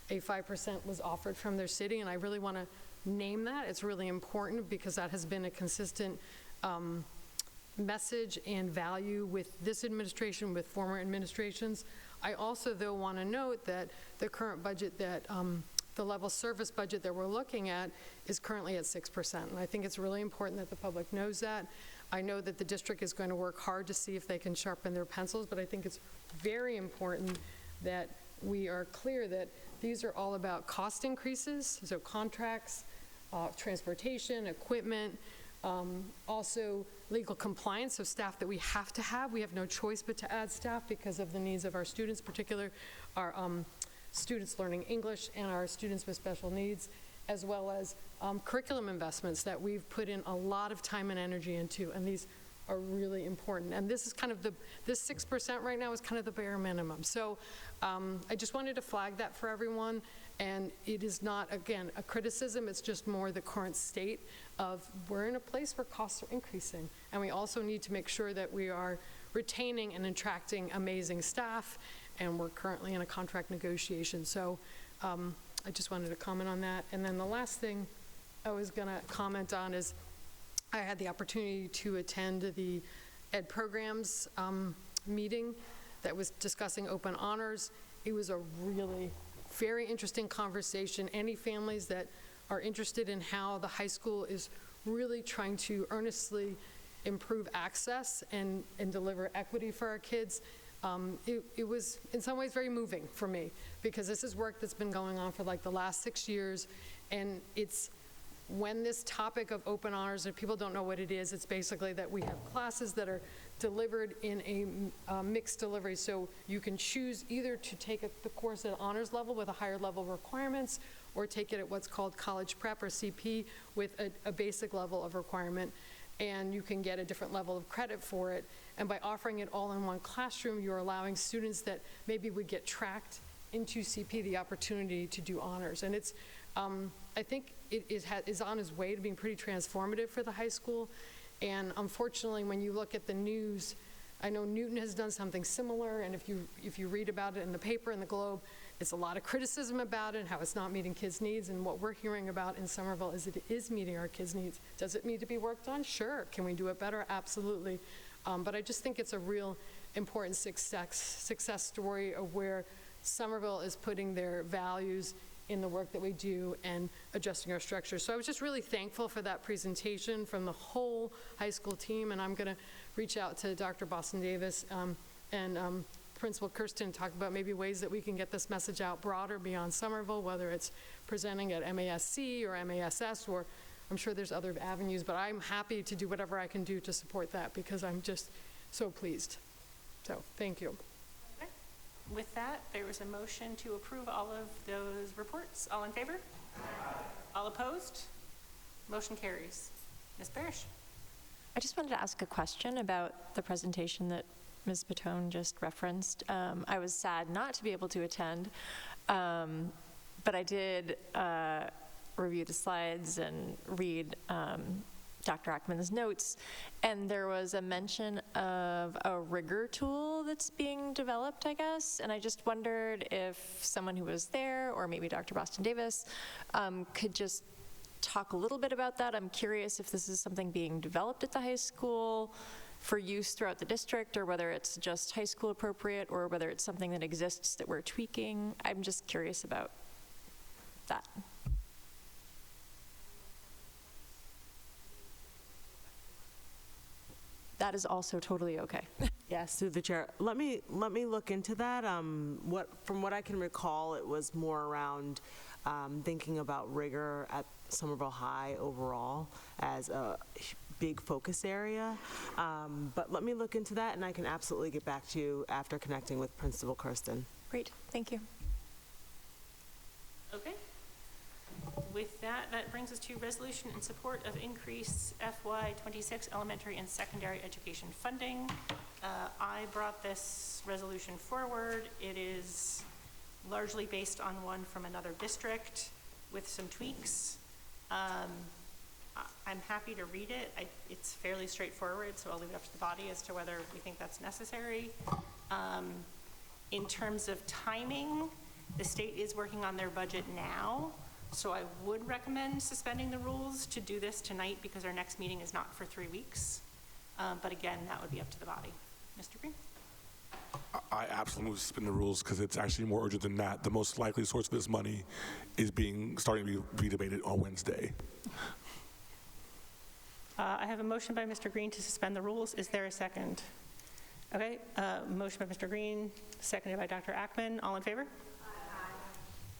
a 5% was offered from their city, and I really want to name that. It's really important because that has been a consistent message and value with this administration, with former administrations. I also, though, want to note that the current budget that the level service budget that we're looking at is currently at 6%. And I think it's really important that the public knows that. I know that the district is going to work hard to see if they can sharpen their pencils, but I think it's very important that we are clear that these are all about cost increases, so contracts, transportation, equipment, also legal compliance, so staff that we have to have. We have no choice but to add staff because of the needs of our students, particularly our students learning English and our students with special needs, as well as curriculum investments that we've put in a lot of time and energy into, and these are really important. And this is kind of this 6% right now is kind of the bare minimum. So I just wanted to flag that for everyone, and it is not, again, a criticism, it's just more the current state of we're in a place where costs are increasing, and we also need to make sure that we are retaining and attracting amazing staff, and we're currently in a contract negotiation. So I just wanted to comment on that. And then the last thing I was going to comment on is I had the opportunity to attend the Ed Programs meeting that was discussing open honors. It was a really very interesting conversation. Any families that are interested in how the high school is really trying to earnestly improve access and deliver equity for our kids, it was in some ways very moving for me, because this is work that's been going on for like the last 6 years, and it's when this topic of open honors, if people don't know what it is, it's basically that we have classes that are delivered in a mixed delivery, so you can choose either to take the course at honors level with a higher level of requirements, or take it at what's called college prep or CP with a basic level of requirement, and you can get a different level of credit for it. And by offering it all in one classroom, you're allowing students that maybe would get tracked into CP the opportunity to do honors. And it's, I think it is on its way to being pretty transformative for the high school. And unfortunately, when you look at the news, I know Newton has done something similar, and if you read about it in the paper, in the Globe, it's a lot of criticism about it and how it's not meeting kids' needs. And what we're hearing about in Somerville is it is meeting our kids' needs. Does it need to be worked on? Sure. Can we do it better? Absolutely. But I just think it's a real important success story of where Somerville is putting their values in the work that we do and adjusting our structure. So I was just really thankful for that presentation from the whole high school team, and I'm going to reach out to Dr. Boston Davis and Principal Kirsten, talk about maybe ways that we can get this message out broader beyond Somerville, whether it's presenting at MASC or MASS, or I'm sure there's other avenues, but I'm happy to do whatever I can do to support that because I'm just so pleased. So thank you. Okay. With that, there was a motion to approve all of those reports. All in favor? Aye. All opposed? Motion carries. Ms. Barish. I just wanted to ask a question about the presentation that Ms. Batone just referenced. I was sad not to be able to attend, but I did review the slides and read Dr. Ackman's notes, and there was a mention of a rigor tool that's being developed, I guess, and I just wondered if someone who was there, or maybe Dr. Boston Davis, could just talk a little bit about that. I'm curious if this is something being developed at the high school for use throughout the district, or whether it's just high school appropriate, or whether it's something that exists that we're tweaking. I'm just curious about that. That is also totally okay. Yes, through the chair. Let me look into that. From what I can recall, it was more around thinking about rigor at Somerville High overall as a big focus area. But let me look into that, and I can absolutely get back to you after connecting with Principal Kirsten. Great, thank you. Okay. With that, that brings us to resolution in support of increase FY26 elementary and secondary education funding. I brought this resolution forward. It is largely based on one from another district with some tweaks. I'm happy to read it. It's fairly straightforward, so I'll leave it up to the body as to whether we think that's necessary. In terms of timing, the state is working on their budget now, so I would recommend suspending the rules to do this tonight because our next meeting is not for 3 weeks. But again, that would be up to the body. Mr. Green? I absolutely suspend the rules because it's actually more urgent than that. The most likely source of this money is starting to be debated on Wednesday. I have a motion by Mr. Green to suspend the rules. Is there a second? Okay, motion by Mr. Green, seconded by Dr. Ackman. All in favor? Aye.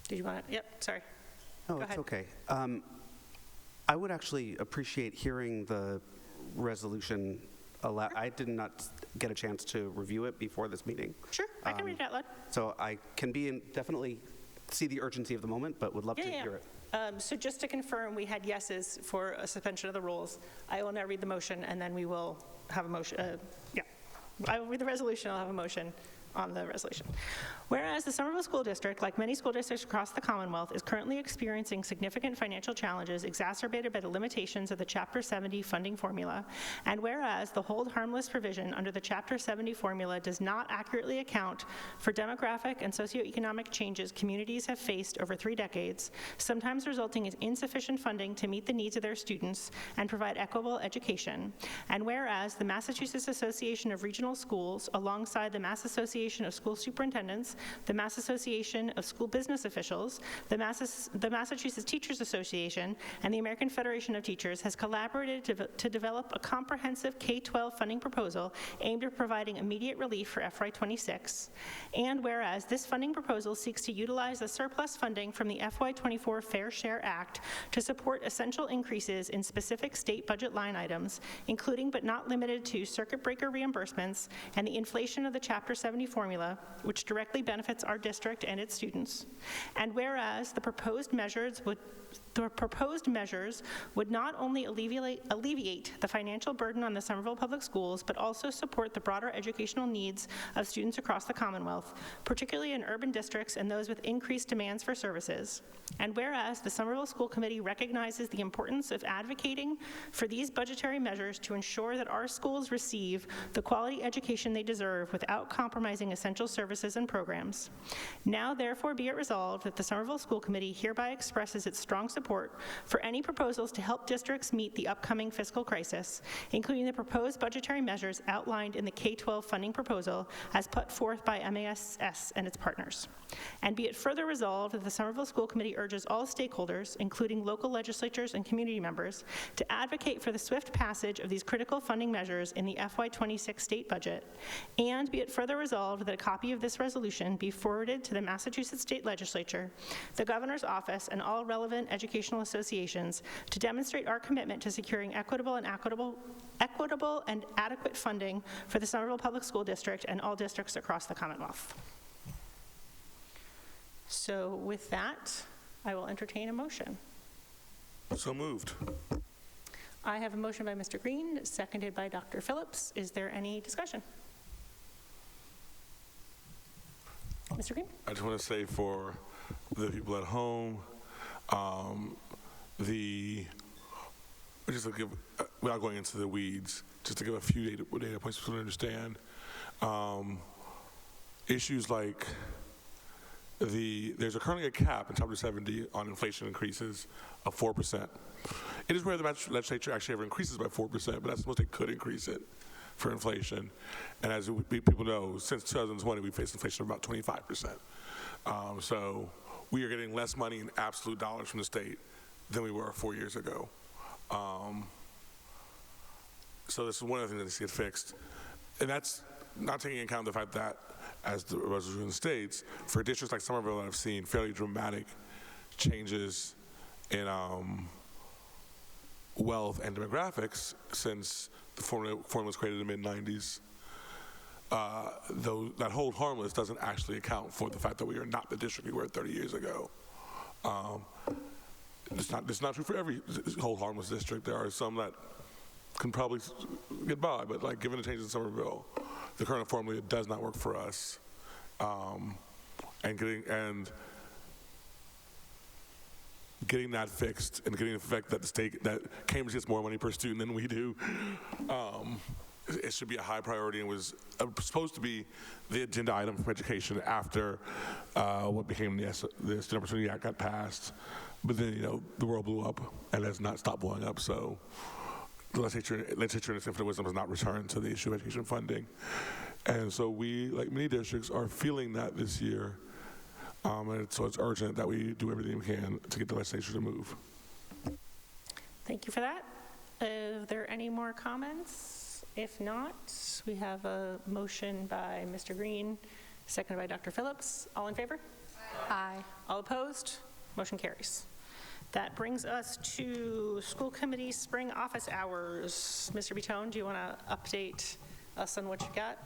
Did you want to? Yep, sorry. Oh, Go it's ahead. okay. I would actually appreciate hearing the resolution. I did not get a chance to review it before this meeting. Sure, I can read it out loud. So I can definitely see the urgency of the moment, but would love to hear it. So just to confirm, we had yeses for a suspension of the rules. I will now read the motion, and then we will have a motion. I will read the resolution. I'll have a motion on the resolution. Whereas the Somerville School District, like many school districts across the Commonwealth, is currently experiencing significant financial challenges exacerbated by the limitations of the Chapter 70 funding formula, and whereas the hold harmless provision under the Chapter 70 formula does not accurately account for demographic and socioeconomic changes communities have faced over 3 decades, sometimes resulting in insufficient funding to meet the needs of their students and provide equitable education, and whereas the Massachusetts Association of Regional Schools, alongside the Mass Association of School Superintendents, the Mass Association of School Business Officials, the Massachusetts Teachers Association, and the American Federation of Teachers has collaborated to develop a comprehensive K-12 funding proposal aimed at providing immediate relief for FY26. And whereas this funding proposal seeks to utilize the surplus funding from the FY24 Fair Share Act to support essential increases in specific state budget line items, including but not limited to circuit breaker reimbursements and the inflation of the Chapter 70 formula, which directly benefits our district and its students. And whereas the proposed measures would not only alleviate the financial burden on the Somerville Public Schools, but also support the broader educational needs of students across the Commonwealth, particularly in urban districts and those with increased demands for services. And whereas the Somerville School Committee recognizes the importance of advocating for these budgetary measures to ensure that our schools receive the quality education they deserve without compromising essential services and programs. Now, therefore, be it resolved that the Somerville School Committee hereby expresses its strong support for any proposals to help districts meet the upcoming fiscal crisis, including the proposed budgetary measures outlined in the K-12 funding proposal as put forth by MASS and its partners. And be it further resolved that the Somerville School Committee urges all stakeholders, including local legislatures and community members, to advocate for the swift passage of these critical funding measures in the FY26 state budget. And be it further resolved that a copy of this resolution be forwarded to the Massachusetts State Legislature, the Governor's Office, and all relevant educational associations to demonstrate our commitment to securing equitable and adequate funding for the Somerville Public School District and all districts across the Commonwealth. So with that, I will entertain a motion. So moved. I have a motion by Mr. Green, seconded by Dr. Phillips. Is there any discussion? Mr. Green? I just want to say for the people at home, just to give, without going into the weeds, just to give a few data points so to understand, issues like there's currently a cap in Chapter 70 on inflation increases of 4%. It is rare the legislature actually ever increases by 4%, but that's the most they could increase it. for inflation. And as people know, since 2020, we faced inflation of about 25%. So we are getting less money in absolute dollars from the state than we were 4 years ago. So this is one of the things that needs to get fixed. And that's not taking into account the fact that, as the resolution states, for districts like Somerville that have seen fairly dramatic changes in wealth and demographics since the formula was created in the mid-90s, though that hold harmless doesn't actually account for the fact that we are not the district we were 30 years ago. It's not true for every hold harmless district. There are some that can probably get by, but like given the changes in Somerville, the current formula does not work for us. And getting that fixed and getting the fact that that Cambridge gets more money per student than we do, it should be a high priority and was supposed to be the agenda item for education after what became the Student Opportunity Act got passed. But then, the world blew up and has not stopped blowing up. So the legislature in its infinite wisdom has not returned to the issue of education funding. And so we, like many districts, are feeling that this year. And so it's urgent that we do everything we can to get the legislature to move. Thank you for that. Are there any more comments? If not, we have a motion by Mr. Green, seconded by Dr. Phillips. All in favor? Aye. All opposed? Motion carries. That brings us to school committee spring office hours. Mr. Bitone, do you want to update us on what you got?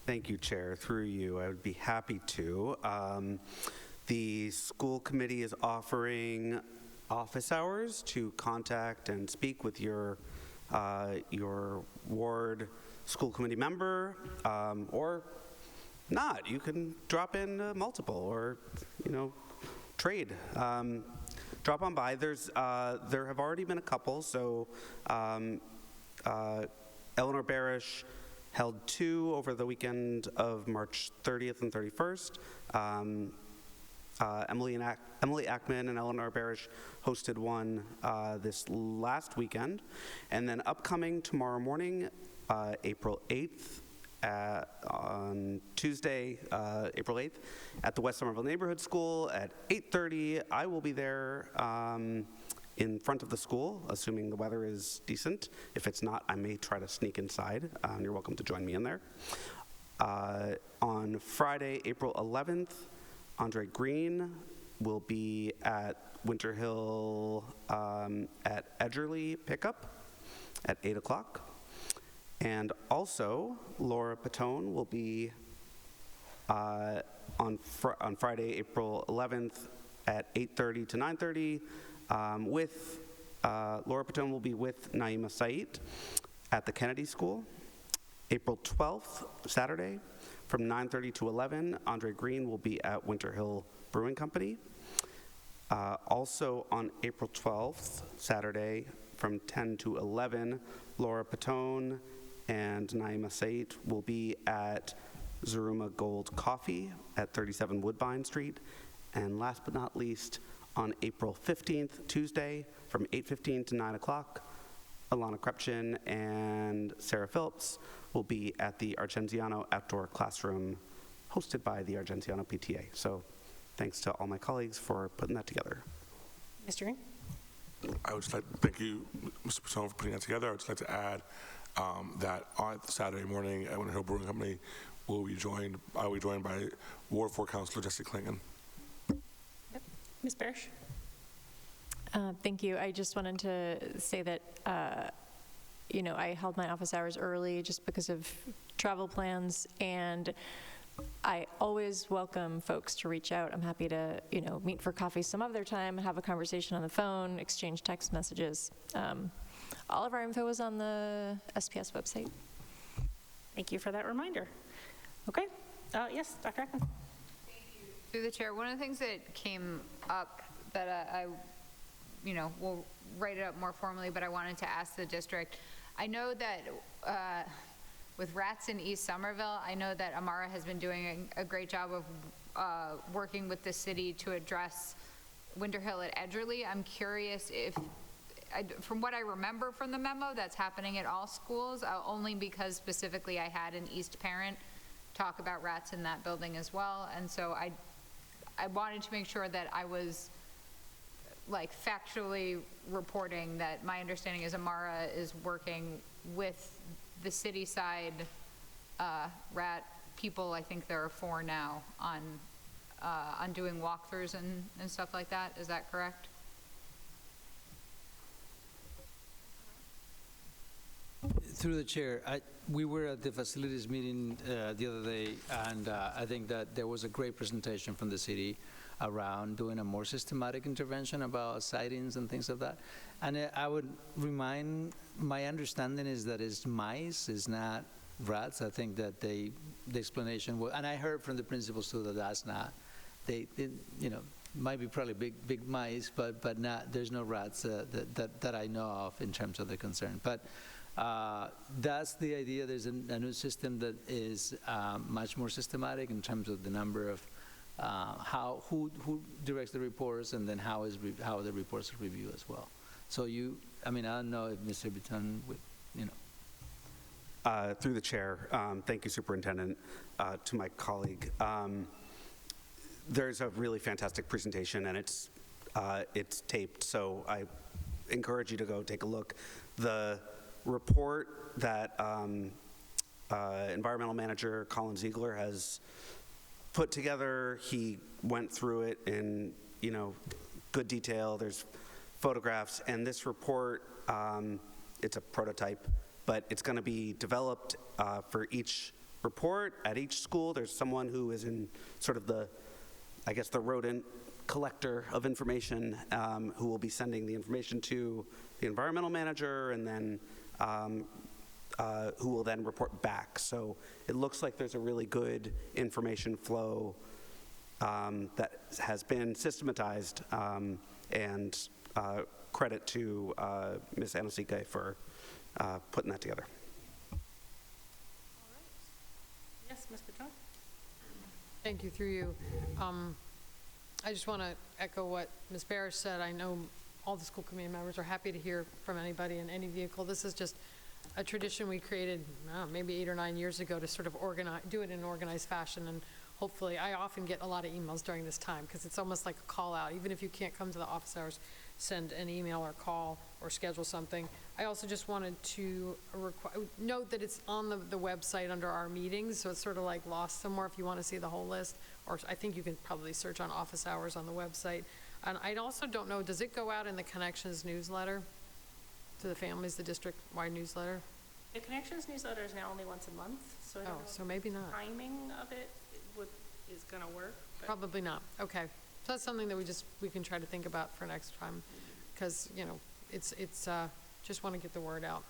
Thank you, Chair. Through you, I would be happy to. The school committee is offering office hours to contact and speak with your ward school committee member, or not. You can drop in multiple, or trade. Drop on by. There have already been a couple. So Eleanor Barish held 2 over the weekend of March 30th and 31st. Emily Ackman and Eleanor Barish hosted one this last weekend. And then upcoming tomorrow morning, April 8th, on Tuesday, April 8th, at the West Somerville Neighborhood School at 8:30. I will be there in front of the school, assuming the weather is decent. If it's not, I may try to sneak inside. You're welcome to join me in there. On Friday, April 11th, Andre Green will be at Winter Hill at Edgerly Pickup at 8 o'clock. And also, Laura Patone will be on Friday, April 11th at 8:30 to 9:30 with Laura Patone will be with Naima Said at the Kennedy School. April 12th, Saturday, from 9:30 to 11, Andre Green will be at Winter Hill Brewing Company. Also on April 12th, Saturday, from 10 to 11, Laura Patone and Naima Said will be at Zaruma Gold Coffee at 37 Woodbine Street. And last but not least, on April 15th, Tuesday, from 8:15 to 9 o'clock, Alana Krepchin and Sarah Phillips will be at the Argenziano Outdoor Classroom hosted by the Argenziano PTA. So thanks to all my colleagues for putting that together. Mr. Green? I would just like to thank you, Mr. Patone, for putting that together. I would just like to add that on Saturday morning at Winter Hill Brewing Company, I will be joined by Ward 4 Councilor Jesse Klingon. Yep. Ms. Barish? Thank you. I just wanted to say that, I held my office hours early just because of travel plans, and I always welcome folks to reach out. I'm happy to, meet for coffee some other time, have a conversation on the phone, exchange text messages. All of our info is on the SPS website. Thank you for that reminder. Okay. Yes, Dr. Ackman. Through the chair, one of the things that came up that I we'll write it up more formally, but I wanted to ask the district. I know that with rats in East Somerville, I know that Amara has been doing a great job of working with the city to address Winter Hill at Edgerly. I'm curious if from what I remember from the memo, that's happening at all schools, only because specifically I had an East parent talk about rats in that building as well. And so I wanted to make sure that I was like factually reporting that my understanding is Amara is working with the city side rat people. I think there are 4 now on doing walkthroughs and stuff like that. Is that correct? Through the chair, we were at the facilities meeting the other day, and I think that there was a great presentation from the city around doing a more systematic intervention about sightings and things like that. And I would remind, my understanding is that it's mice, it's not rats. I think that the explanation was, and I heard from the principals too that that's not, they might be probably big mice, but not, there's no rats that I know of in terms of the concern. But that's the idea. There's a new system that is much more systematic in terms of the number of who directs the reports, and then how the reports are reviewed as well. So I don't know if Mr. Bitton would, Through the chair, thank you, Superintendent. To my colleague, there's a really fantastic presentation, and it's taped, so I encourage you to go take a look. The report that Environmental Manager Colin Ziegler has put together, he went through it in good detail. There's photographs, and this report, it's a prototype, but it's going to be developed for each report at each school. There's someone who is in sort of the rodent collector of information, who will be sending the information to the environmental manager, and then who will then report back. So it looks like there's a really good information flow that has been systematized, and credit to Ms. Anosike for putting that together. Yes, Ms. Bitton? Thank you, through you. I just want to echo what Ms. Barish said. I know all the school committee members are happy to hear from anybody in any vehicle. This is just a tradition we created maybe 8 or 9 years ago to sort of do it in an organized fashion, and hopefully, I often get a lot of emails during this time because it's almost like a call out. Even if you can't come to the office hours, send an email or call or schedule something. I also just wanted to note that it's on the website under our meetings, so it's sort of like lost somewhere if you want to see the whole list, or I think you can probably search on office hours on the website. And I also don't know, does it go out in the Connections newsletter to the families, the district-wide newsletter? The Connections newsletter is now only once a month, so I don't know so maybe not. The timing of it is going to work. Probably not. Okay. So that's something that we can try to think about for next time, because, it's just want to get the word out.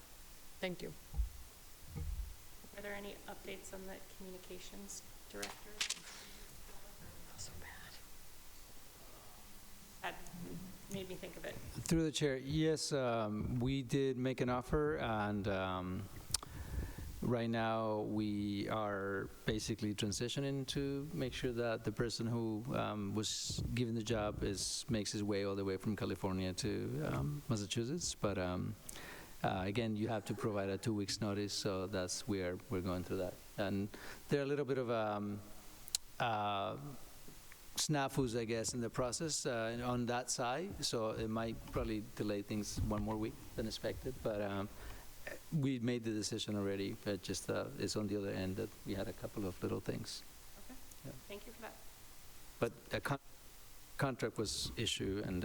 Thank you. Are there any updates on the communications director? So bad. That made me think of it. Through the chair, yes, we did make an offer, and right now we are basically transitioning to make sure that the person who was given the job makes his way all the way from California to Massachusetts. But again, you have to provide a 2 weeks notice, so that's where we're going through that. And there are a little bit of snafus, I guess, in the process on that side, so it might probably delay things 1 more week than expected, but we made the decision already, but just it's on the other end that we had a couple of little things. Okay, yeah. Thank you for that. But a contract was issued, and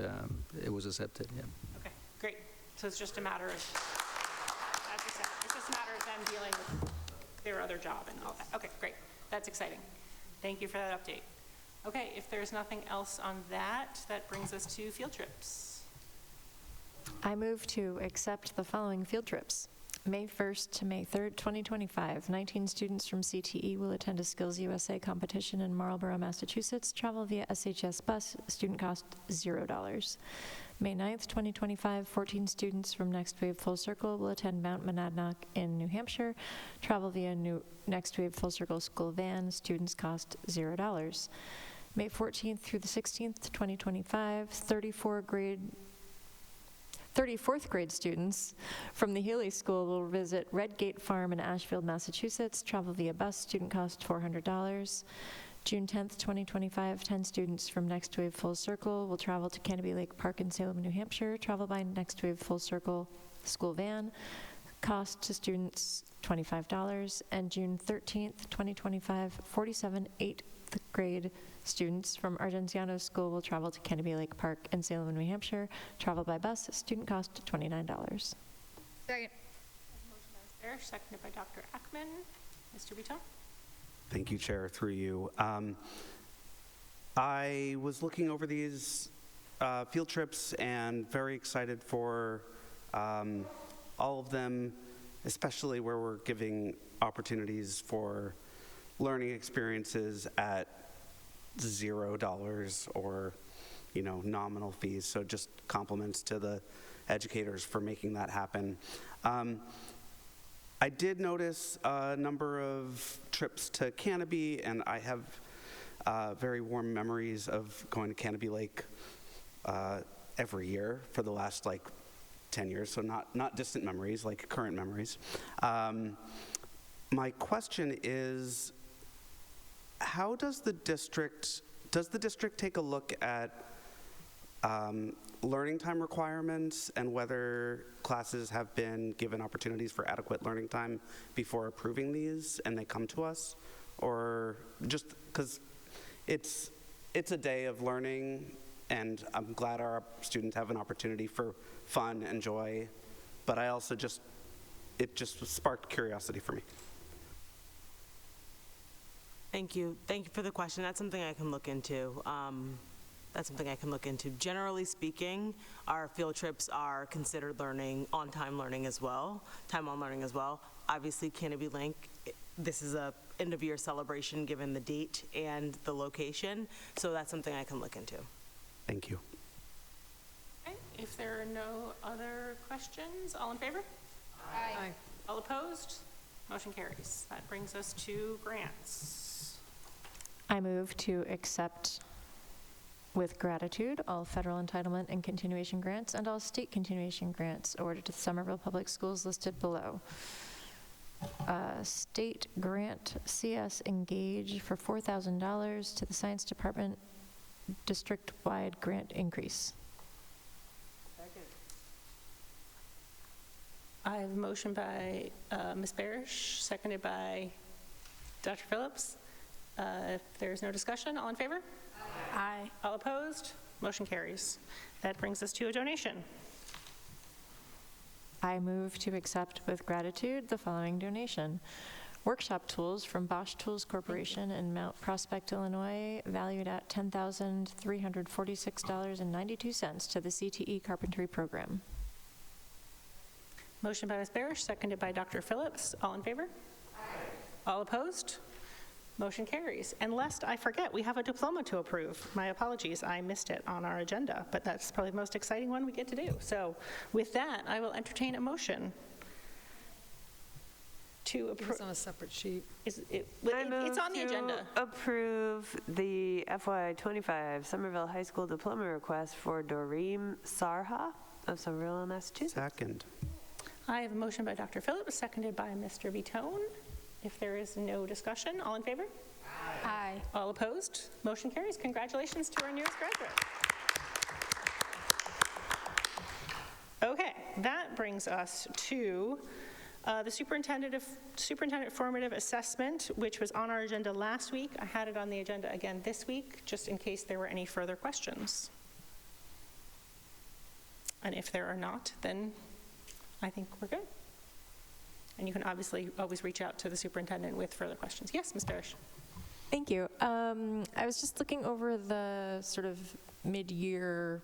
it was accepted, yeah. Okay, great. So it's just a matter of, as you said, it's just a matter of them dealing with their other job and all that. Okay, great. That's exciting. Thank you for that update. Okay, if there's nothing else on that, that brings us to field trips. I move to accept the following field trips. May 1st to May 3rd, 2025, 19 students from CTE will attend a Skills USA competition in Marlborough, Massachusetts. Travel via SHS bus, student cost $0. May 9th, 2025, 14 students from Next Wave Full Circle will attend Mount Monadnock in New Hampshire. Travel via Next Wave Full Circle school van, students cost $0. May 14th through the 16th, 2025, 34 34th grade students from the Healy School will visit Redgate Farm in Ashfield, Massachusetts. Travel via bus, student cost $400. June 10th, 2025, 10 students from Next Wave Full Circle will travel to Canopy Lake Park in Salem, New Hampshire. Travel by Next Wave Full Circle school van. Cost to students $25. And June 13th, 2025, 47 8th grade students from Argenziano School will travel to Canopy Lake Park in Salem, New Hampshire. Travel by bus, student cost $29. Second. Parrish, seconded by Dr. Ackman. Mr. Bitton? Thank you, Chair, through you. I was looking over these field trips and very excited for all of them, especially where we're giving opportunities for learning experiences at $0 or, nominal fees. So just compliments to the educators for making that happen. I did notice a number of trips to Canopy, and I have very warm memories of going to Canopy Lake every year for the last 10 years, so not distant memories, like current memories. My question is, how does the district take a look at learning time requirements and whether classes have been given opportunities for adequate learning time before approving these and they come to us? Or just because it's a day of learning, and I'm glad our students have an opportunity for fun and joy, but I also it just sparked curiosity for me. Thank you. Thank you for the question. That's something I can look into. Generally speaking, our field trips are considered on-time learning as well, time-on learning as well. Obviously, Canopy Lake, this is a end-of-year celebration given the date and the location, so that's something I can look into. Thank you. Okay, if there are no other questions, all in favor? Aye. All opposed? Motion carries. That brings us to grants. I move to accept with gratitude all federal entitlement and continuation grants and all state continuation grants awarded to the Somerville Public Schools listed below. State grant CS Engage for $4,000 to the Science Department district-wide grant increase. I have a motion by Ms. Barish, seconded by Dr. Phillips. If there's no discussion, all in favor? Aye. All opposed? Motion carries. That brings us to a donation. I move to accept with gratitude the following donation. Workshop tools from Bosch Tools Corporation in Mount Prospect, Illinois, valued at $10,346.92 to the CTE Carpentry Program. Motion by Ms. Barish, seconded by Dr. Phillips. All in favor? Aye. All opposed? Motion carries. And lest I forget, we have a diploma to approve. My apologies, I missed it on our agenda, but that's probably the most exciting one we get to do. So with that, I will entertain a motion to approve. It's on a separate sheet. It's on the agenda. Approve the FY25 Somerville High School diploma request for Doreen Sarha of Somerville, Massachusetts. Second. I have a motion by Dr. Phillips, seconded by Mr. Bitton. If there is no discussion, all in favor? Aye. All opposed? Motion carries. Congratulations to our newest graduate. Okay, that brings us to the superintendent formative assessment, which was on our agenda last week. I had it on the agenda again this week, just in case there were any further questions. And if there are not, then I think we're good. And you can obviously always reach out to the superintendent with further questions. Yes, Ms. Barish. Thank you. I was just looking over the sort of mid-year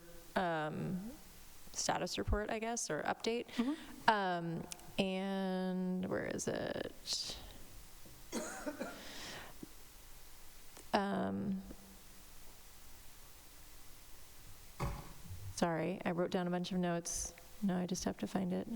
status report, I guess, or update. And where is it? Sorry, I wrote down a bunch of notes. No, I just have to find it.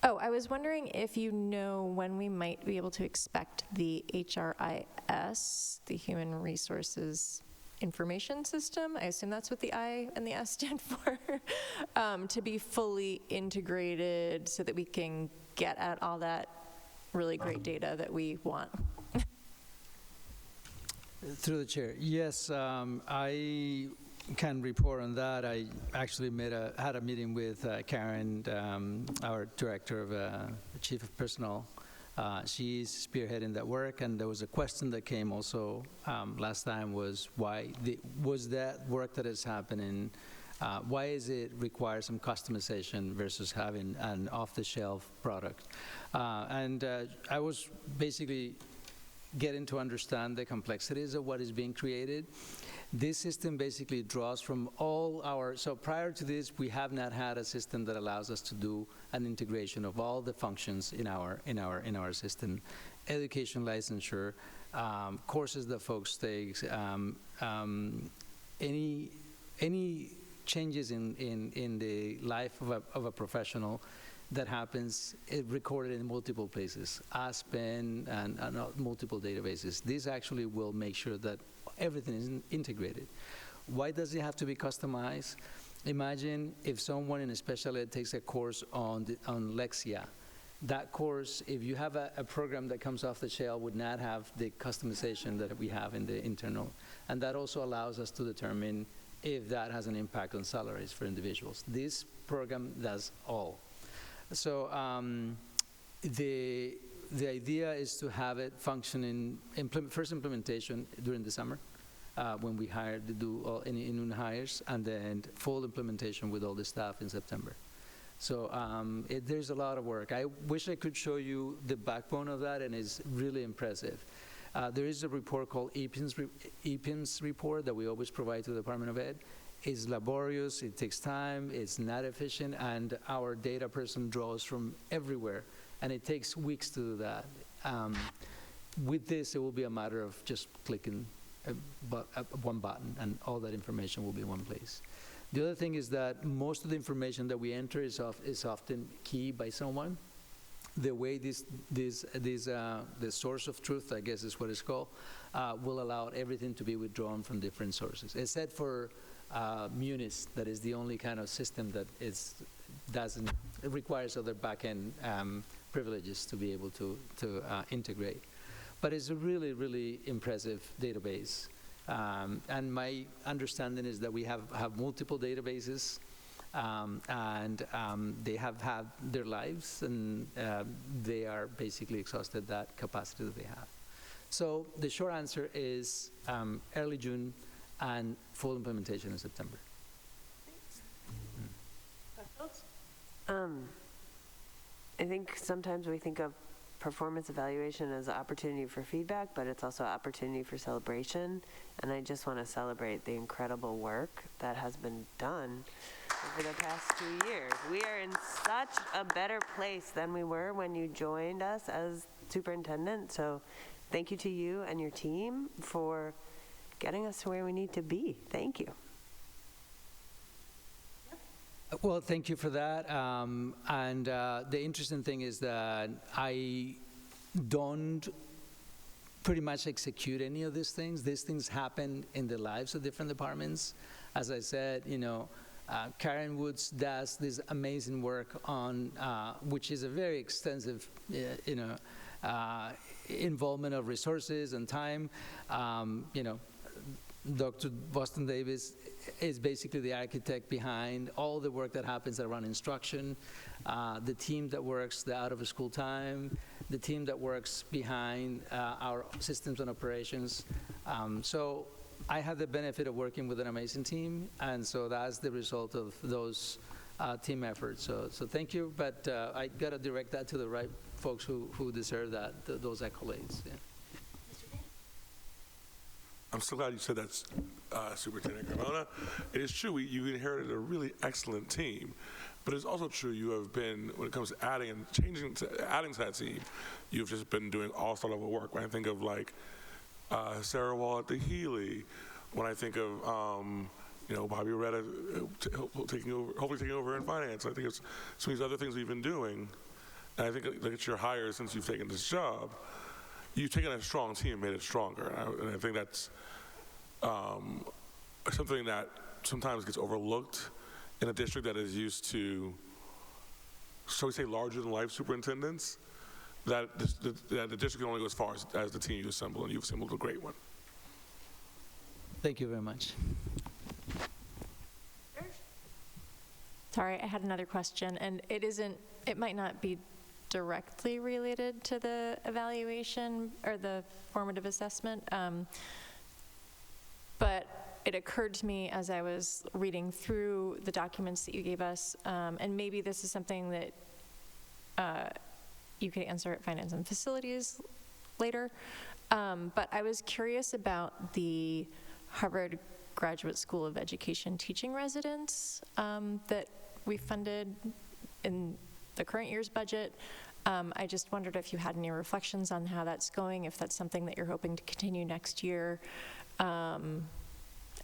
Oh, I was wondering if you know when we might be able to expect the HRIS, the Human Resources Information System, I assume that's what the I and the S stand for, to be fully integrated so that we can get at all that really great data that we want. Through the chair, yes, I can report on that. I actually had a meeting with Karen, our director of chief of personnel. She's spearheading that work, and there was a question that came also last time was was that work that is happening, why is it require some customization versus having an off-the-shelf product? And I was basically getting to understand the complexities of what is being created. This system basically draws from all our, so prior to this, we have not had a system that allows us to do an integration of all the functions in our system. Education licensure, courses that folks take, any changes in the life of a professional that happens, recorded in multiple places, Aspen and multiple databases. This actually will make sure that everything is integrated. Why does it have to be customized? Imagine if someone in a special ed takes a course on Lexia. That course, if you have a program that comes off the shelf, would not have the customization that we have in the internal. And that also allows us to determine if that has an impact on salaries for individuals. This program does all. So the idea is to have it functioning, first implementation during the summer when we do any new hires, and then full implementation with all the staff in September. So there's a lot of work. I wish I could show you the backbone of that, and it's really impressive. There is a report called EPIMS report that we always provide to the Department of Ed. It's laborious, it takes time, it's not efficient, and our data person draws from everywhere, and it takes weeks to do that. With this, it will be a matter of just clicking one button, and all that information will be in one place. The other thing is that most of the information that we enter is often keyed by someone. The way the source of truth, I guess is what it's called, will allow everything to be withdrawn from different sources, except for Munis, that is the only kind of system that it requires other back-end privileges to be able to integrate. But it's a really, really impressive database. And my understanding is that we have multiple databases, and they have had their lives, and they are basically exhausted that capacity that they have. So the short answer is early June, and full implementation in September. I think sometimes we think of performance evaluation as an opportunity for feedback, but it's also an opportunity for celebration. And I just want to celebrate the incredible work that has been done over the past 2 years. We are in such a better place than we were when you joined us as superintendent. So thank you to you and your team for getting us to where we need to be. Thank you. Well, thank you for that. And the interesting thing is that I don't pretty much execute any of these things. These things happen in the lives of different departments. As I said, Karen Woods does this amazing work on, which is a very extensive, involvement of resources and time. Dr. Boston Davis is basically the architect behind all the work that happens around instruction, the team that works the out-of-school time, the team that works behind our systems and operations. So I have the benefit of working with an amazing team, and so that's the result of those team efforts. So thank you, but I got to direct that to the right folks who deserve those accolades. Yeah. I'm so glad you said that, Superintendent Carmona. It is true, you inherited a really excellent team, but it's also true you have been, when it comes to adding and changing, adding to that team, you've just been doing all-star level work. When I think of Sarah Wall at the Healy, when I think of Bobby Retta hopefully taking over in finance, I think it's some of these other things we've been doing. And I think look at your hires since you've taken this job. You've taken a strong team and made it stronger. And I think that's something that sometimes gets overlooked in a district that is used to, shall we say, larger-than-life superintendents, that the district can only go as far as the team you assemble, and you've assembled a great one. Thank you very much. Sorry, I had another question, and it might not be directly related to the evaluation or the formative assessment, but it occurred to me as I was reading through the documents that you gave us, and maybe this is something that you could answer at Finance and Facilities later, but I was curious about the Harvard Graduate School of Education teaching residents that we funded in the current year's budget. I just wondered if you had any reflections on how that's going, if that's something that you're hoping to continue next year, and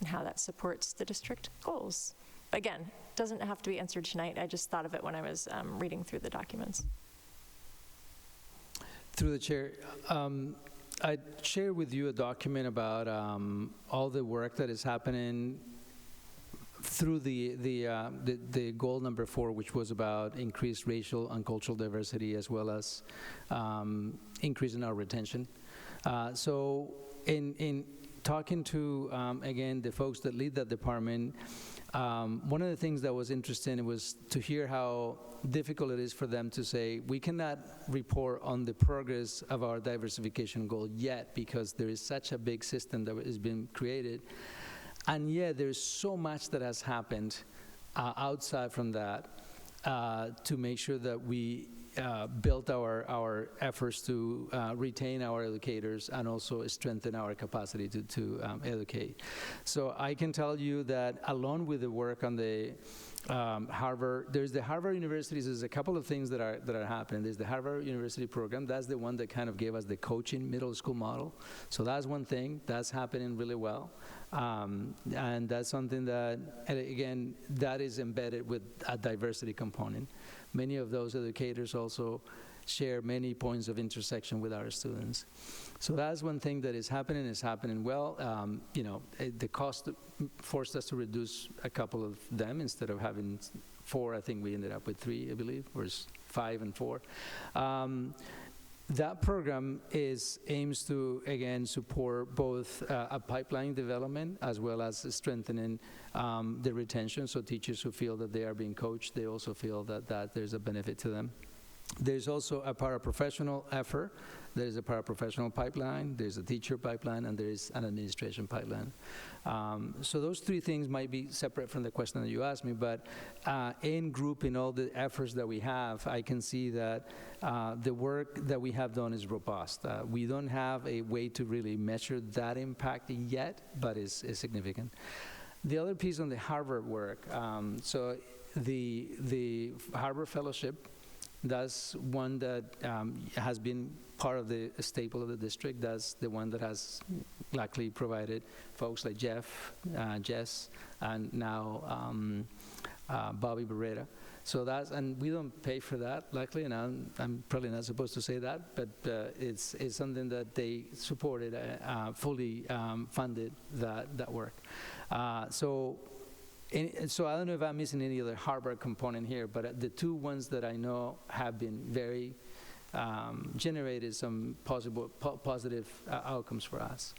how that supports the district goals. Again, doesn't have to be answered tonight. I just thought of it when I was reading through the documents. Through the chair, I shared with you a document about all the work that is happening through the goal number 4, which was about increased racial and cultural diversity, as well as increasing our retention. So in talking to, again, the folks that lead that department, one of the things that was interesting was to hear how difficult it is for them to say, we cannot report on the progress of our diversification goal yet because there is such a big system that is being created. And yet there's so much that has happened outside from that to make sure that we built our efforts to retain our educators and also strengthen our capacity to educate. So I can tell you that along with the work on the Harvard, there's the Harvard University, there's a couple of things that are happening. There's the Harvard University program. That's the one that kind of gave us the coaching middle school model. So that's one thing. That's happening really well. And that's something that, again, that is embedded with a diversity component. Many of those educators also share many points of intersection with our students. So that's one thing that is happening well. The cost forced us to reduce a couple of them. Instead of having 4, I think we ended up with 3, I believe, or 5 and 4. That program aims to, again, support both a pipeline development as well as strengthening the retention, so teachers who feel that they are being coached, they also feel that there's a benefit to them. There's also a paraprofessional effort. There's a paraprofessional pipeline, there's a teacher pipeline, and there is an administration pipeline. So those 3 things might be separate from the question that you asked me, but in grouping all the efforts that we have, I can see that the work that we have done is robust. We don't have a way to really measure that impact yet, but it's significant. The other piece on the Harvard work, so the Harvard Fellowship, that's one that has been part of the staple of the district. That's the one that has luckily provided folks like Jeff, Jess, and now Bobby Beretta. So and we don't pay for that, luckily, and I'm probably not supposed to say that, but it's something that they supported, fully funded that work. So I don't know if I'm missing any other Harvard component here, but the 2 ones that I know have been very generated some positive outcomes for us.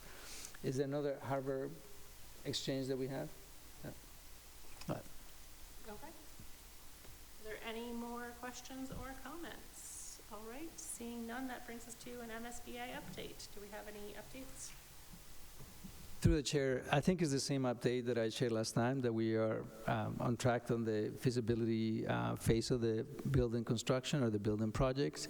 Is there another Harvard exchange that we have? No. Okay. Are there any more questions or comments? All right, seeing none, that brings us to an MSBA update. Do we have any updates? Through the chair, I think it's the same update that I shared last time, that we are on track on the feasibility phase of the building construction or the building project.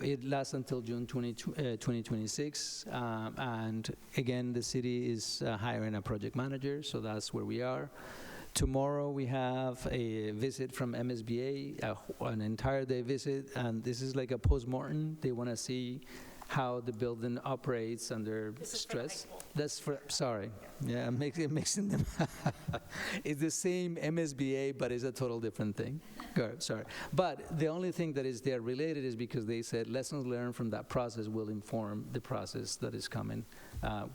It lasts until June 2026. And again, the city is hiring a project manager, so that's where we are. Tomorrow we have a visit from MSBA, an entire day visit, and this is like a post-mortem. They want to see how the building operates under stress. That's for, sorry, yeah, I'm mixing them. It's the same MSBA, but it's a total different thing. Good, sorry. But the only thing that is there related is because they said lessons learned from that process will inform the process that is coming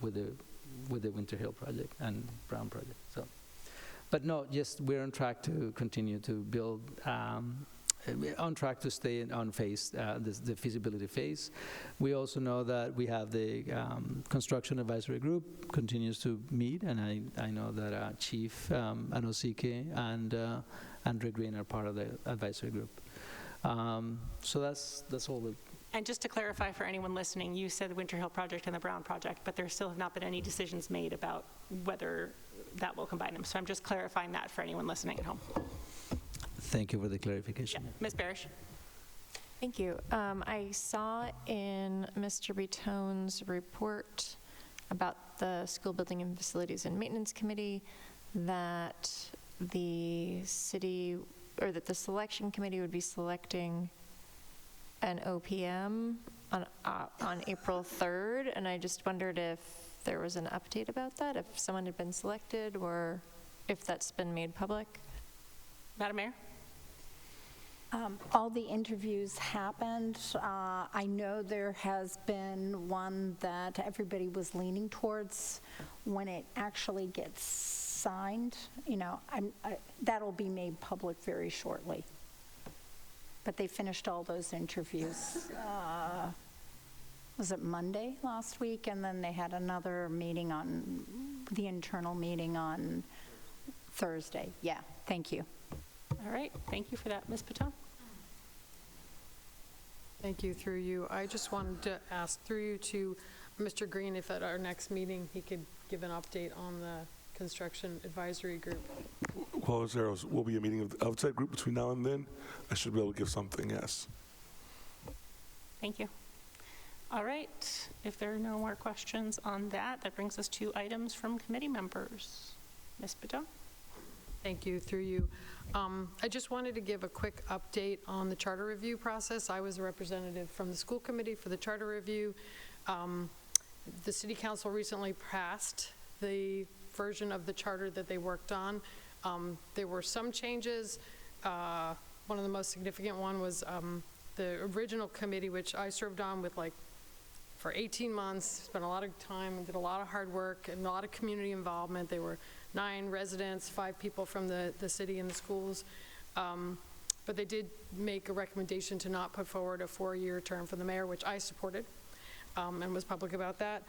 with the Winter Hill project and Brown project. So, but no, just we're on track to continue to build, on track to stay on phase, the feasibility phase. We also know that we have the construction advisory group continues to meet, and I know that Chief Anosike and Andre Green are part of the advisory group. So that's all. And just to clarify for anyone listening, you said the Winter Hill project and the Brown project, but there still have not been any decisions made about whether that will combine them. So I'm just clarifying that for anyone listening at home. Thank you for the clarification. Yeah. Ms. Barish? Thank you. I saw in Mr. Bitone's report about the School Building and Facilities and Maintenance Committee that the city, or that the selection committee would be selecting an OPM on April 3rd, and I just wondered if there was an update about that, if someone had been selected, or if that's been made public. Madam Mayor? All the interviews happened. I know there has been one that everybody was leaning towards. When it actually gets signed, you know, that'll be made public very shortly. But they finished all those interviews, was it Monday last week? And then they had another meeting the internal meeting on Thursday. Yeah, thank you. All right, thank you for that. Ms. Patone? Thank you, through you. I just wanted to ask through you to Mr. Green if at our next meeting he could give an update on the construction advisory group. Well, there will be a meeting of the outside group between now and then. I should be able to give something, yes. Thank you. All right, if there are no more questions on that, that brings us to items from committee members. Ms. Patone? Thank you, through you. I just wanted to give a quick update on the charter review process. I was a representative from the school committee for the charter review. The city council recently passed the version of the charter that they worked on. There were some changes. One of the most significant one was the original committee, which I served on with for 18 months, spent a lot of time, did a lot of hard work and a lot of community involvement. They were 9 residents, 5 people from the city and the schools. But they did make a recommendation to not put forward a 4-year term for the mayor, which I supported and was public about that.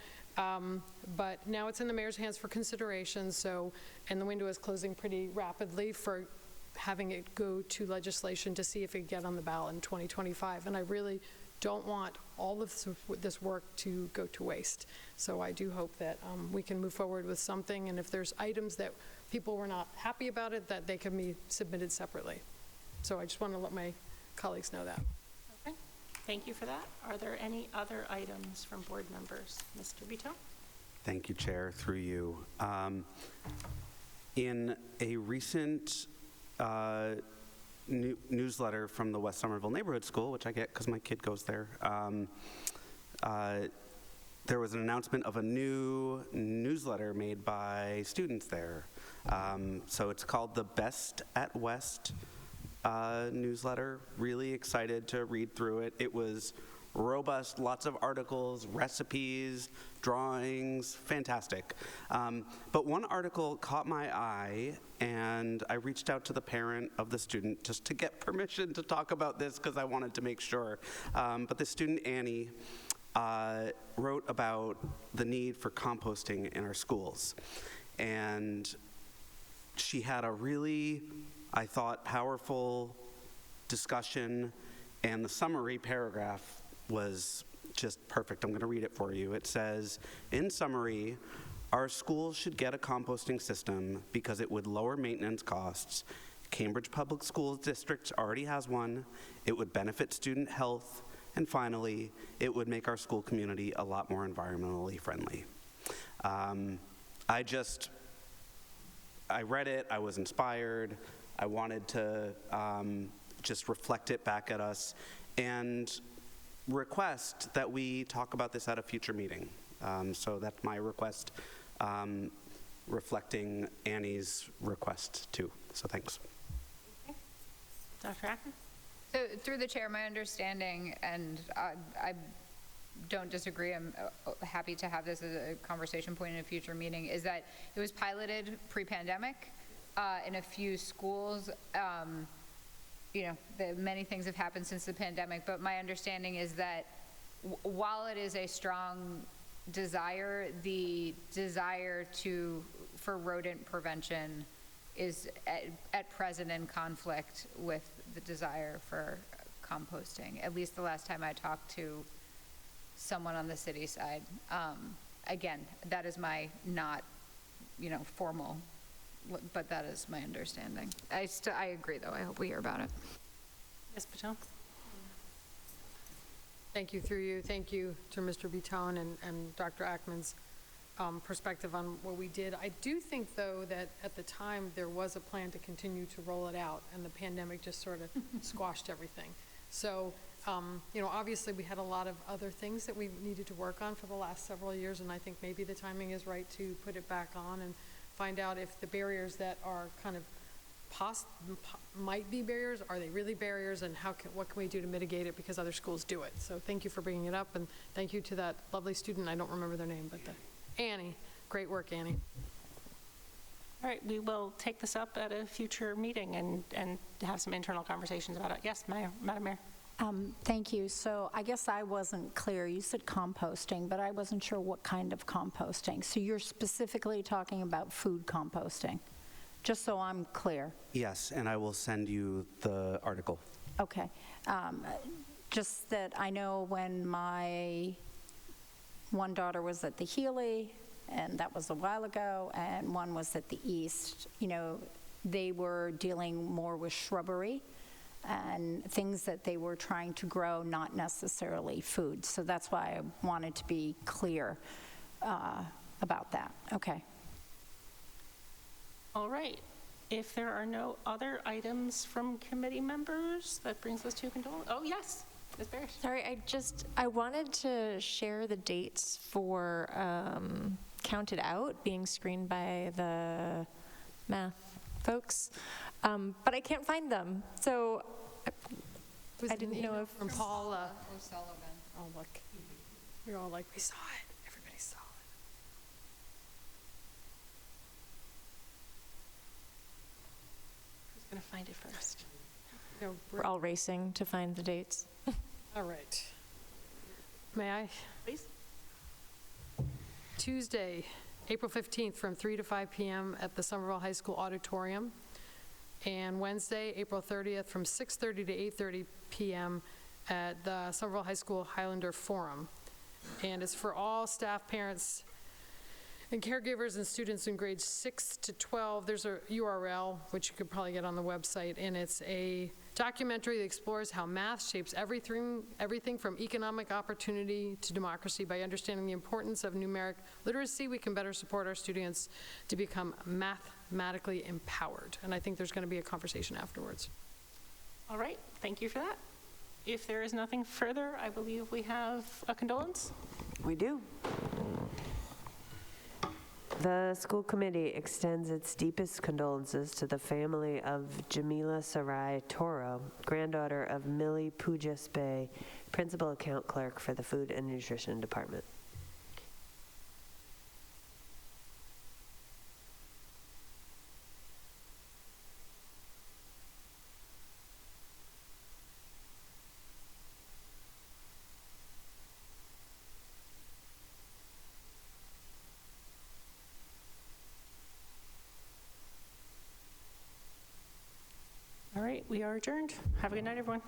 But now it's in the mayor's hands for consideration, and the window is closing pretty rapidly for having it go to legislation to see if it can get on the ballot in 2025. And I really don't want all of this work to go to waste. So I do hope that we can move forward with something, and if there's items that people were not happy about it, that they can be submitted separately. So I just want to let my colleagues know that. Okay, thank you for that. Are there any other items from board members? Mr. Bitton? Thank you, Chair, through you. In a recent newsletter from the West Somerville Neighborhood School, which I get because my kid goes there, there was an announcement of a new newsletter made by students there. So it's called the Best at West newsletter. Really excited to read through it. It was robust, lots of articles, recipes, drawings, fantastic. But one article caught my eye, and I reached out to the parent of the student just to get permission to talk about this because I wanted to make sure. But the student, Annie, wrote about the need for composting in our schools. And she had a really, I thought, powerful discussion, and the summary paragraph was just perfect. I'm going to read it for you. It says, in summary, our schools should get a composting system because it would lower maintenance costs. Cambridge Public Schools District already has one. It would benefit student health. And finally, it would make our school community a lot more environmentally friendly. I read it, I was inspired. I wanted to just reflect it back at us. And request that we talk about this at a future meeting. So that's my request, reflecting Annie's request too. So thanks. Dr. Ackman? So through the chair, my understanding, and I don't disagree, I'm happy to have this as a conversation point in a future meeting, is that it was piloted pre-pandemic in a few schools. Many things have happened since the pandemic, but my understanding is that while it is a strong desire, the desire for rodent prevention is at present in conflict with the desire for composting, at least the last time I talked to someone on the city side. Again, that is my not, formal, but that is my understanding. I agree, though. I hope we hear about it. Ms. Patel? Thank you, through you. Thank you to Mr. Vitone and Dr. Ackman's perspective on what we did. I do think, though, that at the time there was a plan to continue to roll it out, and the pandemic just sort of squashed everything. So, obviously we had a lot of other things that we needed to work on for the last several years, and I think maybe the timing is right to put it back on and find out if the barriers that are kind of might be barriers, are they really barriers, and what can we do to mitigate it because other schools do it. So thank you for bringing it up, and thank you to that lovely student, I don't remember their name, but Annie. Great work, Annie. All right, we will take this up at a future meeting and have some internal conversations about it. Yes, Madam Mayor. Thank you. So I guess I wasn't clear. You said composting, but I wasn't sure what kind of composting. So you're specifically talking about food composting, just so I'm clear. Yes, and I will send you the article. Okay. Just that I know when my one daughter was at the Healy, and that was a while ago, and one was at the East, they were dealing more with shrubbery and things that they were trying to grow, not necessarily food. So that's why I wanted to be clear about that. Okay. All right. If there are no other items from committee members, that brings us to condolence. Oh, yes. Ms. Barish. Sorry, I wanted to share the dates for Counted Out being screened by the math folks, but I can't find them. So I didn't know if from Paula O'Sullivan. Oh, look. We're all like, we saw it. Everybody saw it. Who's going to find it first? No, we're all racing to find the dates. All right. May I? Please. Tuesday, April 15th from 3 to 5 p.m. at the Somerville High School Auditorium. And Wednesday, April 30th from 6:30 to 8:30 p.m. at the Somerville High School Highlander Forum. And it's for all staff, parents, and caregivers and students in grades 6 to 12. There's a URL, which you could probably get on the website, and it's a documentary that explores how math shapes everything from economic opportunity to democracy. By understanding the importance of numeric literacy, we can better support our students to become mathematically empowered. And I think there's going to be a conversation afterwards. All right, thank you for that. If there is nothing further, I believe we have a condolence. We do. The school committee extends its deepest condolences to the family of Jamila Sarai Toro, granddaughter of Millie Pujas Bey, principal account clerk for the Food and Nutrition Department. All right, we are adjourned. Have a good night, everyone.